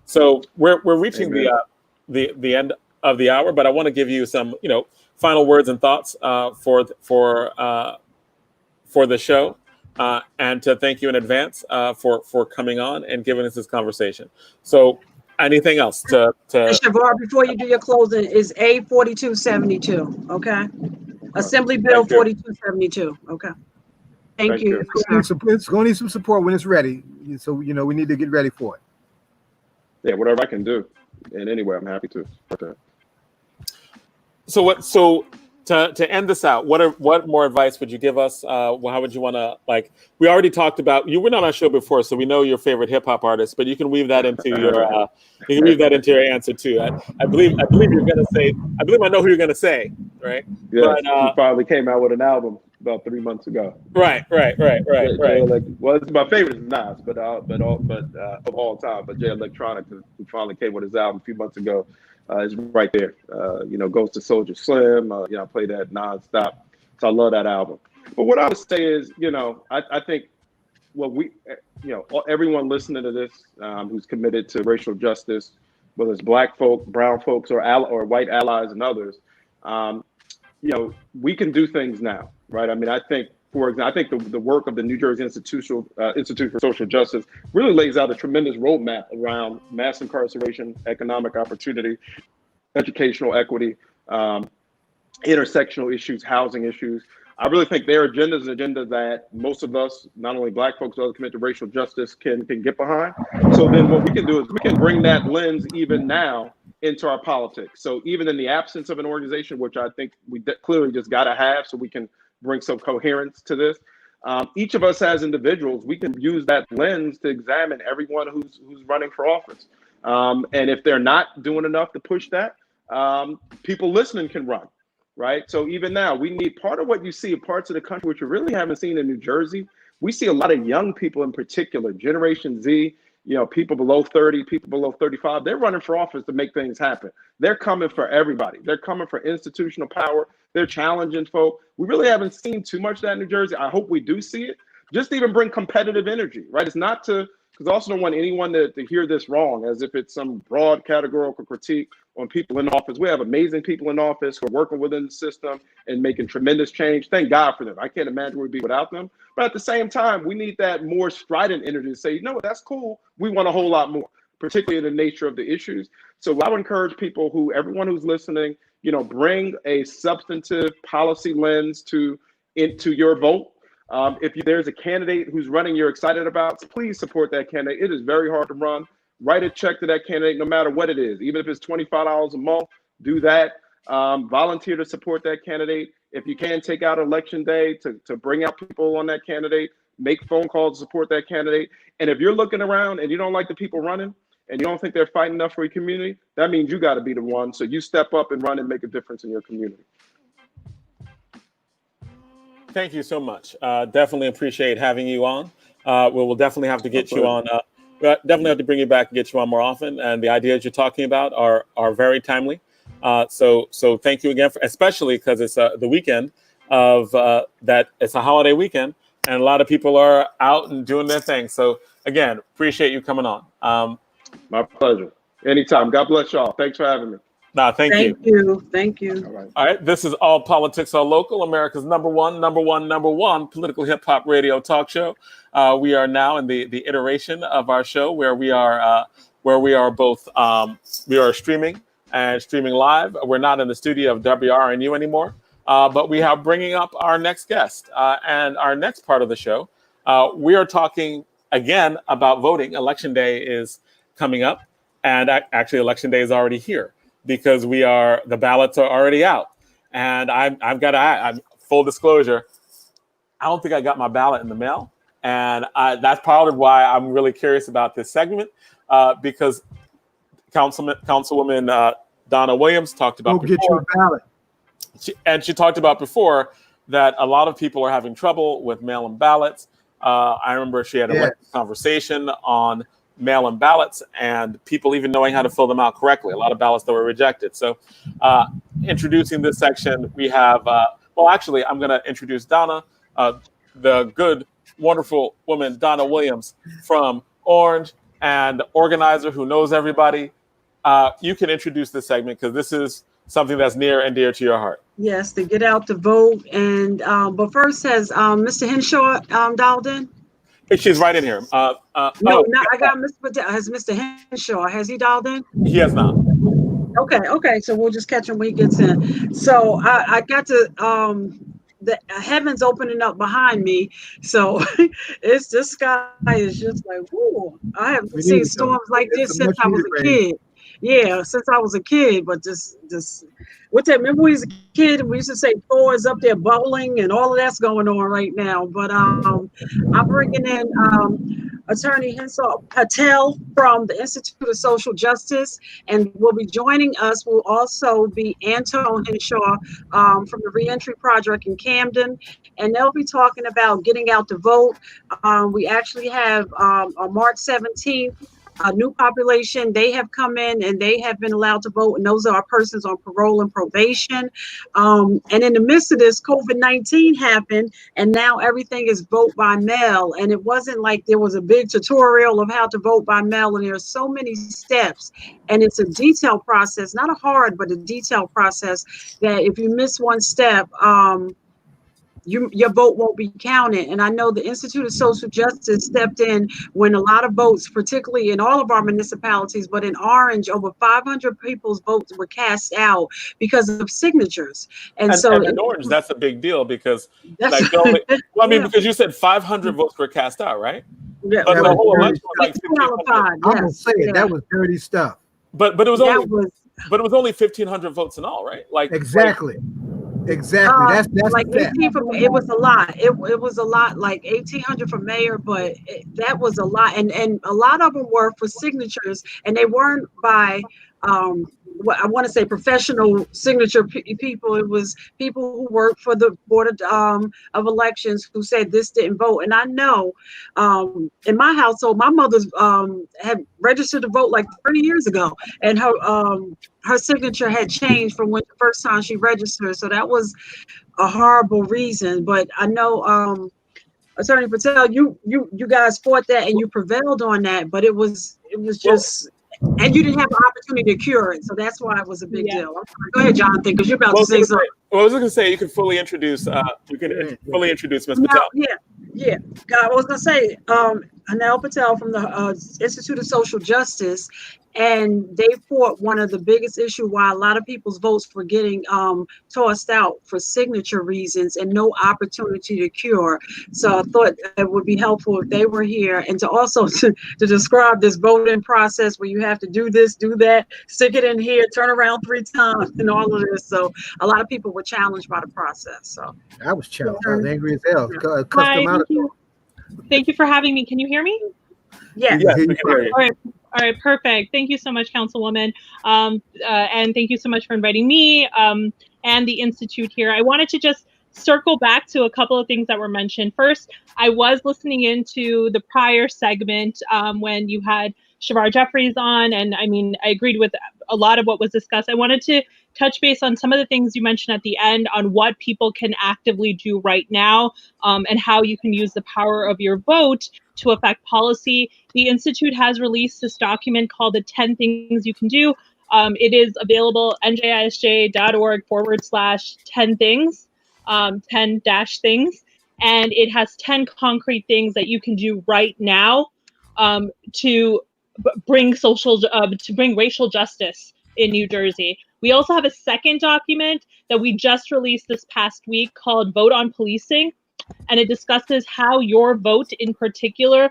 So we're reaching the end of the hour, but I want to give you some final words and thoughts for the show, and to thank you in advance for coming on and giving us this conversation. So anything else to Shavar, before you do your closing, is A 4272, okay? Assembly Bill 4272, okay. Thank you. It's going to need some support when it's ready. So, we need to get ready for it. Yeah, whatever I can do. And anyway, I'm happy to. Okay. So to end this out, what more advice would you give us? How would you want to, we already talked about, you were not on our show before, so we know your favorite hip hop artist, but you can weave that into your answer too. I believe you're gonna say, I believe I know who you're gonna say, right? Yeah, he finally came out with an album about 3 months ago. Right. Well, it's my favorite is Nas, but of all time. But Jay Electronica, who finally came with his album a few months ago, is right there. Goes to Soldier Slim. I play that nonstop. So I love that album. But what I would say is, I think everyone listening to this who's committed to racial justice, whether it's Black folk, brown folks, or white allies and others, we can do things now, right? I mean, I think, for example, the work of the New Jersey Institute for Social Justice really lays out a tremendous roadmap around mass incarceration, economic opportunity, educational equity, intersectional issues, housing issues. I really think their agenda is an agenda that most of us, not only Black folks, but others committed to racial justice can get behind. So then what we can do is we can bring that lens even now into our politics. So even in the absence of an organization, which I think we clearly just got to have so we can bring some coherence to this, each of us as individuals, we can use that lens to examine everyone who's running for office. And if they're not doing enough to push that, people listening can run, right? So even now, we need part of what you see in parts of the country, which you really haven't seen in New Jersey. We see a lot of young people in particular, Generation Z, people below 30, people below 35, they're running for office to make things happen. They're coming for everybody. They're coming for institutional power. They're challenging folk. We really haven't seen too much of that in New Jersey. I hope we do see it. Just to even bring competitive energy, right? It's not because I also don't want anyone to hear this wrong as if it's some broad categorical critique on people in office. We have amazing people in office who are working within the system and making tremendous change. Thank God for them. I can't imagine where we'd be without them. But at the same time, we need that more strident energy to say, you know what, that's cool. We want a whole lot more, particularly in the nature of the issues. So I would encourage people everyone who's listening, bring a substantive policy lens into your vote. If there's a candidate who's running you're excited about, please support that candidate. It is very hard to run. Write a check to that candidate, no matter what it is. Even if it's $25 a month, do that. Volunteer to support that candidate. If you can, take out election day to bring out people on that candidate. Make phone calls to support that candidate. And if you're looking around and you don't like the people running and you don't think they're fighting enough for your community, that means you got to be the one. So you step up and run and make a difference in your community. Thank you so much. Definitely appreciate having you on. We'll definitely have to get you on. Definitely have to bring you back and get you on more often. And the ideas you're talking about are very timely. So thank you again, especially because it's the weekend of that. It's a holiday weekend, and a lot of people are out and doing their thing. So again, appreciate you coming on. My pleasure. Anytime. God bless y'all. Thanks for having me. No, thank you. Thank you. All right. This is All Politics Are Local, America's number one political hip hop radio talk show. We are now in the iteration of our show where we are both we are streaming and streaming live. We're not in the studio of WRNU anymore, but we are bringing up our next guest and our next part of the show. We are talking again about voting. Election Day is coming up, and actually Election Day is already here, because the ballots are already out. And I'm full disclosure, I don't think I got my ballot in the mail. And that's part of why I'm really curious about this segment, because Councilwoman Donna Williams talked about Get your ballot. She talked about before that a lot of people are having trouble with mail-in ballots. I remember she had a conversation on mail-in ballots and people even knowing how to fill them out correctly. A lot of ballots that were rejected. So introducing this section, we have, well, actually, I'm going to introduce Donna, the good, wonderful woman, Donna Williams from Orange, and organizer who knows everybody. You can introduce this segment because this is something that's near and dear to your heart. Yes, to get out the vote. And but first, has Mr. Henshaw dialed in? She's right in here. No, I got Mr. Patel. Has Mr. Henshaw, has he dialed in? He has not. Okay. So we'll just catch him when he gets in. So I got to the heavens opening up behind me. So it's the sky is just like, whoa. I haven't seen storms like this since I was a kid. Yeah, since I was a kid, but just what's that? Remember when we was a kid and we used to say Thor is up there bubbling and all of that's going on right now. But I'm bringing in Attorney Henal Patel from the Institute of Social Justice, and will be joining us will also be Antonne Henshaw from the Reentry Project in Camden, and they'll be talking about getting out the vote. We actually have on March 17th, a new population. They have come in and they have been allowed to vote, and those are persons on parole and probation. And in the midst of this, COVID-19 happened, and now everything is vote by mail. And it wasn't like there was a big tutorial of how to vote by mail, and there are so many steps, and it's a detailed process, not a hard, but a detailed process that if you miss one step, your vote won't be counted. And I know the Institute of Social Justice stepped in when a lot of votes, particularly in all of our municipalities, but in Orange, over 500 people's votes were cast out because of signatures. And so in Orange, that's a big deal because, like, because you said 500 votes were cast out, right? Yeah, but the whole election was like 1,500. I'm gonna say it. That was dirty stuff. But it was only only 1,500 votes in all, right? Like exactly. Exactly. That's like 18 for it was a lot. It was a lot, like 1,800 for mayor, but that was a lot, and a lot of them were for signatures, and they weren't by what I want to say professional signature people. It was people who worked for the Board of Elections who said this didn't vote. And I know in my household, my mother's had registered to vote like 30 years ago, and her signature had changed from when the first time she registered. So that was a horrible reason. But I know Attorney Patel, you guys fought that and you prevailed on that, but it was just. And you didn't have an opportunity to cure it, so that's why it was a big deal. Go ahead, Jonathan, because you're about to say something. Well, I was going to say you can fully introduce. Fully introduce Ms. Patel. Yeah. I was going to say Henal Patel from the Institute of Social Justice, and they fought one of the biggest issue why a lot of people's votes were getting tossed out for signature reasons and no opportunity to cure. So I thought it would be helpful if they were here, and to also to describe this voting process where you have to do this, do that, stick it in here, turn around 3 times, and all of this. So a lot of people were challenged by the process. So I was challenged. I was angry as hell. Hi, thank you for having me. Can you hear me? Yes, we can hear you. All right, perfect. Thank you so much, Councilwoman. And thank you so much for inviting me and the Institute here. I wanted to just circle back to a couple of things that were mentioned. First, I was listening into the prior segment when you had Shavar Jeffries on, and I mean, I agreed with a lot of what was discussed. I wanted to touch base on some of the things you mentioned at the end on what people can actively do right now and how you can use the power of your vote to affect policy. The Institute has released this document called the 10 Things You Can Do. It is available njisj.org/10 things, 10-things. And it has 10 concrete things that you can do right now to bring racial justice in New Jersey. We also have a second document that we just released this past week called Vote on Policing, and it discusses how your vote in particular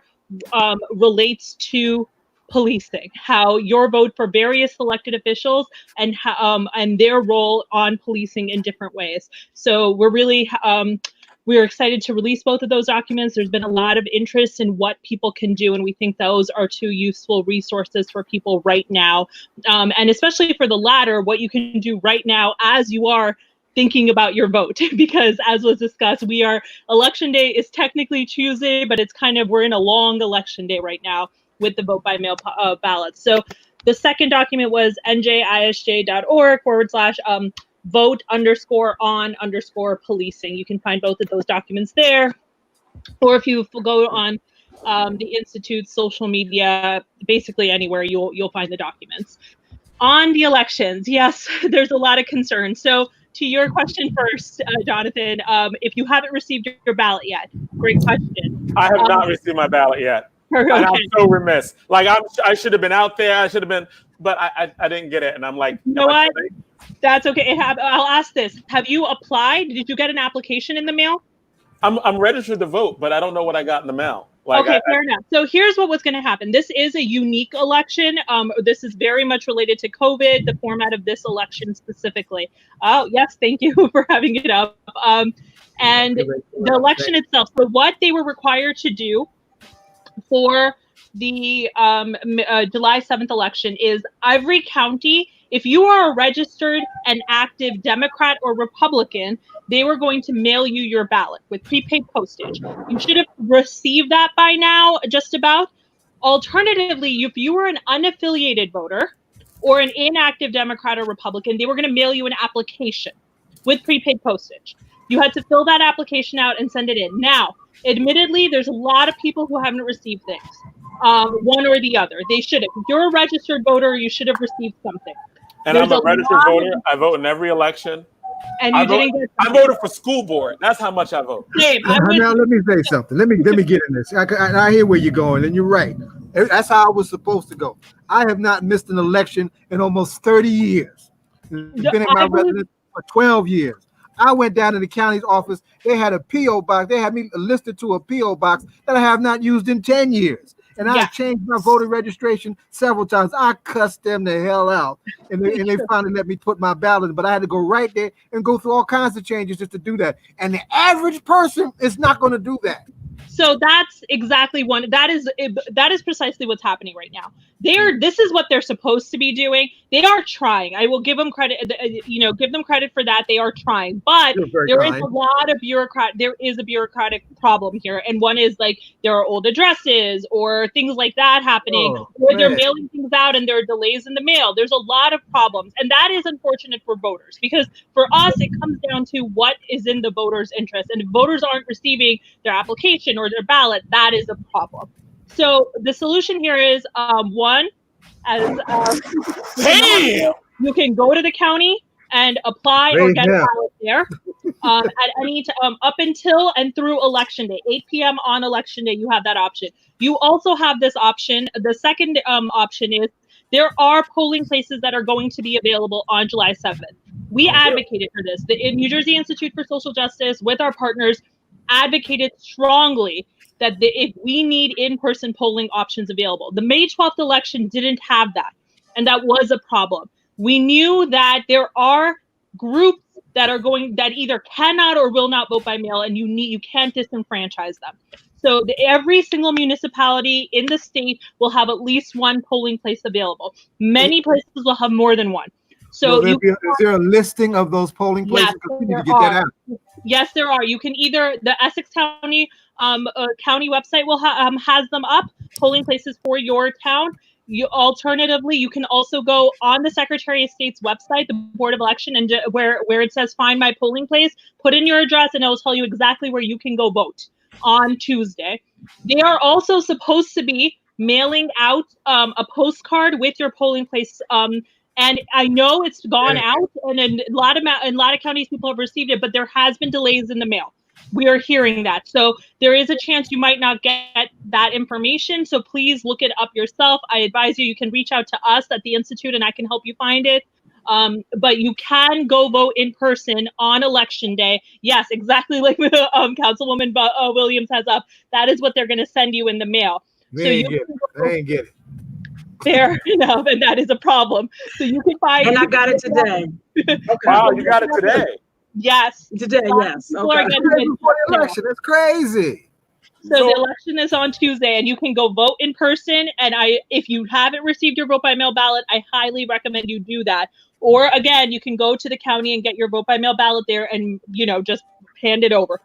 relates to policing, how your vote for various elected officials and how, and their role on policing in different ways. So we're really We are excited to release both of those documents. There's been a lot of interest in what people can do, and we think those are two useful resources for people right now. And especially for the latter, what you can do right now as you are thinking about your vote, because as was discussed, election day is technically Tuesday, but it's we're in a long election day right now with the vote by mail ballots. So the second document was njisj.org/vote_on_policing. You can find both of those documents there. Or if you go on the Institute's social media, basically anywhere, you'll find the documents. On the elections, yes, there's a lot of concern. So to your question first, Jonathan, if you haven't received your ballot yet, great question. I have not received my ballot yet. Okay. And I'm so remiss. Like I should have been out there. I should have been, but I didn't get it. And I'm like, you know what? That's okay. I'll ask this. Have you applied? Did you get an application in the mail? I'm registered to vote, but I don't know what I got in the mail. Like, okay, fair enough. So here's what was going to happen. This is a unique election. This is very much related to COVID, the format of this election specifically. Oh, yes, thank you for having it up. And the election itself. So what they were required to do for the July 7th election is every county, if you are a registered and active Democrat or Republican, they were going to mail you your ballot with prepaid postage. You should have received that by now, just about. Alternatively, if you were an unaffiliated voter or an inactive Democrat or Republican, they were going to mail you an application with prepaid postage. You had to fill that application out and send it in. Now, admittedly, there's a lot of people who haven't received things, one or the other. They should have. If you're a registered voter, you should have received something. And I'm a registered voter. I vote in every election. And you didn't get. I voted for school board. That's how much I vote. Dave, now let me say something. Let me get in this. I hear where you're going, and you're right. That's how I was supposed to go. I have not missed an election in almost 30 years. I've been at my residence for 12 years. I went down to the county's office. They had a P.O. box. They had me listed to a P.O. box that I have not used in 10 years. And I changed my voter registration several times. I cussed them the hell out. And they finally let me put my ballot in. But I had to go right there and go through all kinds of changes just to do that. And the average person is not going to do that. So that's exactly that is precisely what's happening right now. This is what they're supposed to be doing. They are trying. I will give them credit, give them credit for that. They are trying, but there is a bureaucratic problem here. And one is like, there are old addresses or things like that happening, or they're mailing things out and there are delays in the mail. There's a lot of problems. And that is unfortunate for voters, because for us, it comes down to what is in the voters' interest. And if voters aren't receiving their application or their ballot, that is a problem. So the solution here is one, you can go to the county and apply or get a ballot there at any time up until and through election day, 8 p.m. on election day. You have that option. You also have this option. The second option is there are polling places that are going to be available on July 7th. We advocated for this. The New Jersey Institute for Social Justice, with our partners, advocated strongly that if we need in-person polling options available. The May 12th election didn't have that, and that was a problem. We knew that there are groups that either cannot or will not vote by mail, and you can't disenfranchise them. So every single municipality in the state will have at least one polling place available. Many places will have more than one. So is there a listing of those polling places? Yes, there are. You can the Essex County county website has them up, polling places for your town. Alternatively, you can also go on the Secretary of State's website, the Board of Election, and where it says find my polling place, put in your address and it will tell you exactly where you can go vote on Tuesday. They are also supposed to be mailing out a postcard with your polling place. And I know it's gone out, and in a lot of counties people have received it, but there has been delays in the mail. We are hearing that. So there is a chance you might not get that information. So please look it up yourself. I advise you can reach out to us at the Institute and I can help you find it. But you can go vote in person on election day. Yes, exactly like Councilwoman Williams has up. That is what they're going to send you in the mail. They ain't get it. Fair enough, and that is a problem. So you can find. And I got it today. Okay. Wow, you got it today. Yes. Today, yes. People are Okay. getting it Before the now. election. That's crazy. So the election is on Tuesday, and you can go vote in person. And if you haven't received your vote by mail ballot, I highly recommend you do that. Or again, you can go to the county and get your vote by mail ballot there, and just hand it over.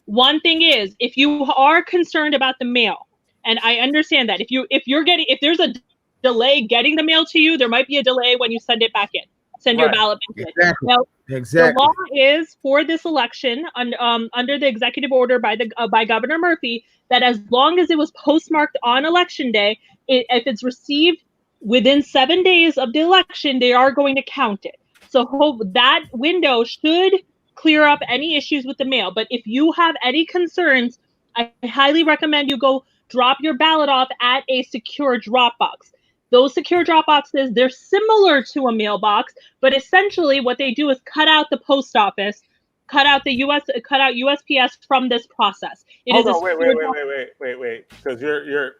One thing is, if you are concerned about the mail, and I understand that if there's a delay getting the mail to you, there might be a delay when you send it back in. Send your ballot back in. Exactly. Now, Exactly. the law is for this election under the executive order by Governor Murphy that as long as it was postmarked on election day, if it's received within 7 days of the election, they are going to count it. So that window should clear up any issues with the mail. But if you have any concerns, I highly recommend you go drop your ballot off at a secure drop box. Those secure drop boxes, they're similar to a mailbox, but essentially what they do is cut out the post office, cut out USPS from this process. Hold on, wait, because you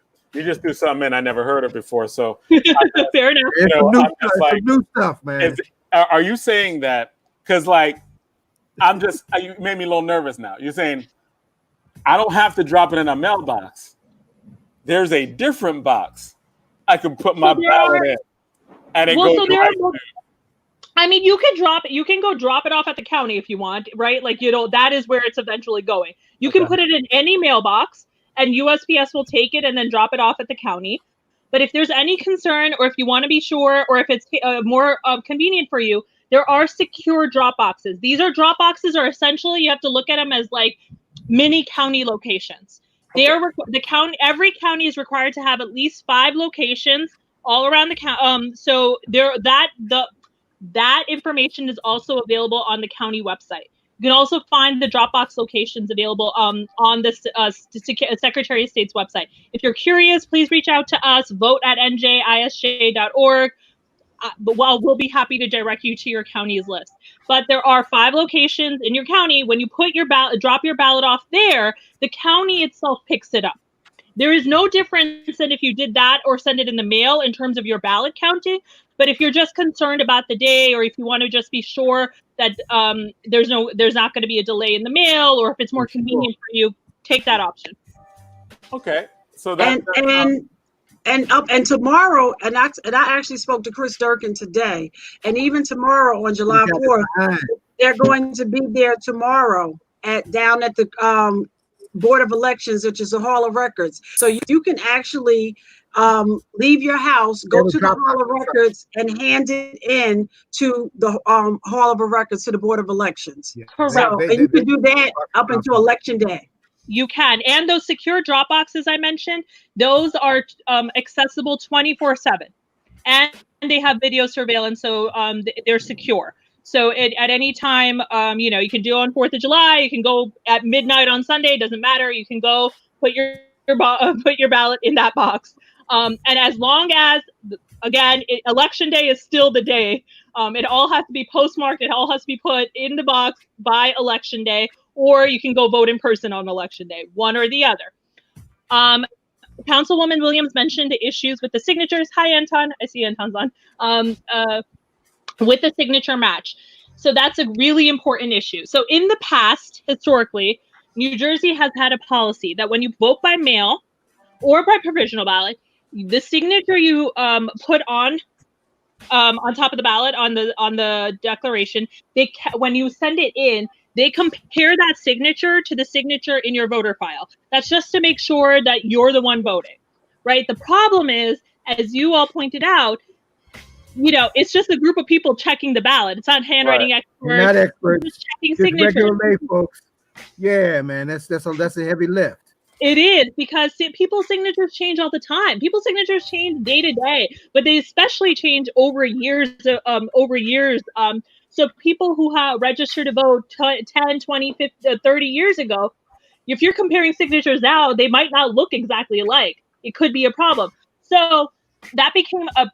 just do something I never heard of before. So fair enough. It's new stuff, man. Are you saying that? Because you made me a little nervous now. You're saying I don't have to drop it in a mailbox. There's a different box I can put my ballot in, and it goes right there. I mean, you can drop it. You can go drop it off at the county if you want, right? That is where it's eventually going. You can put it in any mailbox, and USPS will take it and then drop it off at the county. But if there's any concern, or if you want to be sure, or if it's more convenient for you, there are secure drop boxes. These drop boxes are essentially, you have to look at them as like mini county locations. Every county is required to have at least 5 locations all around the county. So that information is also available on the county website. You can also find the Dropbox locations available on the Secretary of State's website. If you're curious, please reach out to us, vote@njisj.org. We'll be happy to direct you to your county's list. But there are 5 locations in your county. When you put drop your ballot off there, the county itself picks it up. There is no difference than if you did that or send it in the mail in terms of your ballot counting. But if you're just concerned about the day, or if you want to just be sure that there's not going to be a delay in the mail, or if it's more convenient for you, take that option. Okay. So and tomorrow, and I actually spoke to Chris Durkin today, and even tomorrow on July 4th, they're going to be there tomorrow down at the Board of Elections, which is the Hall of Records. So you can actually leave your house, go to the Hall of Records, and hand it in to the Hall of Records to the Board of Elections. Yeah. Correct. So, and you can do that up until Election Day. You can. And those secure drop boxes I mentioned, those are accessible 24/7. And they have video surveillance, so they're secure. So at any time, you can do on 4th of July, you can go at midnight on Sunday, it doesn't matter. You can go put your ballot in that box. And as long as, again, Election Day is still the day. It all has to be postmarked. It all has to be put in the box by Election Day, or you can go vote in person on Election Day, one or the other. Councilwoman Williams mentioned the issues with the signatures. Hi, Antonne. I see Antonne's on. With the signature match. So that's a really important issue. So in the past, historically, New Jersey has had a policy that when you vote by mail or by provisional ballot, the signature you put on top of the ballot on the declaration, when you send it in, they compare that signature to the signature in your voter file. That's just to make sure that you're the one voting, right? The problem is, as you all pointed out, it's just a group of people checking the ballot. It's not handwriting experts. Not experts. Just checking Just signatures. regular lay folks. Yeah, man, that's a heavy lift. It is, because people's signatures change all the time. People's signatures change day to day, but they especially change over years. So people who have registered to vote 10, 20, 50, 30 years ago, if you're comparing signatures now, they might not look exactly alike. It could be a problem. So that became an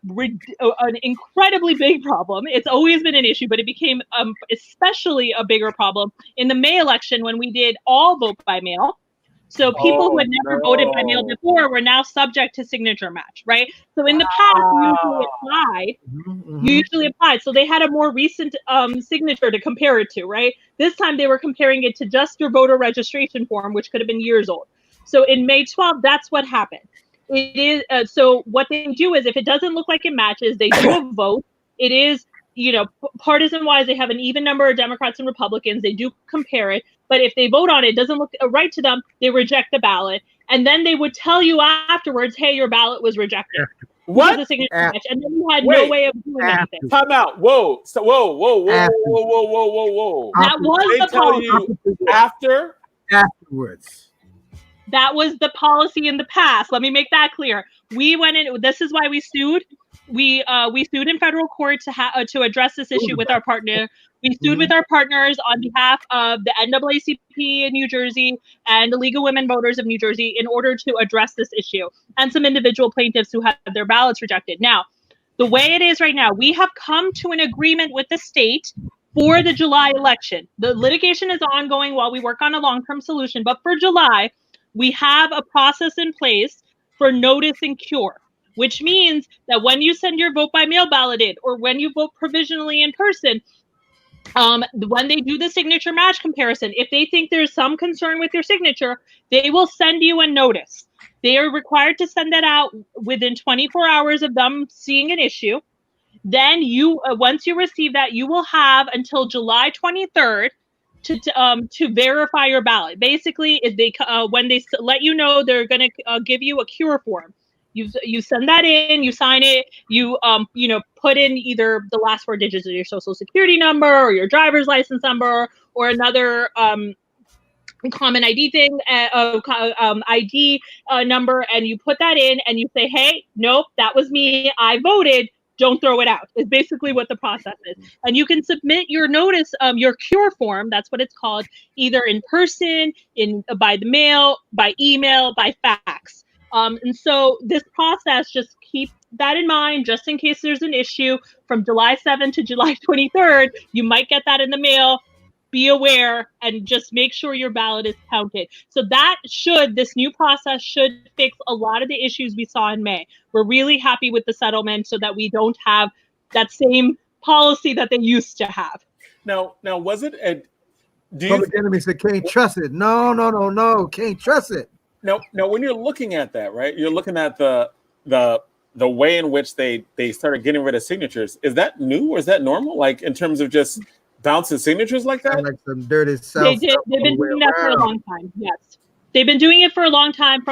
incredibly big problem. It's always been an issue, but it became especially a bigger problem in the May election when we did all vote by mail. So people who had never voted by mail before were now subject to signature match, right? So in the past, you usually applied. So they had a more recent signature to compare it to, right? This time they were comparing it to just your voter registration form, which could have been years old. So in May 12th, that's what happened. It is so what they do is if it doesn't look like it matches, they do a vote. It is, partisan wise, they have an even number of Democrats and Republicans. They do compare it. But if they vote on it, it doesn't look right to them, they reject the ballot. And then they would tell you afterwards, hey, your ballot was rejected. What? The signature match. And then you had no way of doing anything. Time out. Whoa. So, whoa. That was the policy. Afterwards. That was the policy in the past. Let me make that clear. We went in. This is why we sued. We sued in federal court to address this issue with our partner. We sued with our partners on behalf of the NAACP in New Jersey and the League of Women Voters of New Jersey in order to address this issue, and some individual plaintiffs who had their ballots rejected. Now, the way it is right now, we have come to an agreement with the state for the July election. The litigation is ongoing while we work on a long-term solution, but for July, we have a process in place for notice and cure, which means that when you send your vote by mail ballot in, or when you vote provisionally in person, when they do the signature match comparison, if they think there's some concern with your signature, they will send you a notice. They are required to send that out within 24 hours of them seeing an issue. Then once you receive that, you will have until July 23rd to verify your ballot. Basically, when they let you know, they're going to give you a cure form. You send that in, you sign it, you put in either the last 4 digits of your social security number or your driver's license number or another common ID thing, ID number, and you put that in and you say, hey, nope, that was me, I voted. Don't throw it out. Is basically what the process is. And you can submit your notice, your cure form, that's what it's called, either in person, by the mail, by email, by fax. And so this process, just keep that in mind, just in case there's an issue from July 7th to July 23rd, you might get that in the mail. Be aware and just make sure your ballot is counted. So this new process should fix a lot of the issues we saw in May. We're really happy with the settlement so that we don't have that same policy that they used to have. Now, was it Public Enemy said, can't trust it. No, can't trust it. Now, when you're looking at that, right? You're looking at the way in which they started getting rid of signatures. Is that new or is that normal? Like in terms of just bouncing signatures like that? Like some dirty South. They've been doing that for a long time. Yes, they've been doing it for a long time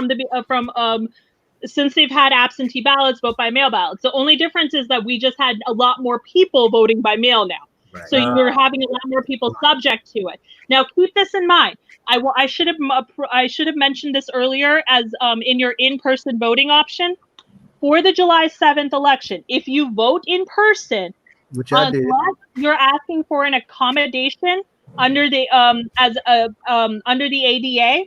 since they've had absentee ballots, vote by mail ballots. The only difference is that we just had a lot more people voting by mail now. Right. So you're having a lot more people subject to it. Now, keep this in mind. I should have mentioned this earlier as in your in-person voting option for the July 7th election. If you vote in person, which I did, you're asking for an accommodation under the under the ADA,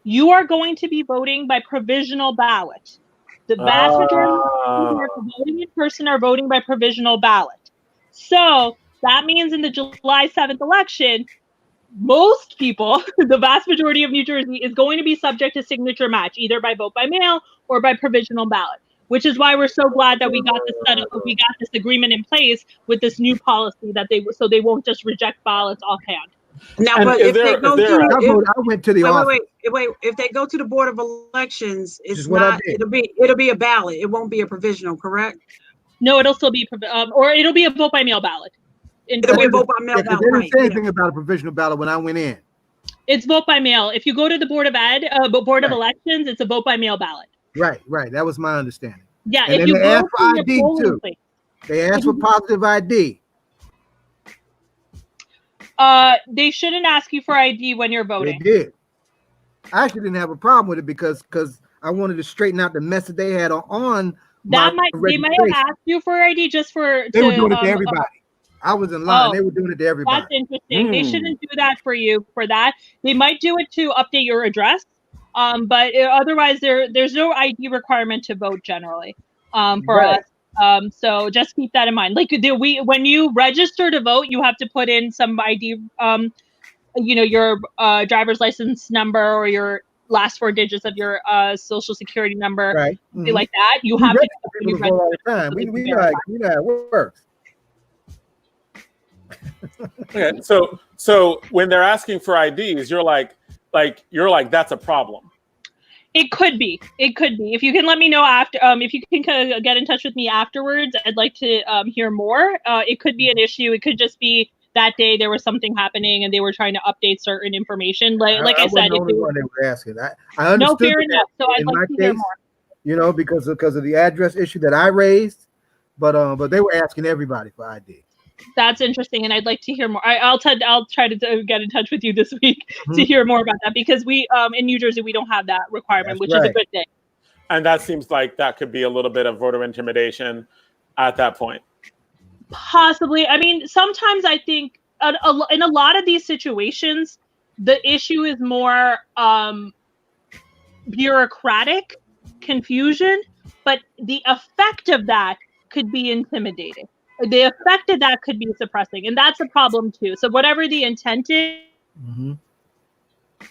you are going to be voting by provisional ballot. The vast majority of people who are voting in person are voting by provisional ballot. So that means in the July 7th election, most people, the vast majority of New Jersey, is going to be subject to signature match, either by vote by mail or by provisional ballot, which is why we're so glad that we got this agreement in place with this new policy so they won't just reject ballots offhand. Now, but if they go to, I went to the office. Wait. If they go to the Board of Elections, it's not. It'll be a ballot. It won't be a provisional, correct? No, it'll still be or it'll be a vote by mail ballot. It'll be a vote by mail ballot. They didn't say anything about a provisional ballot when I went in. It's vote by mail. If you go to the Board of Elections, it's a vote by mail ballot. Right. That was my understanding. Yeah, and if you they asked for ID too. They asked for positive ID. They shouldn't ask you for ID when you're voting. They did. I actually didn't have a problem with it because I wanted to straighten out the mess that they had on. They might have asked you for ID just for. They were doing it to everybody. I was in line. They were doing it to everybody. That's interesting. They shouldn't do that for you for that. They might do it to update your address. But otherwise, there's no ID requirement to vote generally for us. So just keep that in mind. Like when you register to vote, you have to put in some ID, your driver's license number or your last 4 digits of your social security number, Right. something like that. You have to people vote all the time. We know how it works. Okay, so when they're asking for IDs, you're like that's a problem. It could be. If you can let me know after, if you can kind of get in touch with me afterwards, I'd like to hear more. It could be an issue. It could just be that day there was something happening and they were trying to update certain information. Like I said, the only one they were asking. I understood. No, fair enough. So I'd like to hear more. You know, because of the address issue that I raised, but they were asking everybody for ID. That's interesting, and I'd like to hear more. I'll try to get in touch with you this week to hear more about that, because we in New Jersey we don't have that requirement, which is a good thing. And that seems like that could be a little bit of voter intimidation at that point. Possibly. I mean, sometimes I think in a lot of these situations, the issue is more bureaucratic confusion, but the effect of that could be intimidating. The effect of that could be suppressing, and that's a problem too. So whatever the intent is,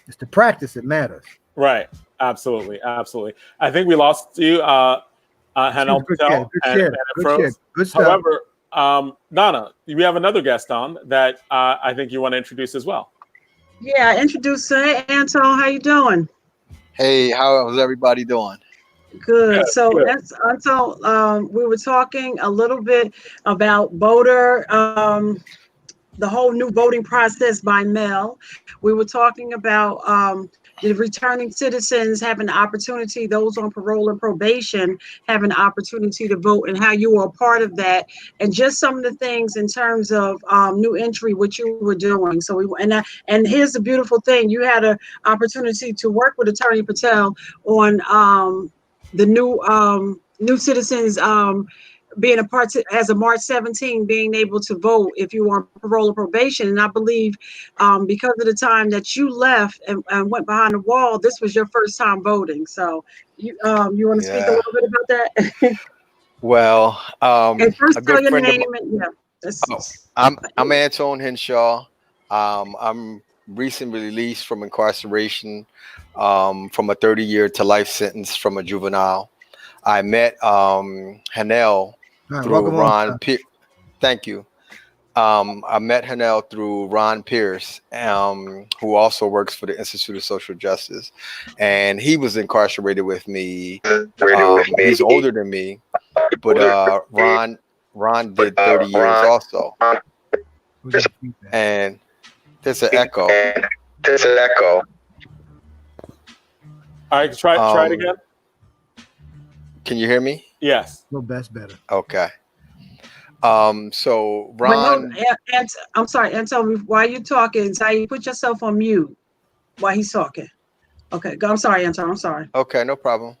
it's the practice that matters. Right. Absolutely. I think we lost you, Henal Patel. Good stuff. However, Donna, we have another guest on that I think you want to introduce as well. Yeah, introduce. Hey, Antonne, how you doing? Hey, how's everybody doing? Good. So that's Antonne. We were talking a little bit about voter, the whole new voting process by mail. We were talking about the returning citizens having the opportunity, those on parole and probation having the opportunity to vote, and how you were a part of that, and just some of the things in terms of new entry, what you were doing. So and here's the beautiful thing: you had an opportunity to work with Attorney Patel on the new citizens being a part as of March 17, being able to vote if you were on parole or probation. And I believe because of the time that you left and went behind the wall, this was your first time voting. So you want to speak a little bit about that? Well, and first a good tell your friend name. I'm Antonne Henshaw. I'm recently released from incarceration from a 30-year to life sentence from a juvenile. I met Henal through Ron. Thank you. I met Henal through Ron Pierce, who also works for the Institute of Social Justice, and he was incarcerated with me. He's older than me, but Ron did 30 years also. And there's an echo. All right, try it again. Can you hear me? Yes. No, that's better. Okay. So Ron. I'm sorry, Antonne. While you're talking, so you put yourself on mute while he's talking. Okay. I'm sorry, Antonne. I'm sorry. Okay, no problem.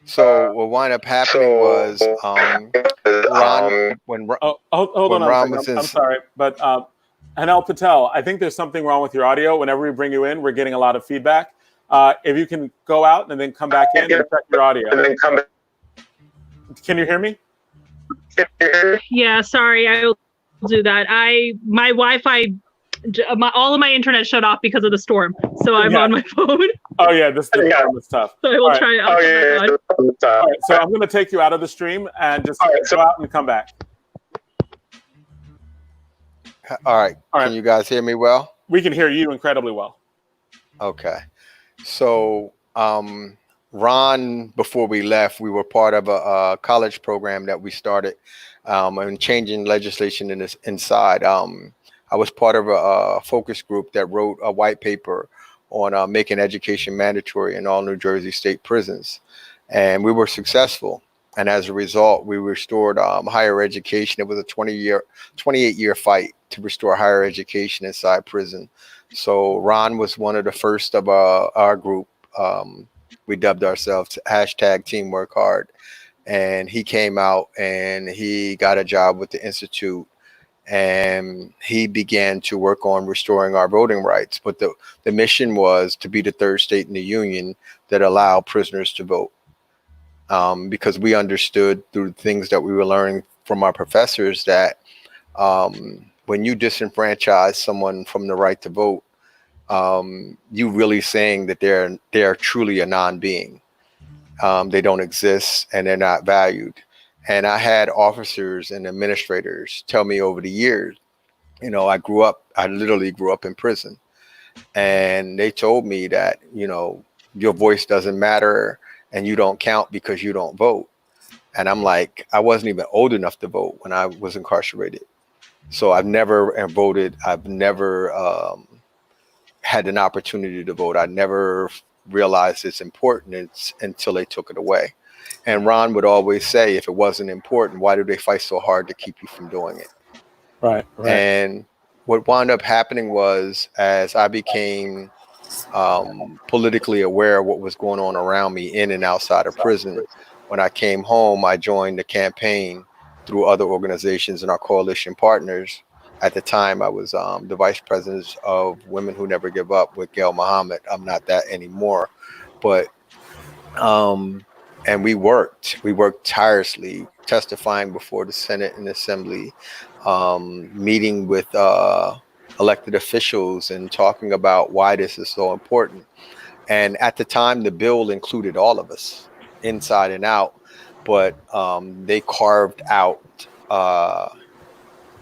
So what wound up happening was Ron when hold on. Ron was I'm sorry, but Henal Patel, I think there's something wrong with your audio. Whenever we bring you in, we're getting a lot of feedback. If you can go out and then come back in and check your audio. Can you hear me? Yeah, sorry, I will do that. My Wi-Fi, all of my internet shut off because of the storm, so I'm on my phone. Oh yeah, this storm is tough. So I will try. All right, so I'm going to take you out of the stream and just go out and come back. All right. Can you guys hear me well? We can hear you incredibly well. Okay. So Ron, before we left, we were part of a college program that we started and changing legislation inside. I was part of a focus group that wrote a white paper on making education mandatory in all New Jersey state prisons. And we were successful. And as a result, we restored higher education. It was a 28-year fight to restore higher education inside prison. So Ron was one of the first of our group. We dubbed ourselves #TeamWorkHard. And he came out and he got a job with the Institute. And he began to work on restoring our voting rights. But the mission was to be the third state in the union that allowed prisoners to vote. Because we understood through things that we were learning from our professors that when you disenfranchise someone from the right to vote, you really saying that they're truly a non-being. They don't exist and they're not valued. And I had officers and administrators tell me over the years, you know, I literally grew up in prison. And they told me that, you know, your voice doesn't matter and you don't count because you don't vote. And I'm like, I wasn't even old enough to vote when I was incarcerated. So I've never voted. I've never had an opportunity to vote. I never realized it's important until they took it away. And Ron would always say, if it wasn't important, why do they fight so hard to keep you from doing it? Right. And what wound up happening was, as I became politically aware of what was going on around me in and outside of prison, when I came home, I joined the campaign through other organizations and our coalition partners. At the time, I was the vice president of Women Who Never Give Up with Gail Muhammad. I'm not that anymore, but and we worked tirelessly, testifying before the Senate and Assembly, meeting with elected officials and talking about why this is so important. And at the time, the bill included all of us, inside and out, but they carved out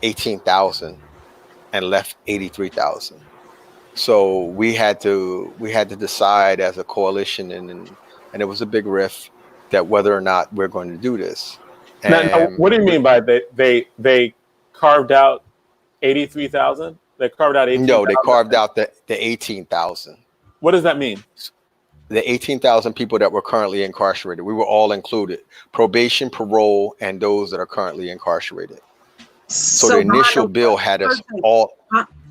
18,000 and left 83,000. So we had to decide as a coalition, and it was a big rift, that whether or not we're going to do this. Now, what do you mean by they carved out 83,000? They carved out 18,000? No, they carved out the 18,000. What does that mean? The 18,000 people that were currently incarcerated. We were all included. Probation, parole, and those that are currently incarcerated. So the initial bill had us all.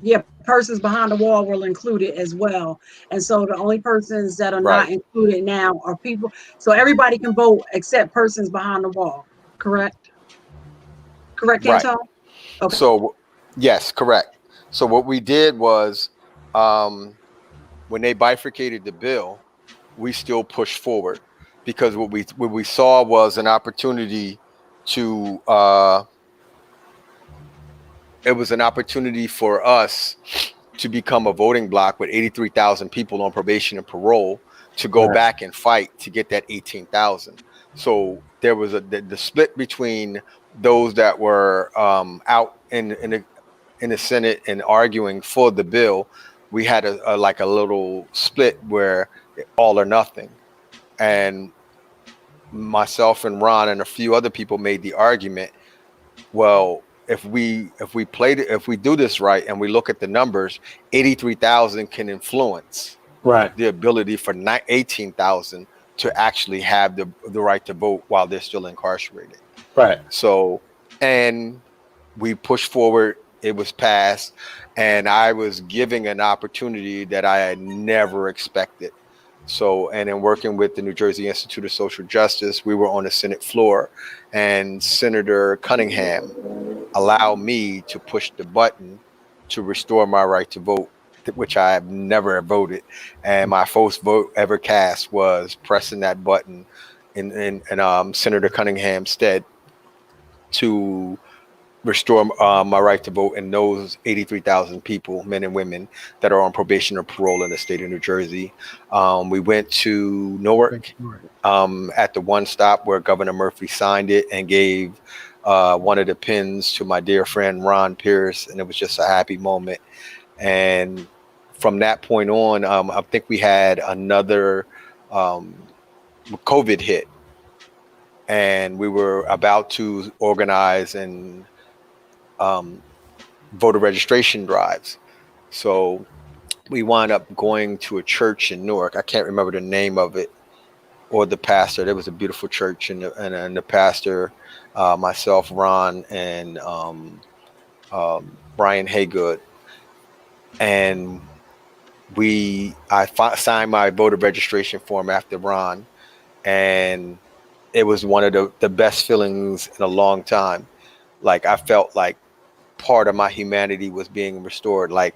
Yeah, persons behind the wall were included as well. And so the only persons that are not included now are people. So everybody can vote except persons behind the wall. Correct? Correct, Antonne? Right. Okay. So, yes, correct. So what we did was, when they bifurcated the bill, we still pushed forward, because what we saw was an opportunity to it was an opportunity for us to become a voting bloc with 83,000 people on probation and parole to go back and fight to get that 18,000. So there was the split between those that were out in the Senate and arguing for the bill. We had a little split where all or nothing. And myself and Ron and a few other people made the argument, well, if we do this right and we look at the numbers, 83,000 can influence the ability for 18,000 to actually have the right to vote while they're still incarcerated. Right. So, and we pushed forward. It was passed, and I was giving an opportunity that I had never expected. So, and in working with the New Jersey Institute of Social Justice, we were on the Senate floor, and Senator Cunningham allowed me to push the button to restore my right to vote, which I have never voted. And my first vote ever cast was pressing that button in Senator Cunningham's stead to restore my right to vote, and those 83,000 people, men and women, that are on probation or parole in the state of New Jersey. We went to Newark at the one stop where Governor Murphy signed it and gave one of the pins to my dear friend Ron Pierce, and it was just a happy moment. And from that point on, I think we had another COVID hit, and we were about to organize and voter registration drives. So we wound up going to a church in Newark. I can't remember the name of it or the pastor. There was a beautiful church, and the pastor, myself, Ron, and Brian Haygood, and I signed my voter registration form after Ron, and it was one of the best feelings in a long time. Like, I felt like part of my humanity was being restored. Like,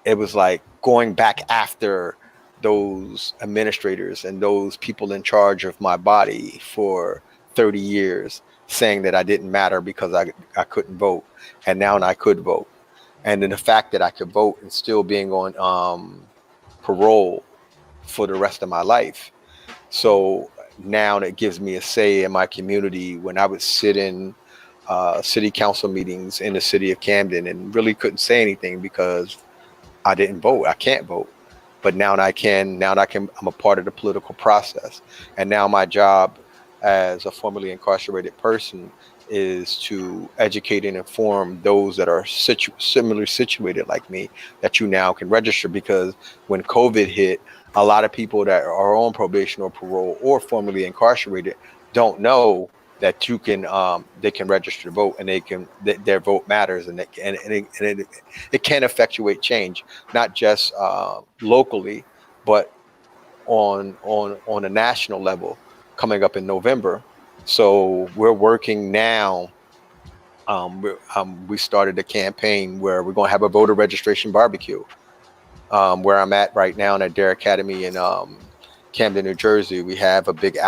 it was like going back after those administrators and those people in charge of my body for 30 years, saying that I didn't matter because I couldn't vote, and now I could vote. and then the fact that I could vote and still being on parole for the rest of my life. So now that gives me a say in my community. When I would sit in city council meetings in the city of Camden and really couldn't say anything because I didn't vote. I can't vote. But now that I can, I'm a part of the political process. And now my job as a formerly incarcerated person is to educate and inform those that are similarly situated like me, that you now can register, because when COVID hit, a lot of people that are on probation or parole or formerly incarcerated don't know that you can they can register to vote, and their vote matters, and it can effectuate change, not just locally, but on a national level coming up in November. So we're working now. We started a campaign where we're going to have a voter registration barbecue. Where I'm at right now in at Dare Academy in Camden, New Jersey, we have a big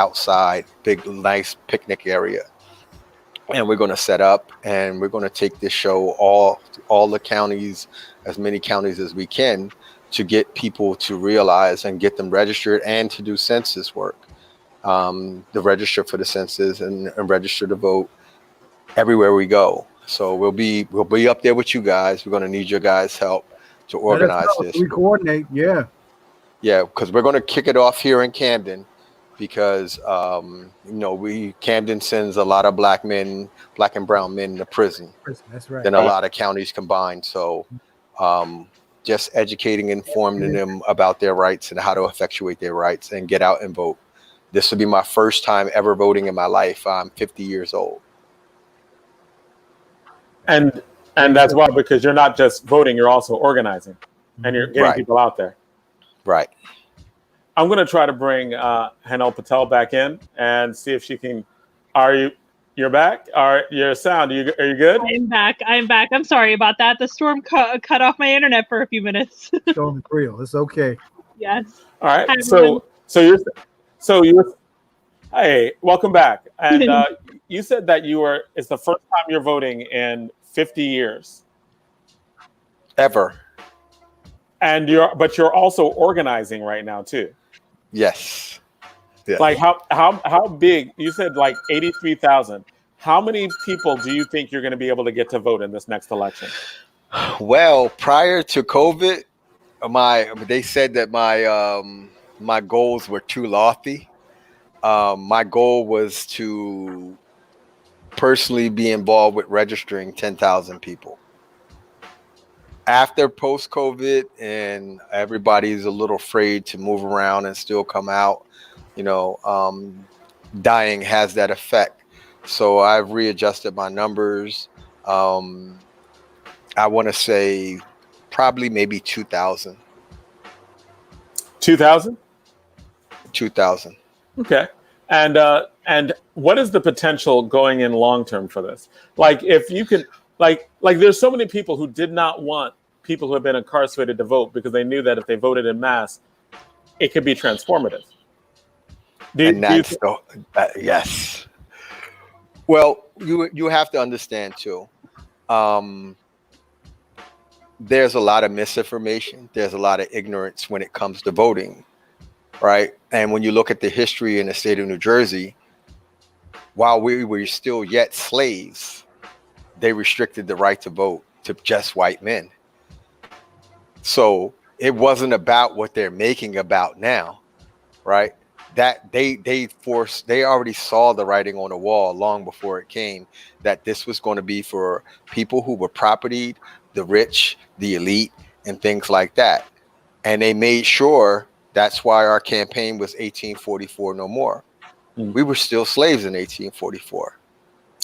nice picnic area, and we're going to set up, and we're going to take this show all the counties, as many counties as we can, to get people to realize and get them registered and to do census work, to register for the census and register to vote everywhere we go. So we'll be up there with you guys. We're going to need your guys' help to organize this. We coordinate, yeah. Yeah, because we're going to kick it off here in Camden, because Camden sends a lot of black and brown men to prison. That's right. Than a lot of counties combined. So just educating, informing them about their rights and how to effectuate their rights and get out and vote. This will be my first time ever voting in my life. I'm 50 years old. And that's why, because you're not just voting, you're also organizing, and you're getting people out there. Right. I'm going to try to bring Henal Patel back in and see if she can. You're back? Your sound? Are you good? I'm back. I'm sorry about that. The storm cut off my internet for a few minutes. Storm is real. It's okay. Yes. All right. Hi, So you're. Hey, welcome back. And you said that it's the first time you're voting in 50 years. Ever. And you're also organizing right now too. Yes. Yeah. Like how big? You said like 83,000. How many people do you think you're going to be able to get to vote in this next election? Well, prior to COVID, they said that my goals were too lofty. My goal was to personally be involved with registering 10,000 people. After post-COVID, and everybody's a little afraid to move around and still come out, dying has that effect. So I've readjusted my numbers. I want to say probably maybe 2,000. 2,000? 2,000. Okay. And what is the potential going in long term for this? Like, if you could, like there's so many people who did not want people who have been incarcerated to vote because they knew that if they voted in mass, it could be transformative. Yes. Well, you have to understand too. There's a lot of misinformation. There's a lot of ignorance when it comes to voting, right? And when you look at the history in the state of New Jersey, while we were still yet slaves, they restricted the right to vote to just white men. So it wasn't about what they're making about now, right? That they already saw the writing on the wall long before it came, that this was going to be for people who were propertied, the rich, the elite, and things like that. And they made sure. That's why our campaign was 1844 no more. We were still slaves in 1844.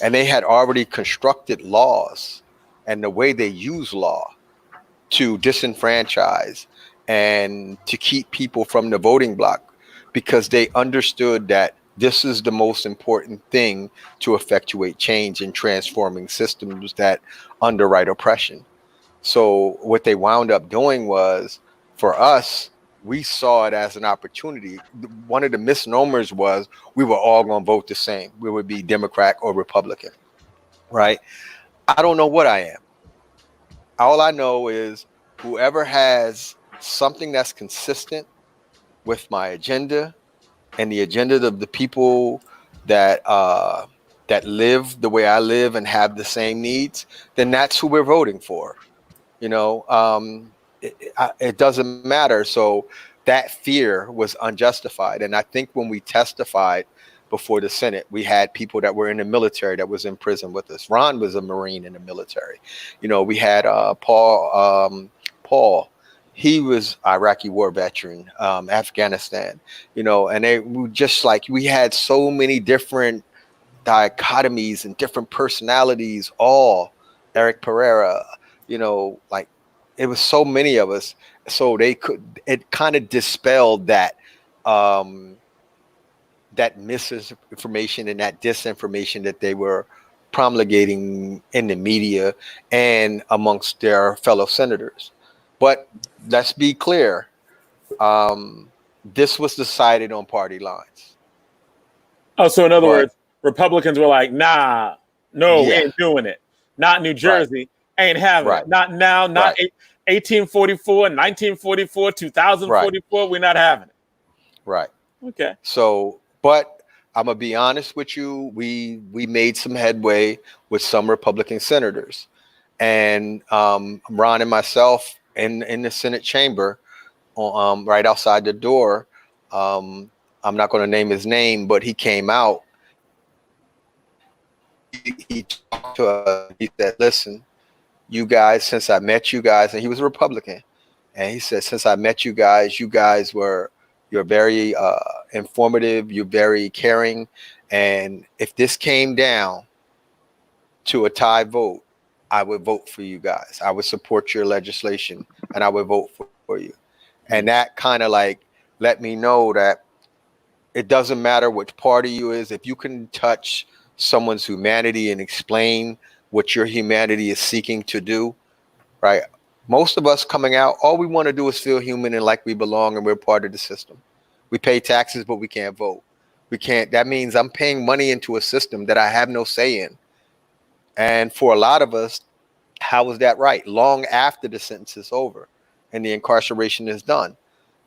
And they had already constructed laws and the way they use law to disenfranchise and to keep people from the voting block, because they understood that this is the most important thing to effectuate change in transforming systems that underwrite oppression. So what they wound up doing was, for us, we saw it as an opportunity. One of the misnomers was we were all going to vote the same. We would be Democrat or Republican, right? I don't know what I am. All I know is whoever has something that's consistent with my agenda and the agenda of the people that that live the way I live and have the same needs, then that's who we're voting for. You know, it doesn't matter. So that fear was unjustified. And I think when we testified before the Senate, we had people that were in the military that was in prison with us. Ron was a Marine in the military. You know, we had Paul. He was Iraqi war veteran, Afghanistan. You know, and we had so many different dichotomies and different personalities. All Eric Pereira. You know, like it was so many of us. So it kind of dispelled that. That misinformation and that disinformation that they were promulgating in the media and amongst their fellow senators. But let's be clear, this was decided on party lines. Oh, so in other words, Republicans were like, nah, no, we ain't doing it. Not New Jersey, ain't having it. Not now, not 1844, 1944, 2044, we're not having it. Right. Okay. So, but I'm gonna be honest with you. We made some headway with some Republican senators, and Ron and myself in the Senate chamber, right outside the door. I'm not going to name his name, but he came out. He talked to us. He said, "Listen, you guys. Since I met you guys," and he was a Republican, and he said, "Since I met you guys you're very informative, you're very caring, and if this came down to a tie vote, I would vote for you guys. I would support your legislation, and I would vote for you." And that kind of like let me know that it doesn't matter which party you is. If you can touch someone's humanity and explain what your humanity is seeking to do, right? Most of us coming out, all we want to do is feel human and like we belong and we're part of the system. We pay taxes, but we can't vote. We can't. That means I'm paying money into a system that I have no say in. And for a lot of us, how is that right? Long after the sentence is over and the incarceration is done.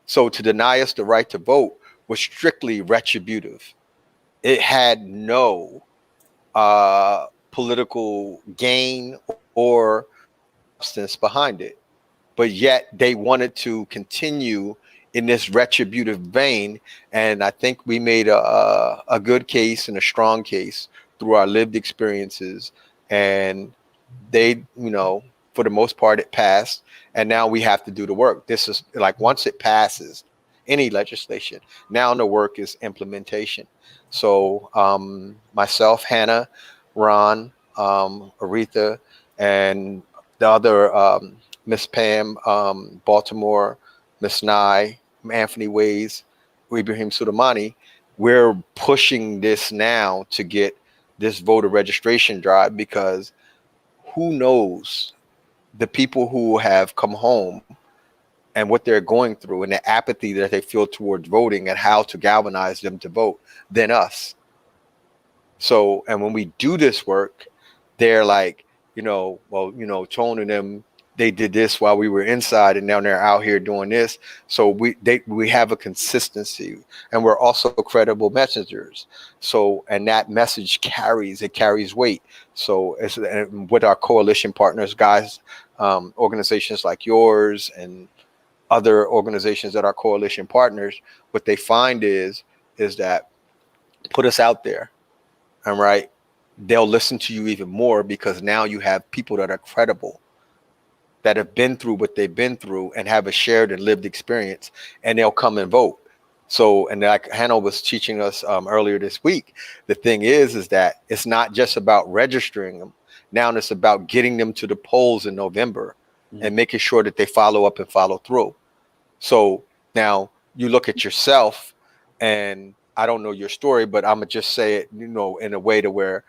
So to deny us the right to vote was strictly retributive. It had no political gain or substance behind it. But yet they wanted to continue in this retributive vein. And I think we made a good case and a strong case through our lived experiences. And they, for the most part, it passed. And now we have to do the work. This is like once it passes any legislation, now the work is implementation. So myself, Hannah, Ron, Aretha, and the other Miss Pam, Baltimore, Miss Nye, Anthony Ways, Ibrahim Sudamani, we're pushing this now to get this voter registration drive, because who knows the people who have come home and what they're going through and the apathy that they feel towards voting and how to galvanize them to vote than us. So, and when we do this work, they're like, Tone and them, they did this while we were inside and now they're out here doing this. So we have a consistency, and we're also credible messengers. So, and that message carries weight. So it's with our coalition partners, guys, organizations like yours and other organizations that are coalition partners, what they find is that put us out there, all right, they'll listen to you even more, because now you have people that are credible, that have been through what they've been through and have a shared and lived experience, and they'll come and vote. So, and like Henal was teaching us earlier this week, the thing is that it's not just about registering them. Now it's about getting them to the polls in November and making sure that they follow up and follow through. So now you look at yourself, and I don't know your story, but I'm gonna just say it, in a way to where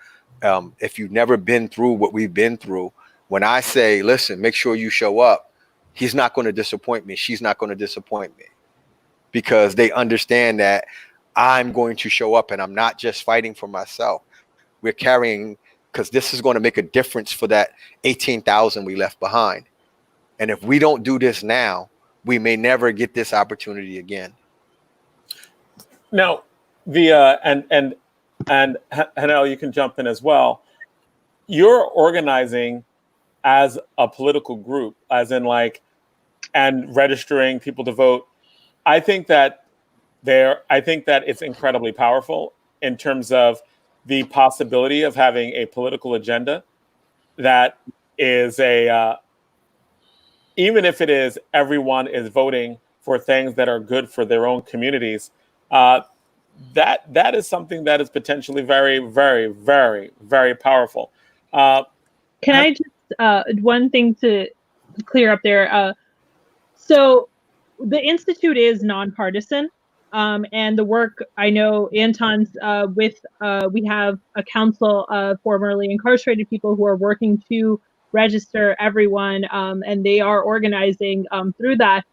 if you've never been through what we've been through, when I say, listen, make sure you show up, he's not going to disappoint me. She's not going to disappoint me, because they understand that I'm going to show up and I'm not just fighting for myself. We're carrying, because this is going to make a difference for that 18,000 we left behind. And if we don't do this now, we may never get this opportunity again. Now, and Henal, you can jump in as well. You're organizing as a political group, as in and registering people to vote. I think that it's incredibly powerful in terms of the possibility of having a political agenda that is even if it is everyone is voting for things that are good for their own communities, that is something that is potentially very, very, very, very powerful. Can I just one thing to clear up there? So the Institute is nonpartisan, and the work, I know Antonne's we have a council of formerly incarcerated people who are working to register everyone, and they are organizing through that.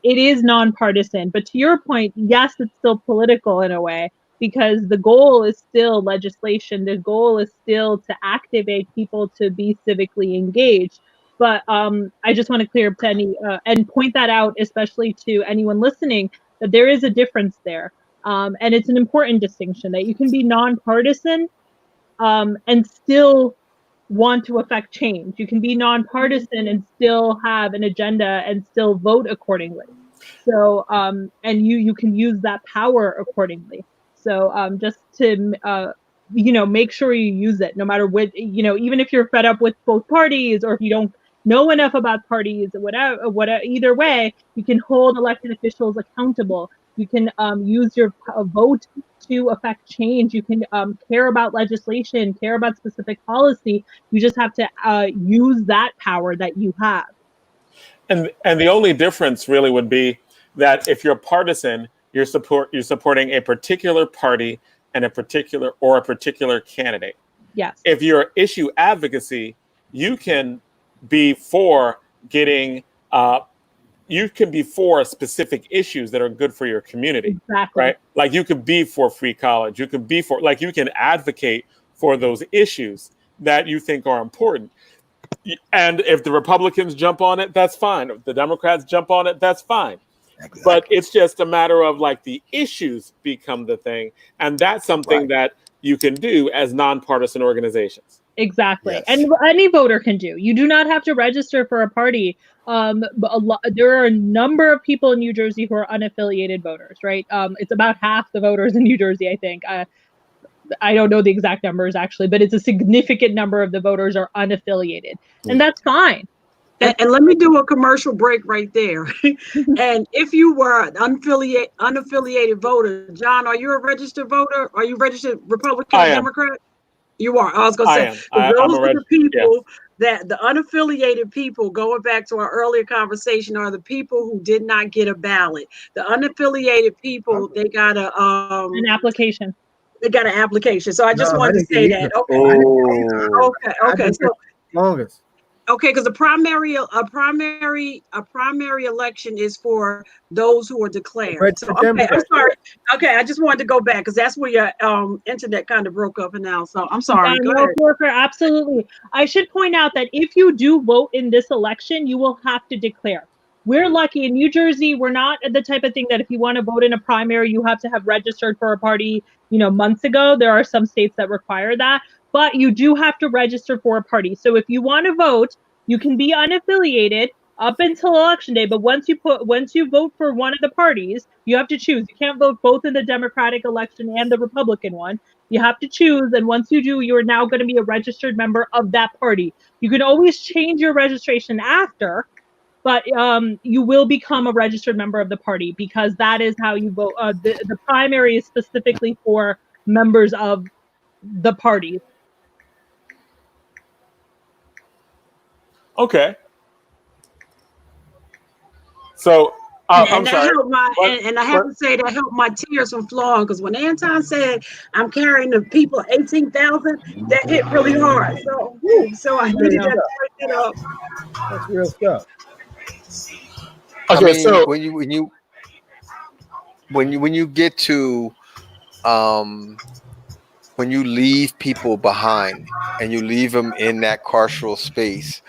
It is nonpartisan, but to your point, yes, it's still political in a way, because the goal is still legislation. The goal is still to activate people to be civically engaged. But I just want to clear up to and point that out, especially to anyone listening, that there is a difference there. And it's an important distinction that you can be nonpartisan and still want to affect change. You can be nonpartisan and still have an agenda and still vote accordingly. So, and you can use that power accordingly. So, just to, make sure you use it, no matter what, even if you're fed up with both parties, or if you don't know enough about parties, or whatever, either way, you can hold elected officials accountable. You can use your vote to affect change. You can care about legislation, care about specific policy. You just have to use that power that you have. And the only difference really would be that if you're partisan, you're supporting a particular party and a particular candidate. Yes. If you're issue advocacy, you can be for getting you can be for specific issues that are good for your community. Exactly. Right? Like you could be for free college. You could be for, you can advocate for those issues that you think are important. And if the Republicans jump on it, that's fine. If the Democrats jump on it, that's fine. Exactly. But it's just a matter of the issues become the thing. And that's something that you can do as nonpartisan organizations. Exactly. Yes. And any voter can do. You do not have to register for a party. But there are a number of people in New Jersey who are unaffiliated voters, right? It's about half the voters in New Jersey, I think. I don't know the exact numbers actually, but it's a significant number of the voters are unaffiliated, and that's fine. And let me do a commercial break right there. And if you were an unaffiliated voter, John, are you a registered voter? Are you registered Republican or Democrat? You are. I was going to say, those are the people that the unaffiliated people, going back to our earlier conversation, are the people who did not get a ballot. The unaffiliated people, they got an application. They got an application. So I just wanted to say that. Okay. So longest. Okay, because a primary election is for those who are declared. So, okay, I'm sorry. Okay, I just wanted to go back because that's where your internet kind of broke up and now. So I'm sorry. Go ahead. Absolutely. I should point out that if you do vote in this election, you will have to declare. We're lucky in New Jersey. We're not the type of thing that if you want to vote in a primary, you have to have registered for a party, months ago. There are some states that require that. But you do have to register for a party. So if you want to vote, you can be unaffiliated up until election day. But once you vote for one of the parties, you have to choose. You can't vote both in the Democratic election and the Republican one. You have to choose. And once you do, you're now going to be a registered member of that party. You can always change your registration after, but you will become a registered member of the party because that is how you vote. The primary is specifically for members of the party. Okay. So I'm sorry. And I have to say that helped my tears from flowing because when Antonne said I'm carrying the people 18,000, that hit really hard. So I needed to break it up. That's real stuff. Okay, so when you get to when you leave people behind and you leave them in that carceral space,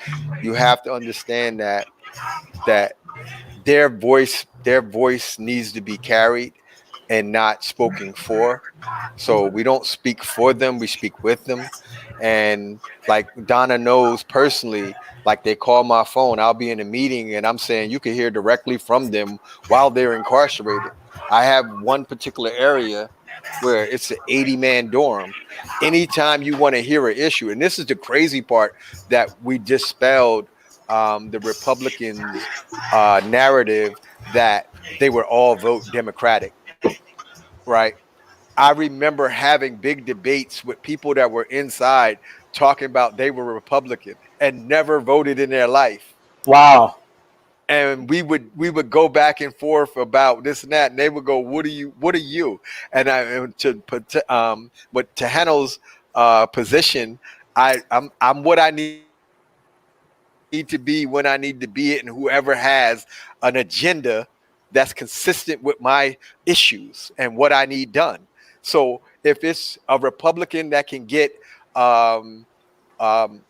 you have to understand that that their voice needs to be carried and not spoken for. So we don't speak for them, we speak with them. And like Donna knows personally, like they call my phone, I'll be in a meeting and I'm saying you can hear directly from them while they're incarcerated. I have one particular area where it's an 80-man dorm. Anytime you want to hear an issue, and this is the crazy part, that we dispelled the Republicans' narrative that they would all vote Democratic, right? I remember having big debates with people that were inside talking about they were Republican and never voted in their life. Wow. And we would go back and forth about this and that, and they would go, "What are you?" And to Henal's position, I'm what I need to be when I need to be it, and whoever has an agenda that's consistent with my issues and what I need done. So if it's a Republican that can get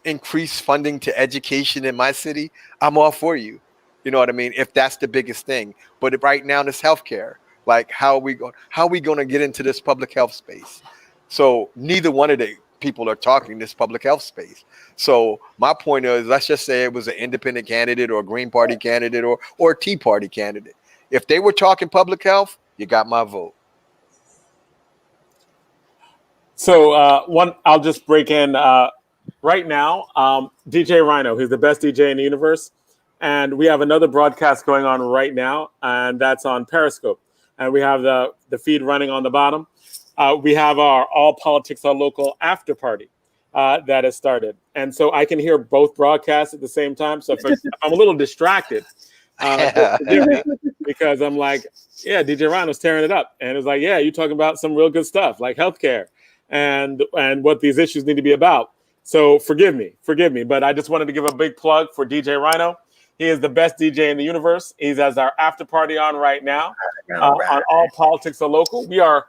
increased funding to education in my city, I'm all for you. You know what I mean? If that's the biggest thing. But right now, it's healthcare. Like, how are we going to get into this public health space? So neither one of the people are talking this public health space. So my point is, let's just say it was an independent candidate or a Green Party candidate or a Tea Party candidate. If they were talking public health, you got my vote. So I'll just break in right now. DJ Rhino, he's the best DJ in the universe. And we have another broadcast going on right now, and that's on Periscope. And we have the feed running on the bottom. We have our All Politics Are Local after party that has started. And so I can hear both broadcasts at the same time. So if I'm a little distracted, because I'm like, yeah, DJ Rhino's tearing it up. And it's like, yeah, you're talking about some real good stuff like healthcare and what these issues need to be about. So forgive me. But I just wanted to give a big plug for DJ Rhino. He is the best DJ in the universe. He's has our after party on right now on All Politics Are Local. We are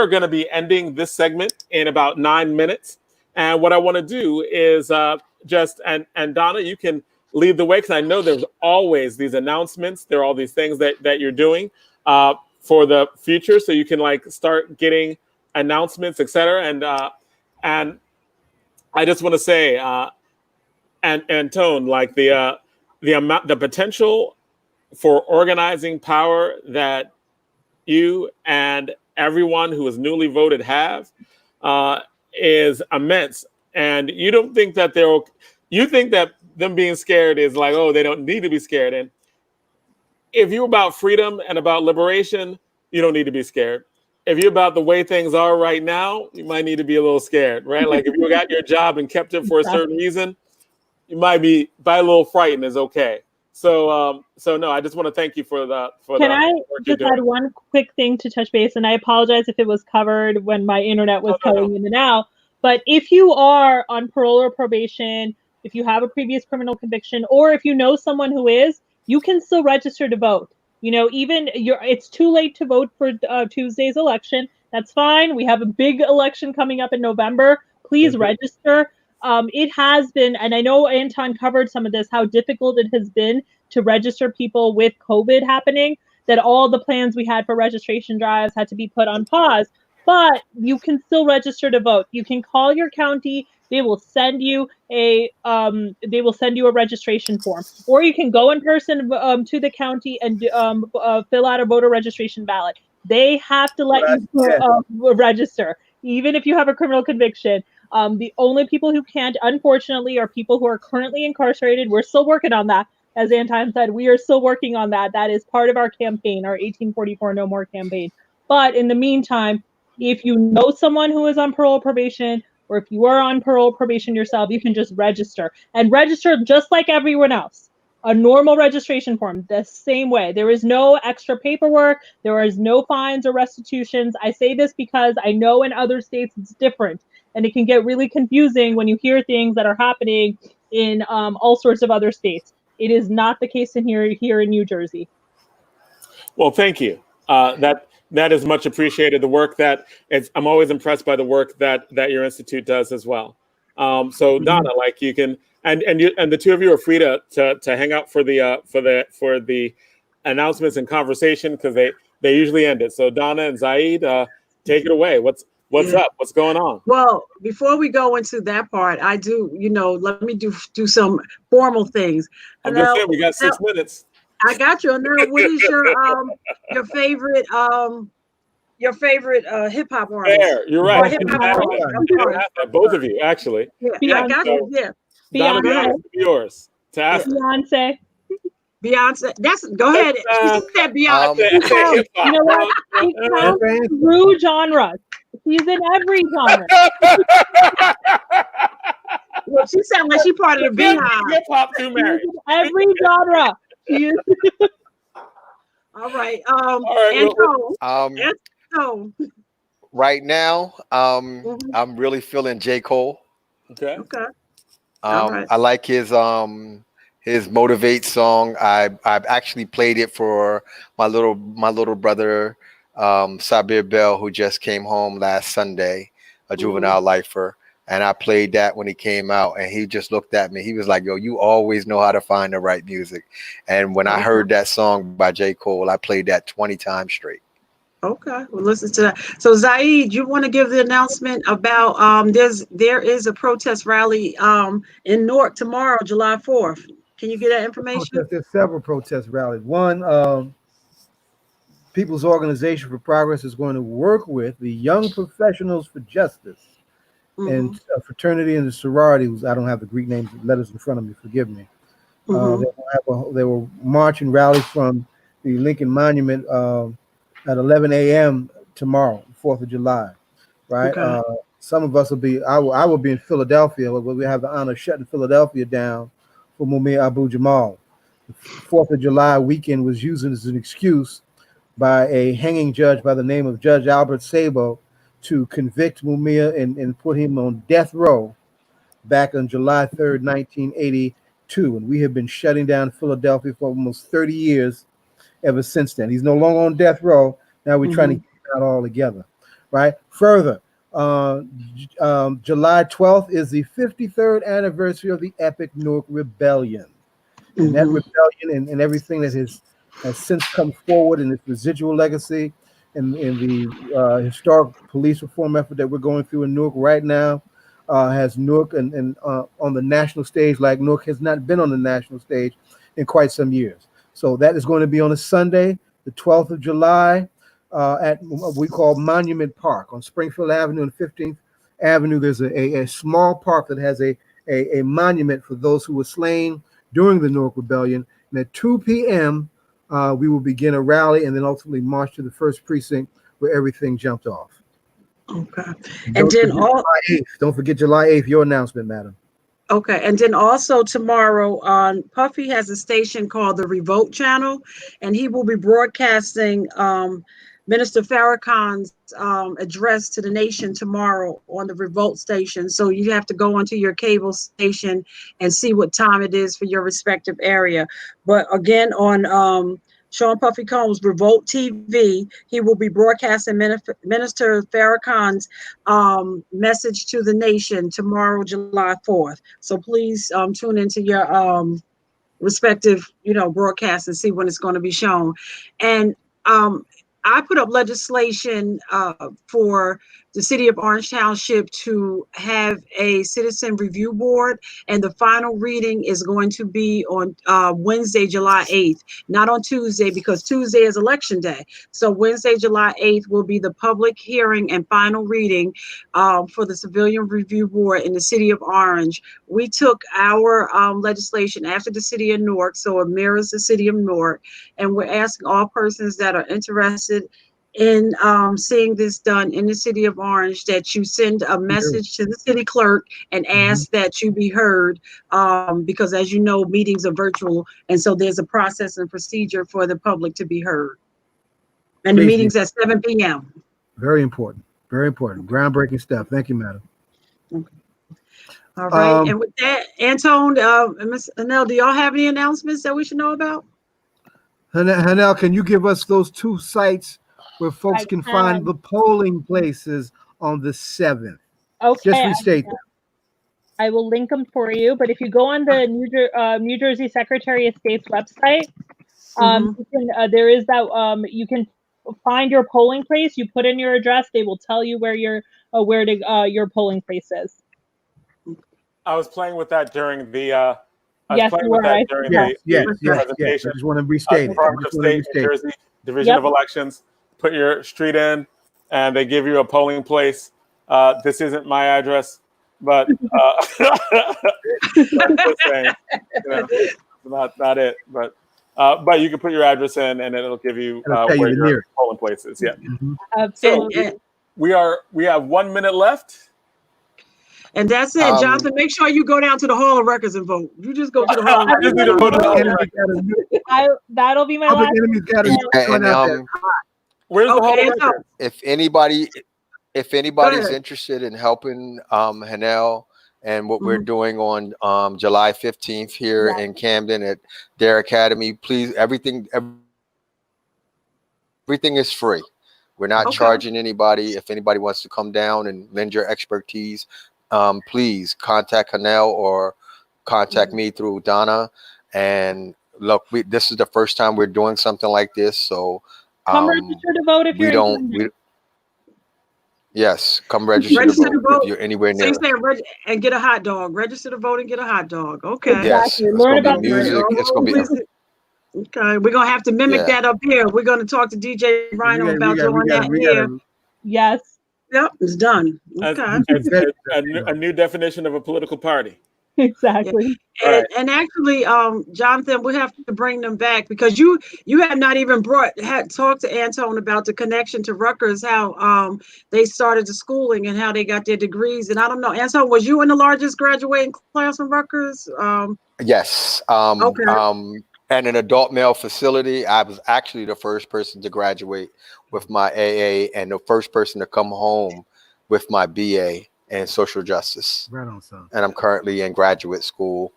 going to be ending this segment in about 9 minutes. And what I want to do is and Donna, you can lead the way, because I know there's always these announcements. There are all these things that you're doing for the future. So you can like start getting announcements, et cetera. And I just want to say, and Antonne, like the potential for organizing power that you and everyone who is newly voted have is immense. And you don't think that you think that them being scared is like, oh, they don't need to be scared. And if you're about freedom and about liberation, you don't need to be scared. If you're about the way things are right now, you might need to be a little scared, right? Like if you got your job and kept it for a certain reason, you might be a little frightened is okay. So no, I just want to thank you for the Can I just add one quick thing to touch base? And I apologize if it was covered when my internet was coming in and out. But if you are on parole or probation, if you have a previous criminal conviction, or if you know someone who is, you can still register to vote. You know, it's too late to vote for Tuesday's election. That's fine. We have a big election coming up in November. Please register. It has been, and I know Anton covered some of this, how difficult it has been to register people with COVID happening, that all the plans we had for registration drives had to be put on pause. But you can still register to vote. You can call your county. They will send you a registration form, or you can go in person to the county and fill out a voter registration ballot. They have to let you register, even if you have a criminal conviction. The only people who can't, unfortunately, are people who are currently incarcerated. We're still working on that. As Anton said, we are still working on that. That is part of our campaign, our 1844 No More campaign. But in the meantime, if you know someone who is on parole probation, or if you are on parole probation yourself, you can just register. And register just like everyone else. A normal registration form, the same way. There is no extra paperwork. There is no fines or restitutions. I say this because I know in other states it's different. And it can get really confusing when you hear things that are happening in all sorts of other states. It is not the case in here in New Jersey. Well, thank you. That is much appreciated. The work I'm always impressed by the work that your institute does as well. So Donna, like you can, and the two of you are free to hang out for the announcements and conversation, because they usually end it. So Donna and Zaid, take it away. What's up? What's going on? Well, before we go into that part, I do, let me do some formal things. I'm just saying, we got 6 minutes. I got you. Now, what is your favorite hip hop artist? Fair, you're right. Hip hop artist. Both of you, actually. Yeah, I got you. Yeah. Donna, yours to ask. Beyonce. Go ahead. She said Beyonce. You know what? She counts through genres. She's in every genre. Well, she sounds like she part of the Beehive. Hip hop too, Mary. Every genre. All right. Antonne. Right now, I'm really feeling J. Cole. Okay. All right. I like his Motivate song. I've actually played it for my little brother, Sabir Bell, who just came home last Sunday, a juvenile lifer. And I played that when he came out, and he just looked at me. He was like, "Yo, you always know how to find the right music." And when I heard that song by J. Cole, I played that 20 times straight. Okay, well, listen to that. So, Zaid, you want to give the announcement about there is a protest rally in Newark tomorrow, July 4th. Can you get that information? There's several protest rallies. One, People's Organization for Progress is going to work with the Young Professionals for Justice and fraternity and the sorority. I don't have the Greek names, letters in front of me. Forgive me. They will march and rally from the Lincoln Monument at 11 a.m. tomorrow, 4th of July. Right. Okay. Some of us will be. I will be in Philadelphia, where we have the honor of shutting Philadelphia down for Mumia Abu Jamal. The 4th of July weekend was used as an excuse by a hanging judge by the name of Judge Albert Sabo to convict Mumia and put him on death row back on July 3rd, 1982. And we have been shutting down Philadelphia for almost 30 years ever since then. He's no longer on death row. Now we're trying to get it out all together, right? Further, July 12th is the 53rd anniversary of the epic Newark Rebellion. And that rebellion and everything that has since come forward in its residual legacy and in the historic police reform effort that we're going through in Newark right now has Newark and on the national stage like Newark has not been on the national stage in quite some years. So that is going to be on a Sunday, the 12th of July, at what we call Monument Park on Springfield Avenue and 15th Avenue. There's a small park that has a monument for those who were slain during the Newark Rebellion. And at 2 p.m., we will begin a rally and then ultimately march to the first precinct where everything jumped off. Okay. And then don't forget July 8th, your announcement, madam. Okay. And then also tomorrow Puffy has a station called the Revolt Channel, and he will be broadcasting Minister Farrakhan's address to the nation tomorrow on the Revolt station. So you have to go onto your cable station and see what time it is for your respective area. But again, on Sean Puffy Combs' Revolt TV, he will be broadcasting Minister Farrakhan's message to the nation tomorrow, July 4th. So please tune into your respective, broadcasts and see when it's going to be shown. And I put up legislation for the city of Orange Township to have a citizen review board, and the final reading is going to be on Wednesday, July 8th, not on Tuesday, because Tuesday is election day. So Wednesday, July 8th will be the public hearing and final reading for the civilian review board in the city of Orange. We took our legislation after the city of Newark, so it mirrors the city of Newark, and we're asking all persons that are interested in seeing this done in the city of Orange that you send a message to the city clerk and ask that you be heard, because as you know, meetings are virtual, and so there's a process and procedure for the public to be heard. And the meeting's at 7 p.m. Very important. Very important. Groundbreaking stuff. Thank you, madam. Okay. All right. And with that, Antonne, Ms. Henal, do y'all have any announcements that we should know about? Henal, can you give us those two sites where folks can find the polling places on the 7th? Okay. Just restate them. I will link them for you. But if you go on the New Jersey Secretary of State's website, you can, there is that you can find your polling place. You put in your address. They will tell you where your polling place is. I was playing with that during the. I was Yes, playing you with were. that during the presentation. I just want to restate it. Department of State, New Jersey, Division of Elections. Put your street in, and they give you a polling place. This isn't my address, but just saying, not it. But you can put your address in, and it'll give you where your polling place is. Yeah, absolutely. So we have 1 minute left. And that's it, Jonathan. Make sure you go down to the Hall of Records and vote. You just go to the Hall of Records. That'll be my last. Where's the Hall of Records? If anybody's interested in helping Henal and what we're doing on July 15th here in Camden at Dare Academy, please, everything is free. We're not charging anybody. If anybody wants to come down and lend your expertise, please contact Henal or contact me through Donna. And look, this is the first time we're doing something like this, so come register to vote if you're yes, come register to vote if you're anywhere near. So you say and get a hot dog. Register to vote and get a hot dog. Okay. Yes, it's going to be music. It's going to be. Okay, we're gonna have to mimic that up here. We're gonna talk to DJ Rhino about doing that here. Yes. Yep, it's done. Okay. A new definition of a political party. Exactly. Yeah. And actually, Jonathan, we have to bring them back because you had not even talked to Antonne about the connection to Rutgers, how they started the schooling and how they got their degrees. And I don't know, Antonne, was you in the largest graduating class from Rutgers? Yes. And an adult male facility. I was actually the first person to graduate with my AA and the first person to come home with my BA in social justice. Right on, son. And I'm currently in graduate school,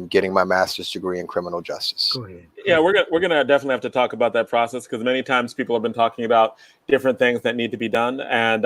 getting my master's degree in criminal justice. Go ahead. Yeah, we're gonna definitely have to talk about that process because many times people have been talking about different things that need to be done, and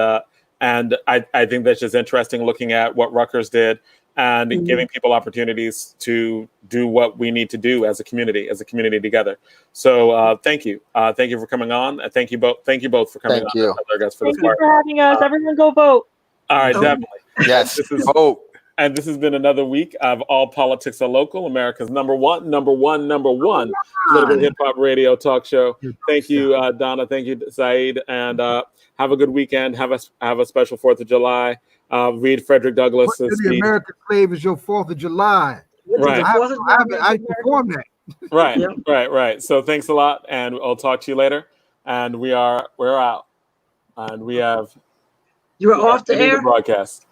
I think that's just interesting looking at what Rutgers did and giving people opportunities to do what we need to do as a community together. So thank you for coming on. Thank you both for coming on. Thank you for having us. Everyone go vote. All right, definitely. Yes, vote. And this has been another week of All Politics Are Local, America's number one political hip hop radio talk show. Thank you, Donna. Thank you, Saeed. And have a good weekend. Have a special 4th of July. Read Frederick Douglass' speech. The American slave is your 4th of July. Right. I performed that. Right. So thanks a lot, and I'll talk to you later. And we're out. And we have. You're off the air? Broadcast.